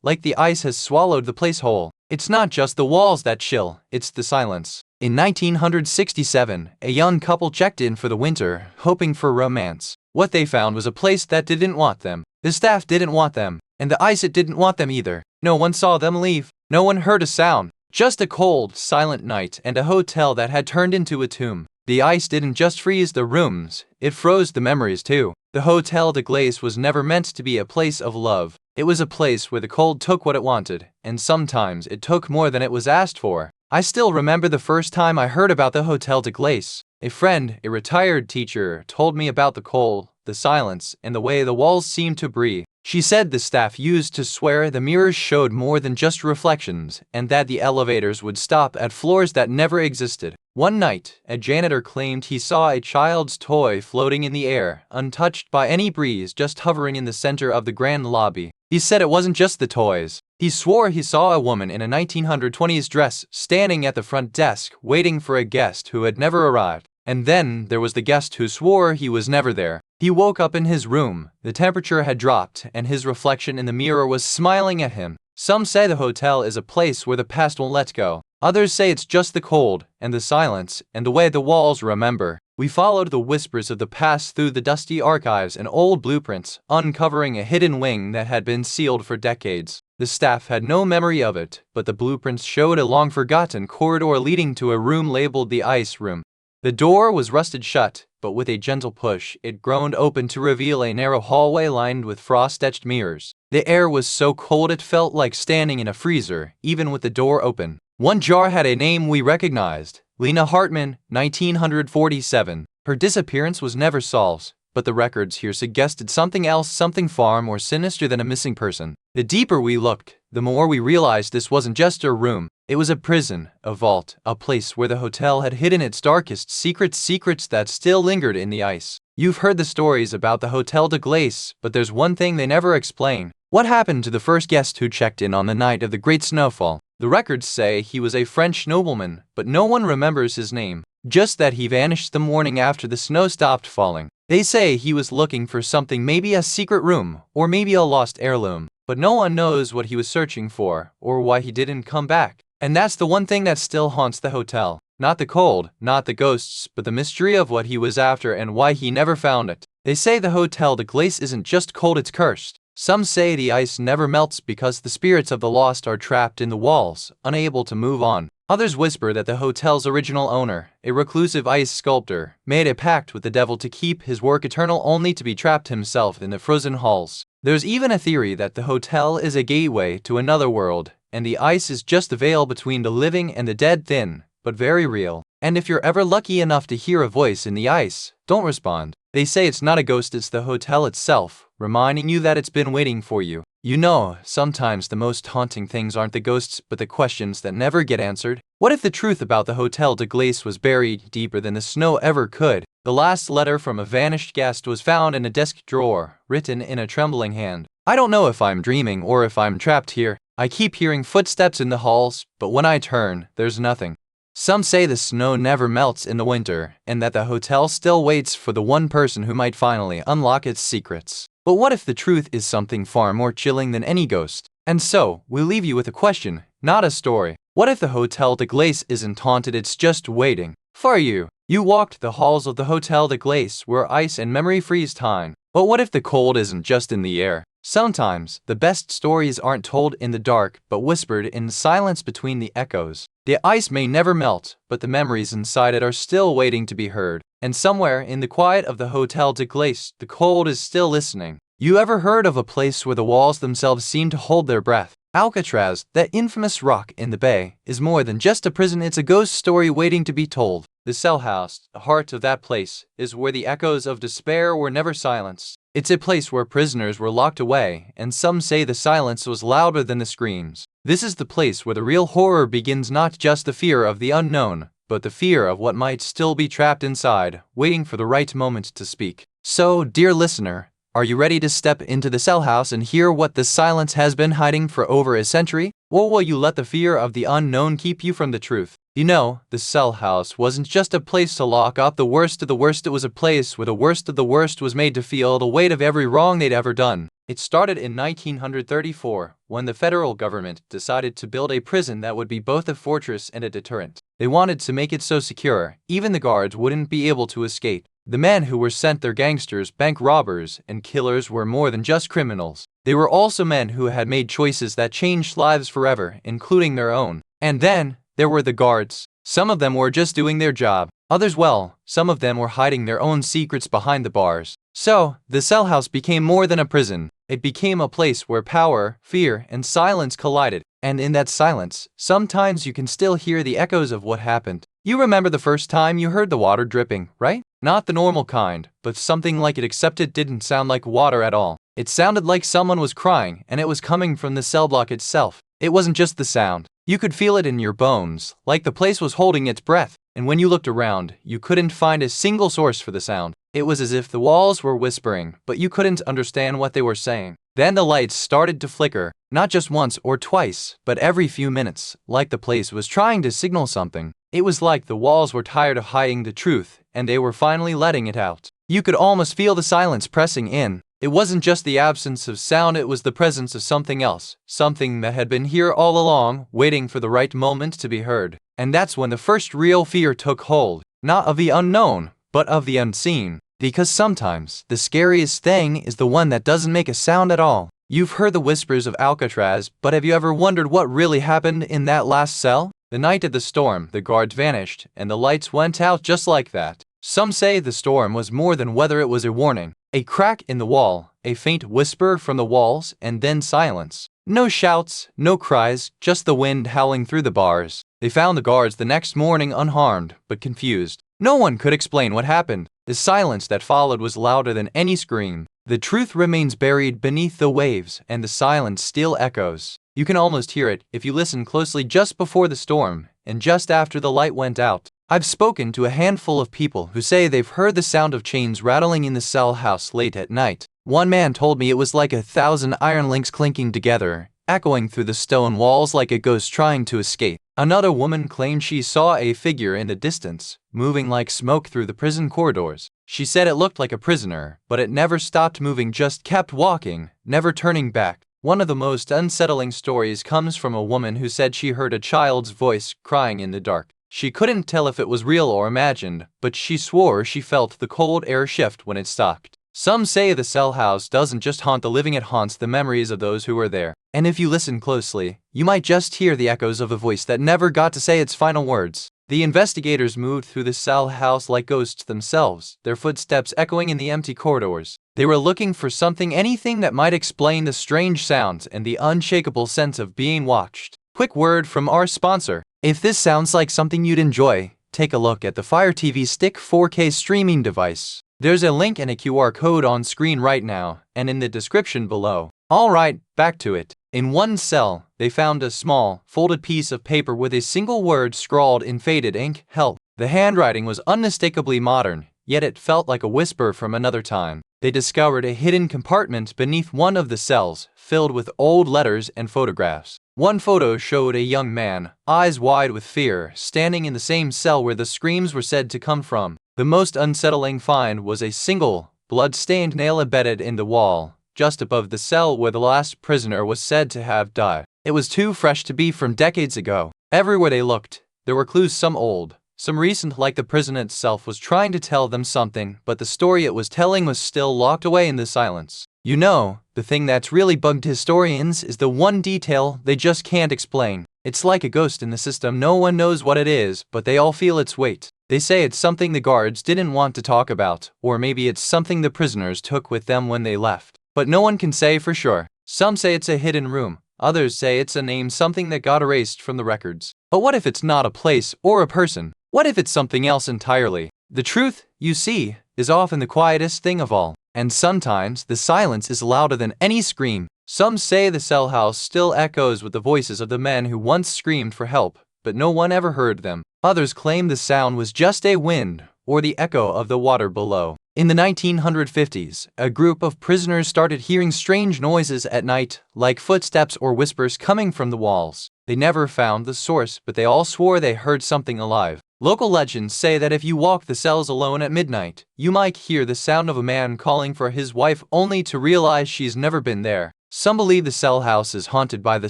like the ice has swallowed the place whole. It's not just the walls that chill, it's the silence. In 1967, a young couple checked in for the winter, hoping for romance. What they found was a place that didn't want them. The staff didn't want them, and the ice, it didn't want them either. No one saw them leave. No one heard a sound. Just a cold, silent night and a hotel that had turned into a tomb. The ice didn't just freeze the rooms, it froze the memories too. The Hotel de Glace was never meant to be a place of love. It was a place where the cold took what it wanted, and sometimes it took more than it was asked for. I still remember the first time I heard about the Hotel de Glace. A friend, a retired teacher, told me about the cold, the silence, and the way the walls seemed to breathe. She said the staff used to swear the mirrors showed more than just reflections, and that the elevators would stop at floors that never existed. One night, a janitor claimed he saw a child's toy floating in the air, untouched by any breeze, just hovering in the center of the grand lobby. He said it wasn't just the toys. He swore he saw a woman in a 1920s dress standing at the front desk, waiting for a guest who had never arrived. And then there was the guest who swore he was never there. He woke up in his room, the temperature had dropped, and his reflection in the mirror was smiling at him. Some say the hotel is a place where the past won't let go. Others say it's just the cold, and the silence, and the way the walls remember. We followed the whispers of the past through the dusty archives and old blueprints, uncovering a hidden wing that had been sealed for decades. The staff had no memory of it, but the blueprints showed a long-forgotten corridor leading to a room labeled the Ice Room. The door was rusted shut, but with a gentle push, it groaned open to reveal a narrow hallway lined with frost-etched mirrors. The air was so cold it felt like standing in a freezer, even with the door open. One jar had a name we recognized, Lena Hartman, 1947. Her disappearance was never solved, but the records here suggested something else, something far more sinister than a missing person. The deeper we looked, the more we realized this wasn't just a room. It was a prison, a vault, a place where the hotel had hidden its darkest secrets that still lingered in the ice. You've heard the stories about the Hotel de Glace, but there's one thing they never explain. What happened to the first guest who checked in on the night of the Great Snowfall? The records say he was a French nobleman, but no one remembers his name. Just that he vanished the morning after the snow stopped falling. They say he was looking for something, maybe a secret room, or maybe a lost heirloom. But no one knows what he was searching for, or why he didn't come back. And that's the one thing that still haunts the hotel. Not the cold, not the ghosts, but the mystery of what he was after and why he never found it. They say the Hotel de Glace isn't just cold, it's cursed. Some say the ice never melts because the spirits of the lost are trapped in the walls, unable to move on. Others whisper that the hotel's original owner, a reclusive ice sculptor, made a pact with the devil to keep his work eternal, only to be trapped himself in the frozen halls. There's even a theory that the hotel is a gateway to another world, and the ice is just the veil between the living and the dead, thin, but very real. And if you're ever lucky enough to hear a voice in the ice, don't respond. They say it's not a ghost, it's the hotel itself, reminding you that it's been waiting for you. You know, sometimes the most haunting things aren't the ghosts, but the questions that never get answered. What if the truth about the Hotel de Glace was buried deeper than the snow ever could? The last letter from a vanished guest was found in a desk drawer, written in a trembling hand. I don't know if I'm dreaming or if I'm trapped here. I keep hearing footsteps in the halls, but when I turn, there's nothing. Some say the snow never melts in the winter, and that the hotel still waits for the one person who might finally unlock its secrets. But what if the truth is something far more chilling than any ghost? And so, we leave you with a question, not a story. What if the Hotel de Glace isn't haunted, it's just waiting for you? You walked the halls of the Hotel de Glace where ice and memory freeze time. But what if the cold isn't just in the air? Sometimes, the best stories aren't told in the dark, but whispered in the silence between the echoes. The ice may never melt, but the memories inside it are still waiting to be heard. And somewhere in the quiet of the Hotel de Glace, the cold is still listening. You ever heard of a place where the walls themselves seem to hold their breath? Alcatraz, that infamous rock in the bay, is more than just a prison, it's a ghost story waiting to be told. The cell house, the heart of that place, is where the echoes of despair were never silenced. It's a place where prisoners were locked away, and some say the silence was louder than the screams. This is the place where the real horror begins, not just the fear of the unknown, but the fear of what might still be trapped inside, waiting for the right moment to speak. So, dear listener, are you ready to step into the cell house and hear what the silence has been hiding for over a century? Or will you let the fear of the unknown keep you from the truth? You know, the cell house wasn't just a place to lock up the worst of the worst, it was a place where the worst of the worst was made to feel the weight of every wrong they'd ever done. It started in 1934, when the federal government decided to build a prison that would be both a fortress and a deterrent. They wanted to make it so secure, even the guards wouldn't be able to escape. The men who were sent there, gangsters, bank robbers, and killers, were more than just criminals. They were also men who had made choices that changed lives forever, including their own. And then, there were the guards. Some of them were just doing their job. Others, well, some of them were hiding their own secrets behind the bars. So, the cell house became more than a prison. It became a place where power, fear, and silence collided. And in that silence, sometimes you can still hear the echoes of what happened. You remember the first time you heard the water dripping, right? Not the normal kind, but something like it, except it didn't sound like water at all. It sounded like someone was crying, and it was coming from the cell block itself. It wasn't just the sound. You could feel it in your bones, like the place was holding its breath. And when you looked around, you couldn't find a single source for the sound. It was as if the walls were whispering, but you couldn't understand what they were saying. Then the lights started to flicker, not just once or twice, but every few minutes, like the place was trying to signal something. It was like the walls were tired of hiding the truth, and they were finally letting it out. You could almost feel the silence pressing in. It wasn't just the absence of sound, it was the presence of something else, something that had been here all along, waiting for the right moment to be heard. And that's when the first real fear took hold, not of the unknown, but of the unseen. Because sometimes, the scariest thing is the one that doesn't make a sound at all. You've heard the whispers of Alcatraz, but have you ever wondered what really happened in that last cell? The night of the storm, the guards vanished, and the lights went out just like that. Some say the storm was more than weather, it was a warning. A crack in the wall, a faint whisper from the walls, and then silence. No shouts, no cries, just the wind howling through the bars. They found the guards the next morning unharmed, but confused. No one could explain what happened. The silence that followed was louder than any scream. The truth remains buried beneath the waves, and the silence still echoes. You can almost hear it if you listen closely just before the storm, and just after the light went out. I've spoken to a handful of people who say they've heard the sound of chains rattling in the cell house late at night. One man told me it was like 1,000 iron links clinking together, echoing through the stone walls like a ghost trying to escape. Another woman claimed she saw a figure in the distance, moving like smoke through the prison corridors. She said it looked like a prisoner, but it never stopped moving, just kept walking, never turning back. One of the most unsettling stories comes from a woman who said she heard a child's voice crying in the dark. She couldn't tell if it was real or imagined, but she swore she felt the cold air shift when it stopped. Some say the cell house doesn't just haunt the living, it haunts the memories of those who were there. And if you listen closely, you might just hear the echoes of a voice that never got to say its final words. The investigators moved through the cell house like ghosts themselves, their footsteps echoing in the empty corridors. They were looking for something, anything that might explain the strange sounds and the unshakable sense of being watched. Quick word from our sponsor. If this sounds like something you'd enjoy, take a look at the Fire TV Stick 4K streaming device. There's a link and a QR code on screen right now, and in the description below. Alright, back to it. In one cell, they found a small, folded piece of paper with a single word scrawled in faded ink: help. The handwriting was unmistakably modern, yet it felt like a whisper from another time. They discovered a hidden compartment beneath one of the cells, filled with old letters and photographs. One photo showed a young man, eyes wide with fear, standing in the same cell where the screams were said to come from. The most unsettling find was a single, blood-stained nail embedded in the wall, just above the cell where the last prisoner was said to have died. It was too fresh to be from decades ago. Everywhere they looked, there were clues, some old, some recent, like the prison itself was trying to tell them something, but the story it was telling was still locked away in the silence. You know, the thing that's really bugged historians is the one detail they just can't explain. It's like a ghost in the system. No one knows what it is, but they all feel its weight. They say it's something the guards didn't want to talk about, or maybe it's something the prisoners took with them when they left. But no one can say for sure. Some say it's a hidden room. Others say it's a name, something that got erased from the records. But what if it's not a place or a person? What if it's something else entirely? The truth, you see, is often the quietest thing of all. And sometimes the silence is louder than any scream. Some say the cell house still echoes with the voices of the men who once screamed for help, but no one ever heard them. Others claim the sound was just a wind or the echo of the water below. In the 1950s, a group of prisoners started hearing strange noises at night, like footsteps or whispers coming from the walls. They never found the source, but they all swore they heard something alive. Local legends say that if you walk the cells alone at midnight, you might hear the sound of a man calling for his wife only to realize she's never been there. Some believe the cell house is haunted by the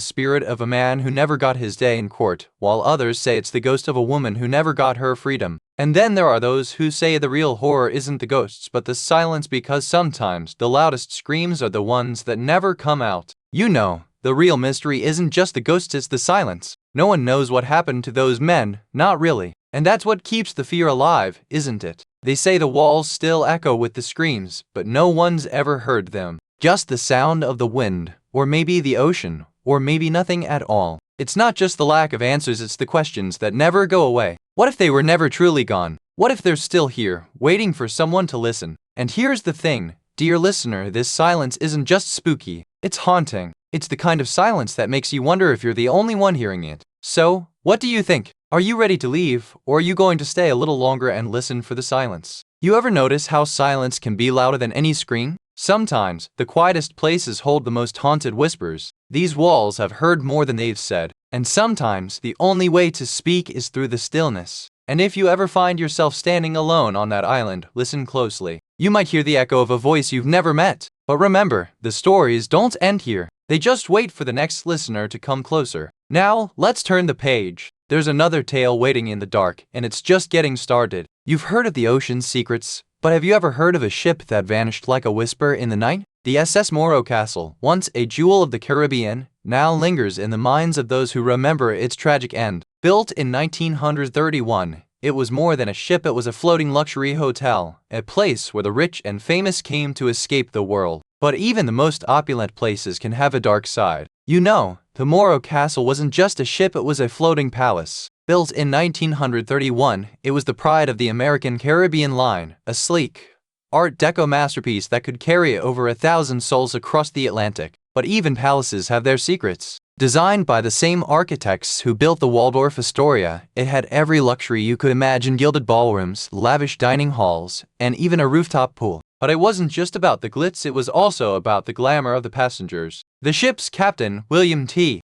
spirit of a man who never got his day in court, while others say it's the ghost of a woman who never got her freedom. And then there are those who say the real horror isn't the ghosts but the silence, because sometimes the loudest screams are the ones that never come out. You know, the real mystery isn't just the ghosts, it's the silence. No one knows what happened to those men, not really. And that's what keeps the fear alive, isn't it? They say the walls still echo with the screams, but no one's ever heard them. Just the sound of the wind, or maybe the ocean, or maybe nothing at all. It's not just the lack of answers, it's the questions that never go away. What if they were never truly gone? What if they're still here, waiting for someone to listen? And here's the thing, dear listener, this silence isn't just spooky, it's haunting. It's the kind of silence that makes you wonder if you're the only one hearing it. So, what do you think? Are you ready to leave, or are you going to stay a little longer and listen for the silence? You ever notice how silence can be louder than any scream? Sometimes, the quietest places hold the most haunted whispers. These walls have heard more than they've said. And sometimes, the only way to speak is through the stillness. And if you ever find yourself standing alone on that island, listen closely. You might hear the echo of a voice you've never met. But remember, the stories don't end here. They just wait for the next listener to come closer. Now, let's turn the page. There's another tale waiting in the dark, and it's just getting started. You've heard of the ocean's secrets, but have you ever heard of a ship that vanished like a whisper in the night? The SS Morro Castle, once a jewel of the Caribbean, now lingers in the minds of those who remember its tragic end. Built in 1931, it was more than a ship, it was a floating luxury hotel, a place where the rich and famous came to escape the world. But even the most opulent places can have a dark side. You know, the Morro Castle wasn't just a ship, it was a floating palace. Built in 1931, it was the pride of the American Caribbean Line, a sleek, Art Deco masterpiece that could carry over 1,000 souls across the Atlantic. But even palaces have their secrets. Designed by the same architects who built the Waldorf Astoria, it had every luxury you could imagine: gilded ballrooms, lavish dining halls, and even a rooftop pool. But it wasn't just about the glitz, it was also about the glamour of the passengers. The ship's captain, William T.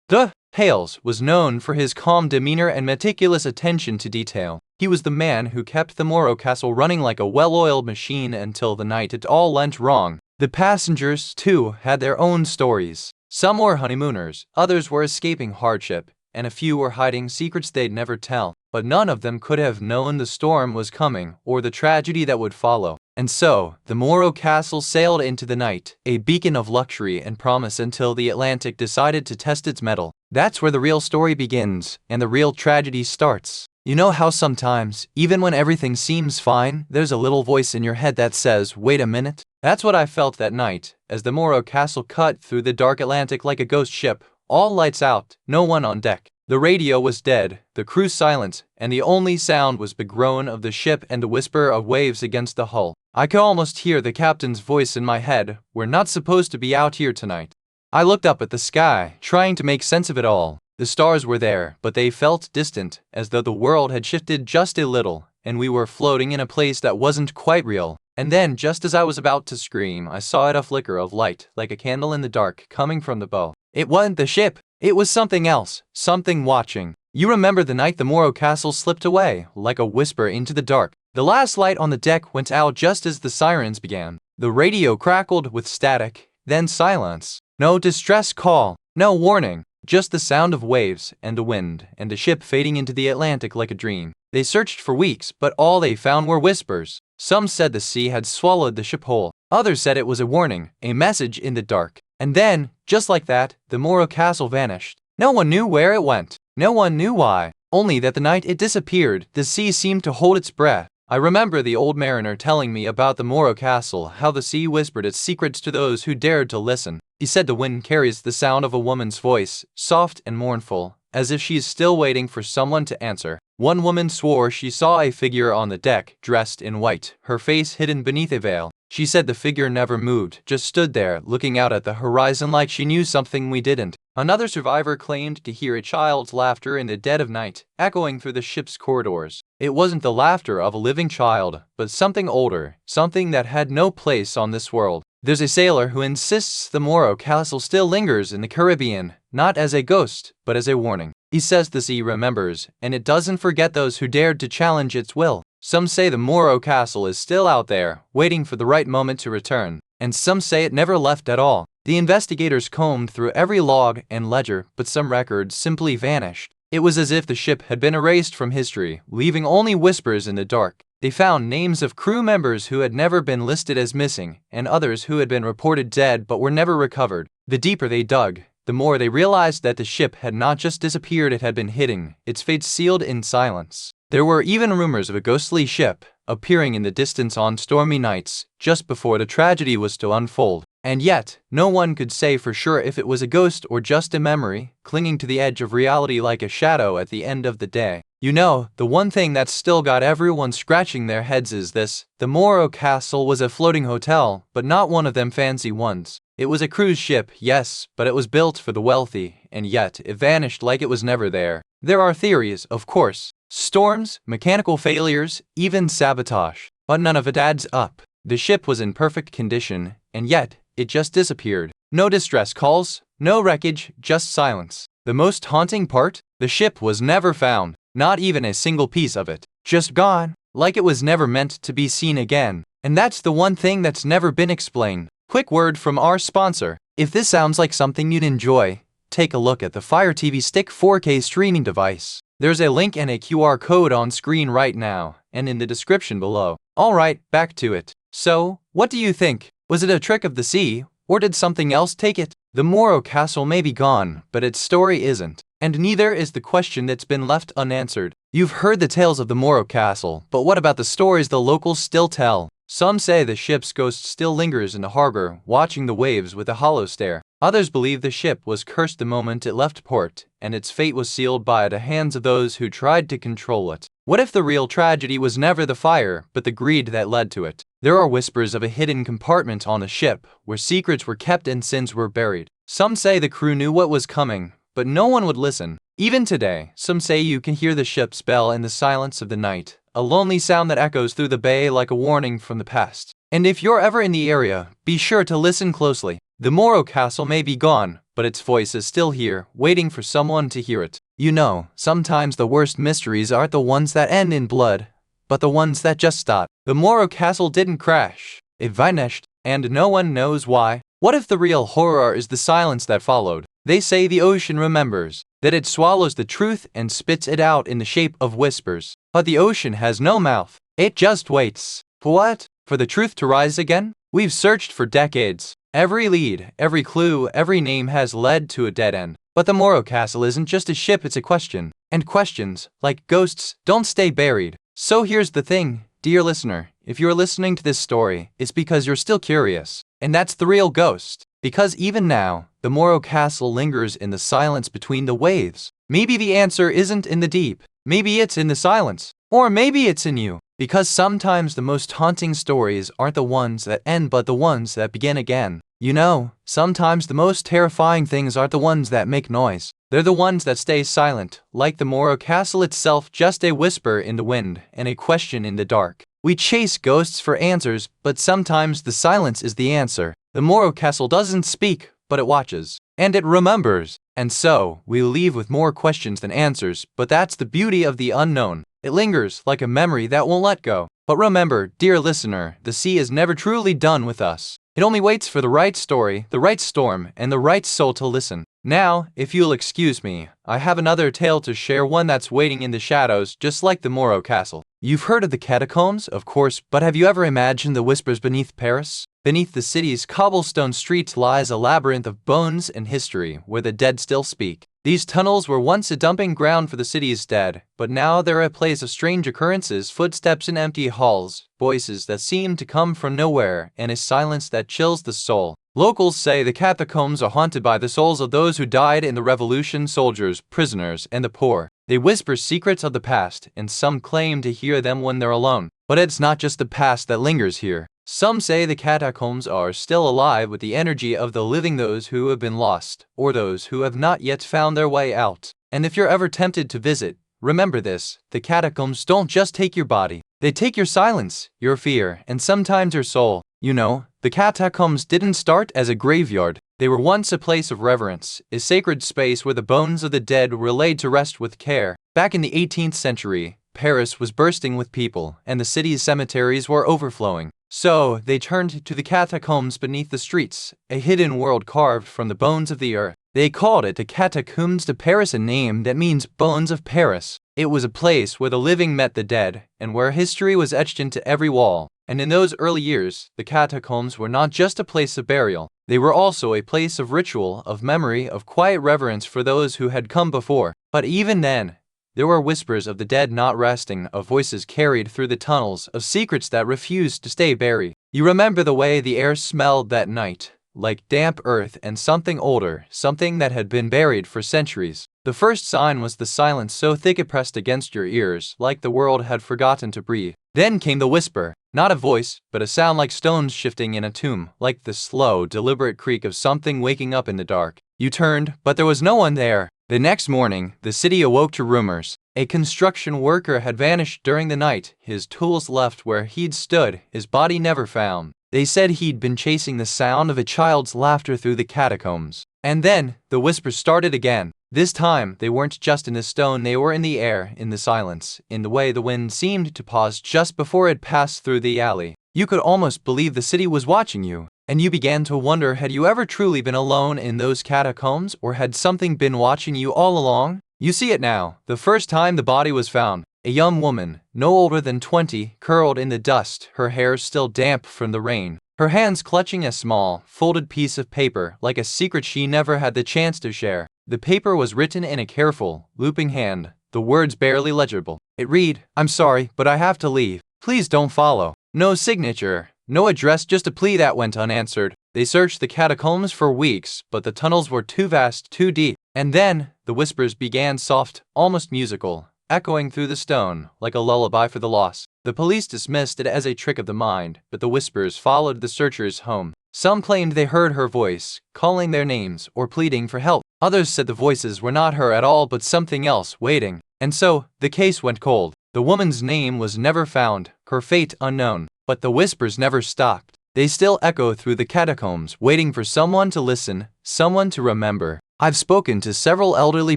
Hales, was known for his calm demeanor and meticulous attention to detail. He was the man who kept the Morro Castle running like a well-oiled machine until the night it all went wrong. The passengers, too, had their own stories. Some were honeymooners, others were escaping hardship, and a few were hiding secrets they'd never tell. But none of them could have known the storm was coming or the tragedy that would follow. And so, the Morro Castle sailed into the night, a beacon of luxury and promise, until the Atlantic decided to test its mettle. That's where the real story begins, and the real tragedy starts. You know how sometimes, even when everything seems fine, there's a little voice in your head that says, wait a minute? That's what I felt that night, as the Morro Castle cut through the dark Atlantic like a ghost ship. All lights out, no one on deck. The radio was dead, the crew silent, and the only sound was the groan of the ship and the whisper of waves against the hull. I could almost hear the captain's voice in my head, "We're not supposed to be out here tonight." I looked up at the sky, trying to make sense of it all. The stars were there, but they felt distant, as though the world had shifted just a little, and we were floating in a place that wasn't quite real. And then, just as I was about to scream, I saw a flicker of light, like a candle in the dark, coming from the bow. It wasn't the ship. It was something else, something watching. You remember the night the Morro Castle slipped away, like a whisper into the dark. The last light on the deck went out just as the sirens began. The radio crackled with static, then silence. No distress call, no warning, just the sound of waves and the wind and the ship fading into the Atlantic like a dream. They searched for weeks, but all they found were whispers. Some said the sea had swallowed the ship whole. Others said it was a warning, a message in the dark. And then, just like that, the Morro Castle vanished. No one knew where it went. No one knew why. Only that the night it disappeared, the sea seemed to hold its breath. I remember the old mariner telling me about the Morro Castle, how the sea whispered its secrets to those who dared to listen. He said the wind carries the sound of a woman's voice, soft and mournful, as if she is still waiting for someone to answer. One woman swore she saw a figure on the deck, dressed in white, her face hidden beneath a veil. She said the figure never moved, just stood there, looking out at the horizon like she knew something we didn't. Another survivor claimed to hear a child's laughter in the dead of night, echoing through the ship's corridors. It wasn't the laughter of a living child, but something older, something that had no place on this world. There's a sailor who insists the Morro Castle still lingers in the Caribbean, not as a ghost, but as a warning. He says the sea remembers, and it doesn't forget those who dared to challenge its will. Some say the Morro Castle is still out there, waiting for the right moment to return, and some say it never left at all. The investigators combed through every log and ledger, but some records simply vanished. It was as if the ship had been erased from history, leaving only whispers in the dark. They found names of crew members who had never been listed as missing, and others who had been reported dead but were never recovered. The deeper they dug, the more they realized that the ship had not just disappeared, it had been hidden, its fate sealed in silence. There were even rumors of a ghostly ship appearing in the distance on stormy nights, just before the tragedy was to unfold. And yet, no one could say for sure if it was a ghost or just a memory, clinging to the edge of reality like a shadow at the end of the day. You know, the one thing that's still got everyone scratching their heads is this: the Morro Castle was a floating hotel, but not one of them fancy ones. It was a cruise ship, yes, but it was built for the wealthy, and yet it vanished like it was never there. There are theories, of course. Storms, mechanical failures, even sabotage. But none of it adds up. The ship was in perfect condition, and yet, it just disappeared. No distress calls, no wreckage, just silence. The most haunting part? The ship was never found. Not even a single piece of it. Just gone, like it was never meant to be seen again. And that's the one thing that's never been explained. Quick word from our sponsor. If this sounds like something you'd enjoy, take a look at the Fire TV Stick 4K streaming device. There's a link and a QR code on screen right now, and in the description below. Alright, back to it. So, what do you think? Was it a trick of the sea, or did something else take it? The Morro Castle may be gone, but its story isn't. And neither is the question that's been left unanswered. You've heard the tales of the Morro Castle, but what about the stories the locals still tell? Some say the ship's ghost still lingers in the harbor, watching the waves with a hollow stare. Others believe the ship was cursed the moment it left port, and its fate was sealed by the hands of those who tried to control it. What if the real tragedy was never the fire, but the greed that led to it? There are whispers of a hidden compartment on the ship, where secrets were kept and sins were buried. Some say the crew knew what was coming, but no one would listen. Even today, some say you can hear the ship's bell in the silence of the night, a lonely sound that echoes through the bay like a warning from the past. And if you're ever in the area, be sure to listen closely. The Morro Castle may be gone, but its voice is still here, waiting for someone to hear it. You know, sometimes the worst mysteries aren't the ones that end in blood, but the ones that just stop. The Morro Castle didn't crash. It vanished, and no one knows why. What if the real horror is the silence that followed? They say the ocean remembers, that it swallows the truth and spits it out in the shape of whispers. But the ocean has no mouth. It just waits. For what? For the truth to rise again? We've searched for decades. Every lead, every clue, every name has led to a dead end. But the Morro Castle isn't just a ship, it's a question. And questions, like ghosts, don't stay buried. So here's the thing, dear listener, if you're listening to this story, it's because you're still curious. And that's the real ghost. Because even now, the Morro Castle lingers in the silence between the waves. Maybe the answer isn't in the deep. Maybe it's in the silence. Or maybe it's in you. Because sometimes the most haunting stories aren't the ones that end but the ones that begin again. You know, sometimes the most terrifying things aren't the ones that make noise. They're the ones that stay silent, like the Morro Castle itself, just a whisper in the wind and a question in the dark. We chase ghosts for answers, but sometimes the silence is the answer. The Morro Castle doesn't speak, but it watches. And it remembers. And so, we leave with more questions than answers, but that's the beauty of the unknown. It lingers like a memory that won't let go. But remember, dear listener, the sea is never truly done with us. It only waits for the right story, the right storm, and the right soul to listen. Now, if you'll excuse me, I have another tale to share, one that's waiting in the shadows, just like the Morro Castle. You've heard of the catacombs, of course, but have you ever imagined the whispers beneath Paris? Beneath the city's cobblestone streets lies a labyrinth of bones and history, where the dead still speak. These tunnels were once a dumping ground for the city's dead, but now they're a place of strange occurrences, footsteps in empty halls, voices that seem to come from nowhere, and a silence that chills the soul. Locals say the catacombs are haunted by the souls of those who died in the revolution, soldiers, prisoners, and the poor. They whisper secrets of the past, and some claim to hear them when they're alone. But it's not just the past that lingers here. Some say the catacombs are still alive with the energy of the living, those who have been lost, or those who have not yet found their way out. And if you're ever tempted to visit, remember this: the catacombs don't just take your body. They take your silence, your fear, and sometimes your soul. You know, the catacombs didn't start as a graveyard. They were once a place of reverence, a sacred space where the bones of the dead were laid to rest with care. Back in the 18th century, Paris was bursting with people, and the city's cemeteries were overflowing. So, they turned to the catacombs beneath the streets, a hidden world carved from the bones of the earth. They called it the Catacombs de Paris, a name that means bones of Paris. It was a place where the living met the dead, and where history was etched into every wall. And in those early years, the catacombs were not just a place of burial. They were also a place of ritual, of memory, of quiet reverence for those who had come before. But even then, there were whispers of the dead not resting, of voices carried through the tunnels, of secrets that refused to stay buried. You remember the way the air smelled that night, like damp earth and something older, something that had been buried for centuries. The first sign was the silence so thick it pressed against your ears, like the world had forgotten to breathe. Then came the whisper, not a voice, but a sound like stones shifting in a tomb, like the slow, deliberate creak of something waking up in the dark. You turned, but there was no one there. The next morning, the city awoke to rumors. A construction worker had vanished during the night, his tools left where he'd stood, his body never found. They said he'd been chasing the sound of a child's laughter through the catacombs. And then, the whispers started again. This time, they weren't just in the stone, they were in the air, in the silence, in the way the wind seemed to pause just before it passed through the alley. You could almost believe the city was watching you. And you began to wonder, had you ever truly been alone in those catacombs, or had something been watching you all along? You see it now. The first time the body was found, a young woman, no older than 20, curled in the dust, her hair still damp from the rain, her hands clutching a small, folded piece of paper, like a secret she never had the chance to share. The paper was written in a careful, looping hand, the words barely legible. It read, "I'm sorry, but I have to leave. Please don't follow." No signature. No address, just a plea that went unanswered. They searched the catacombs for weeks, but the tunnels were too vast, too deep. And then, the whispers began, soft, almost musical, echoing through the stone, like a lullaby for the lost. The police dismissed it as a trick of the mind, but the whispers followed the searchers home. Some claimed they heard her voice, calling their names or pleading for help. Others said the voices were not her at all, but something else, waiting. And so, the case went cold. The woman's name was never found, her fate unknown. But the whispers never stopped. They still echo through the catacombs, waiting for someone to listen, someone to remember. I've spoken to several elderly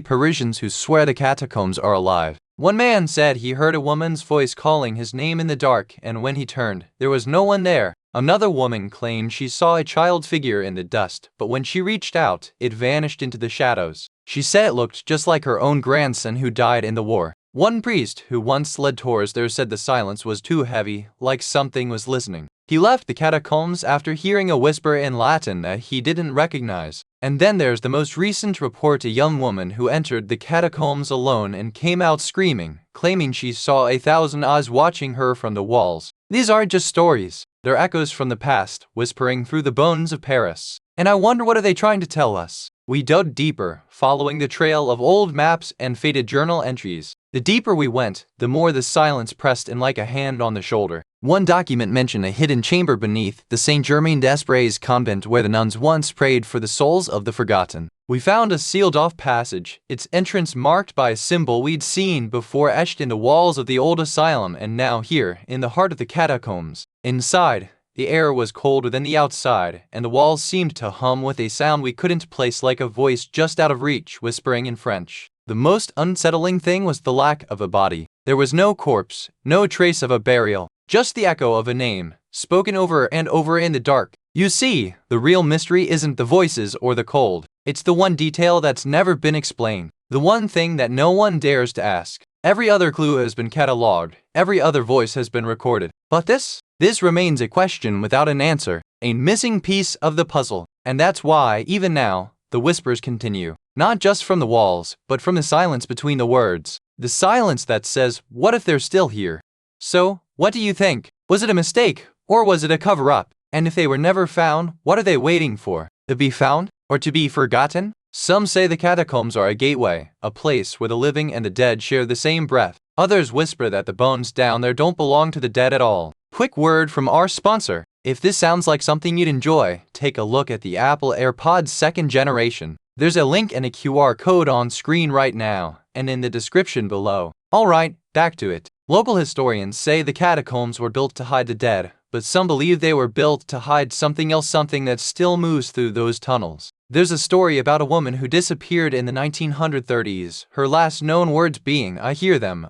Parisians who swear the catacombs are alive. One man said he heard a woman's voice calling his name in the dark, and when he turned, there was no one there. Another woman claimed she saw a child figure in the dust, but when she reached out, it vanished into the shadows. She said it looked just like her own grandson who died in the war. One priest who once led tours there said the silence was too heavy, like something was listening. He left the catacombs after hearing a whisper in Latin that he didn't recognize. And then there's the most recent report, a young woman who entered the catacombs alone and came out screaming, claiming she saw 1,000 eyes watching her from the walls. These aren't just stories. They're echoes from the past, whispering through the bones of Paris. And I wonder, what are they trying to tell us? We dug deeper, following the trail of old maps and faded journal entries. The deeper we went, the more the silence pressed in like a hand on the shoulder. One document mentioned a hidden chamber beneath the Saint-Germain-des-Prés convent where the nuns once prayed for the souls of the forgotten. We found a sealed-off passage, its entrance marked by a symbol we'd seen before etched in the walls of the old asylum, and now here, in the heart of the catacombs. Inside, the air was colder than the outside, and the walls seemed to hum with a sound we couldn't place, like a voice just out of reach, whispering in French. The most unsettling thing was the lack of a body. There was no corpse, no trace of a burial, just the echo of a name, spoken over and over in the dark. You see, the real mystery isn't the voices or the cold. It's the one detail that's never been explained, the one thing that no one dares to ask. Every other clue has been catalogued, every other voice has been recorded. But this remains a question without an answer, a missing piece of the puzzle. And that's why, even now, the whispers continue. Not just from the walls, but from the silence between the words. The silence that says, what if they're still here? So, what do you think? Was it a mistake, or was it a cover-up? And if they were never found, what are they waiting for? To be found, or to be forgotten? Some say the catacombs are a gateway, a place where the living and the dead share the same breath. Others whisper that the bones down there don't belong to the dead at all. Quick word from our sponsor. If this sounds like something you'd enjoy, take a look at the Apple AirPods 2nd generation. There's a link and a QR code on screen right now, and in the description below. Alright, back to it. Local historians say the catacombs were built to hide the dead, but some believe they were built to hide something else, something that still moves through those tunnels. There's a story about a woman who disappeared in the 1930s, her last known words being, I hear them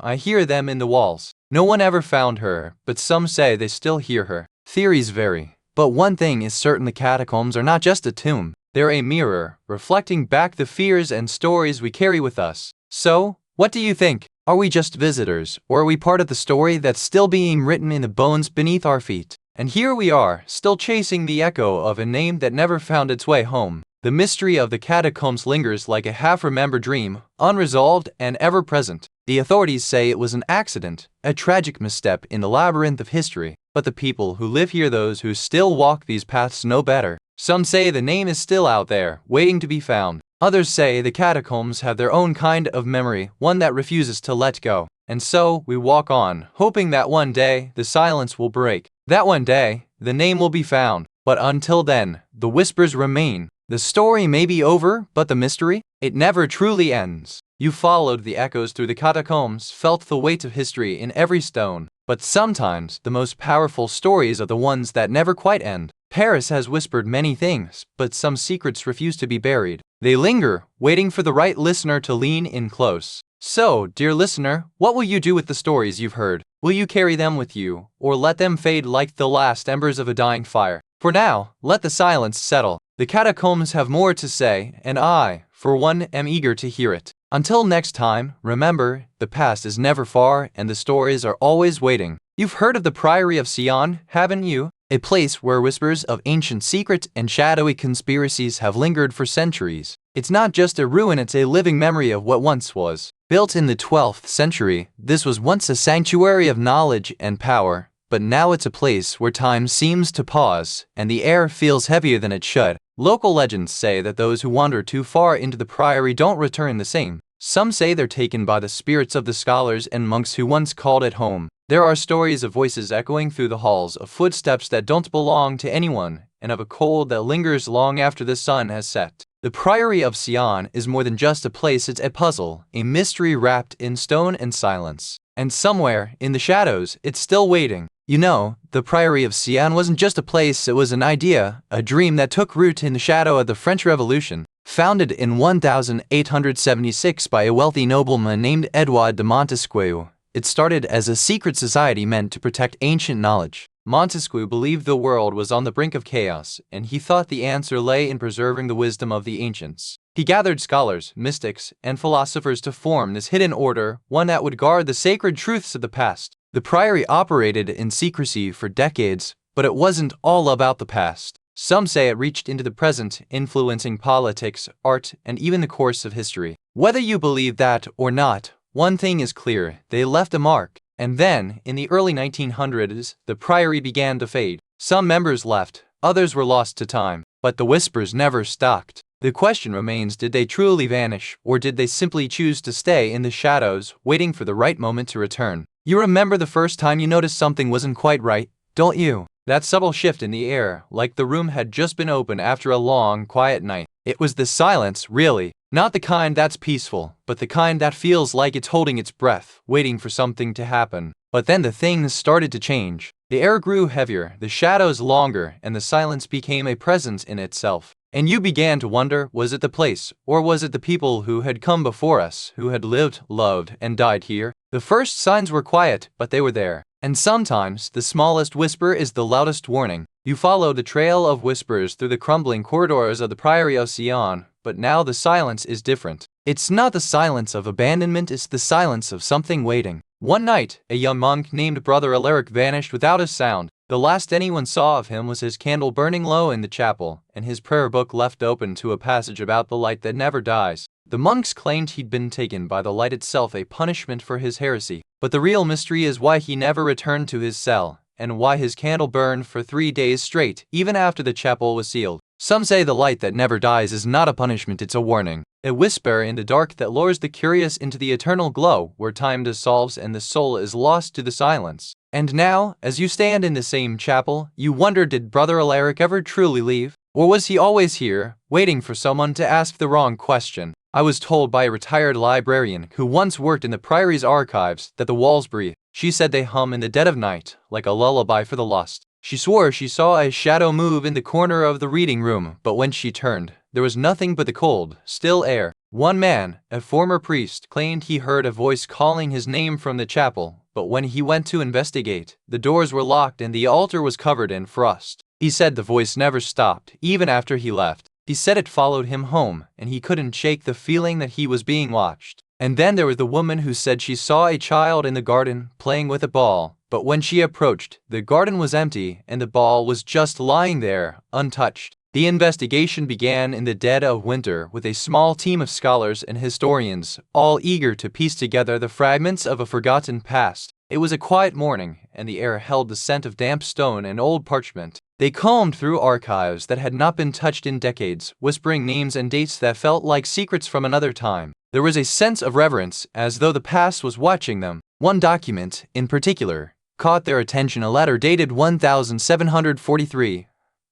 in the walls. No one ever found her, but some say they still hear her. Theories vary, but one thing is certain: the catacombs are not just a tomb. They're a mirror, reflecting back the fears and stories we carry with us. So, what do you think? Are we just visitors, or are we part of the story that's still being written in the bones beneath our feet? And here we are, still chasing the echo of a name that never found its way home. The mystery of the catacombs lingers like a half-remembered dream, unresolved and ever-present. The authorities say it was an accident, a tragic misstep in the labyrinth of history. But the people who live here, those who still walk these paths, know better. Some say the name is still out there, waiting to be found. Others say the catacombs have their own kind of memory, one that refuses to let go. And so, we walk on, hoping that one day, the silence will break. That one day, the name will be found. But until then, the whispers remain. The story may be over, but the mystery? It never truly ends. You followed the echoes through the catacombs, felt the weight of history in every stone. But sometimes, the most powerful stories are the ones that never quite end. Paris has whispered many things, but some secrets refuse to be buried. They linger, waiting for the right listener to lean in close. So, dear listener, what will you do with the stories you've heard? Will you carry them with you, or let them fade like the last embers of a dying fire? For now, let the silence settle. The catacombs have more to say, and I, for one, am eager to hear it. Until next time, remember, the past is never far and the stories are always waiting. You've heard of the Priory of Sion, haven't you? A place where whispers of ancient secrets and shadowy conspiracies have lingered for centuries. It's not just a ruin, it's a living memory of what once was. Built in the 12th century, this was once a sanctuary of knowledge and power, but now it's a place where time seems to pause and the air feels heavier than it should. Local legends say that those who wander too far into the priory don't return the same. Some say they're taken by the spirits of the scholars and monks who once called it home. There are stories of voices echoing through the halls, of footsteps that don't belong to anyone, and of a cold that lingers long after the sun has set. The Priory of Sion is more than just a place, it's a puzzle, a mystery wrapped in stone and silence. And somewhere, in the shadows, it's still waiting. You know, the Priory of Sion wasn't just a place, it was an idea, a dream that took root in the shadow of the French Revolution. Founded in 1876 by a wealthy nobleman named Edouard de Montesquieu, it started as a secret society meant to protect ancient knowledge. Montesquieu believed the world was on the brink of chaos, and he thought the answer lay in preserving the wisdom of the ancients. He gathered scholars, mystics, and philosophers to form this hidden order, one that would guard the sacred truths of the past. The priory operated in secrecy for decades, but it wasn't all about the past. Some say it reached into the present, influencing politics, art, and even the course of history. Whether you believe that or not, one thing is clear: they left a mark. And then, in the early 1900s, the priory began to fade. Some members left, others were lost to time, but the whispers never stopped. The question remains, did they truly vanish, or did they simply choose to stay in the shadows, waiting for the right moment to return? You remember the first time you noticed something wasn't quite right, don't you? That subtle shift in the air, like the room had just been opened after a long, quiet night. It was the silence, really. Not the kind that's peaceful, but the kind that feels like it's holding its breath, waiting for something to happen. But then the things started to change. The air grew heavier, the shadows longer, and the silence became a presence in itself. And you began to wonder, was it the place, or was it the people who had come before us, who had lived, loved, and died here? The first signs were quiet, but they were there. And sometimes, the smallest whisper is the loudest warning. You follow the trail of whispers through the crumbling corridors of the Priory of Sion, but now the silence is different. It's not the silence of abandonment, it's the silence of something waiting. One night, a young monk named Brother Alaric vanished without a sound. The last anyone saw of him was his candle burning low in the chapel, and his prayer book left open to a passage about the light that never dies. The monks claimed he'd been taken by the light itself, a punishment for his heresy. But the real mystery is why he never returned to his cell, and why his candle burned for 3 days straight, even after the chapel was sealed. Some say the light that never dies is not a punishment, it's a warning. A whisper in the dark that lures the curious into the eternal glow, where time dissolves and the soul is lost to the silence. And now, as you stand in the same chapel, you wonder, did Brother Alaric ever truly leave? Or was he always here, waiting for someone to ask the wrong question? I was told by a retired librarian who once worked in the Priory's archives that the walls breathe. She said they hum in the dead of night, like a lullaby for the lost. She swore she saw a shadow move in the corner of the reading room, but when she turned, there was nothing but the cold, still air. One man, a former priest, claimed he heard a voice calling his name from the chapel, but when he went to investigate, the doors were locked and the altar was covered in frost. He said the voice never stopped, even after he left. He said it followed him home, and he couldn't shake the feeling that he was being watched. And then there was the woman who said she saw a child in the garden playing with a ball, but when she approached, the garden was empty and the ball was just lying there, untouched. The investigation began in the dead of winter with a small team of scholars and historians, all eager to piece together the fragments of a forgotten past. It was a quiet morning, and the air held the scent of damp stone and old parchment. They combed through archives that had not been touched in decades, whispering names and dates that felt like secrets from another time. There was a sense of reverence, as though the past was watching them. One document, in particular, caught their attention, a letter dated 1743,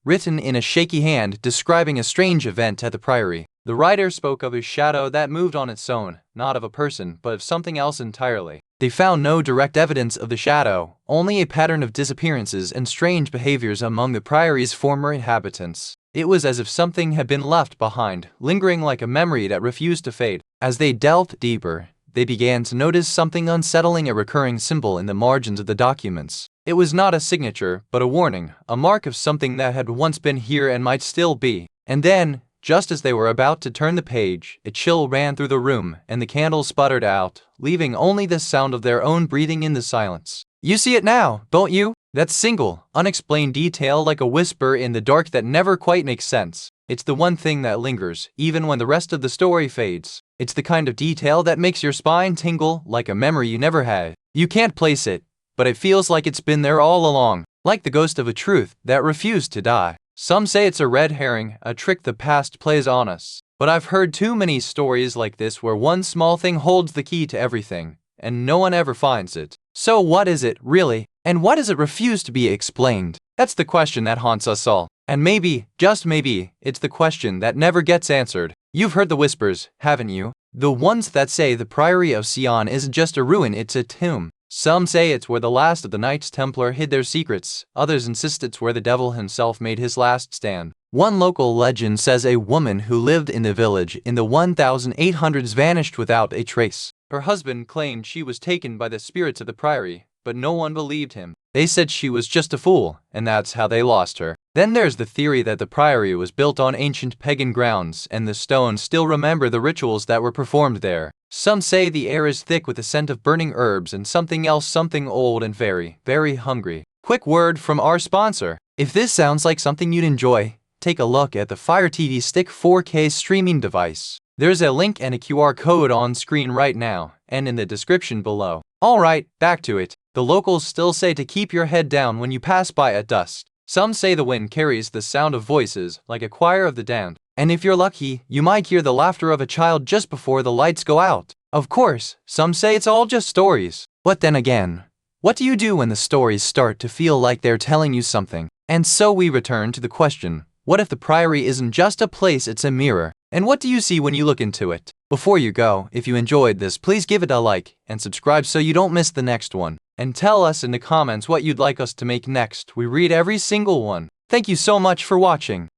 written in a shaky hand describing a strange event at the Priory. The writer spoke of a shadow that moved on its own, not of a person, but of something else entirely. They found no direct evidence of the shadow, only a pattern of disappearances and strange behaviors among the Priory's former inhabitants. It was as if something had been left behind, lingering like a memory that refused to fade. As they delved deeper, they began to notice something unsettling, a recurring symbol in the margins of the documents. It was not a signature, but a warning, a mark of something that had once been here and might still be. And then, just as they were about to turn the page, a chill ran through the room, and the candles sputtered out, leaving only the sound of their own breathing in the silence. You see it now, don't you? That single, unexplained detail, like a whisper in the dark that never quite makes sense. It's the one thing that lingers, even when the rest of the story fades. It's the kind of detail that makes your spine tingle, like a memory you never had. You can't place it, but it feels like it's been there all along, like the ghost of a truth that refused to die. Some say it's a red herring, a trick the past plays on us. But I've heard too many stories like this where one small thing holds the key to everything, and no one ever finds it. So what is it, really? And why does it refuse to be explained? That's the question that haunts us all. And maybe, just maybe, it's the question that never gets answered. You've heard the whispers, haven't you? The ones that say the Priory of Sion isn't just a ruin, it's a tomb. Some say it's where the last of the Knights Templar hid their secrets. Others insist it's where the devil himself made his last stand. One local legend says a woman who lived in the village in the 1800s vanished without a trace. Her husband claimed she was taken by the spirits of the Priory, but no one believed him. They said she was just a fool, and that's how they lost her. Then there's the theory that the Priory was built on ancient pagan grounds, and the stones still remember the rituals that were performed there. Some say the air is thick with the scent of burning herbs and something else, something old and very, very hungry. Quick word from our sponsor. If this sounds like something you'd enjoy, take a look at the Fire TV Stick 4K streaming device. There's a link and a QR code on screen right now, and in the description below. Alright, back to it. The locals still say to keep your head down when you pass by at dusk. Some say the wind carries the sound of voices, like a choir of the damned. And if you're lucky, you might hear the laughter of a child just before the lights go out. Of course, some say it's all just stories. But then again, what do you do when the stories start to feel like they're telling you something? And so we return to the question, what if the Priory isn't just a place, it's a mirror? And what do you see when you look into it? Before you go, if you enjoyed this, please give it a like and subscribe so you don't miss the next one. And tell us in the comments what you'd like us to make next. We read every single one. Thank you so much for watching.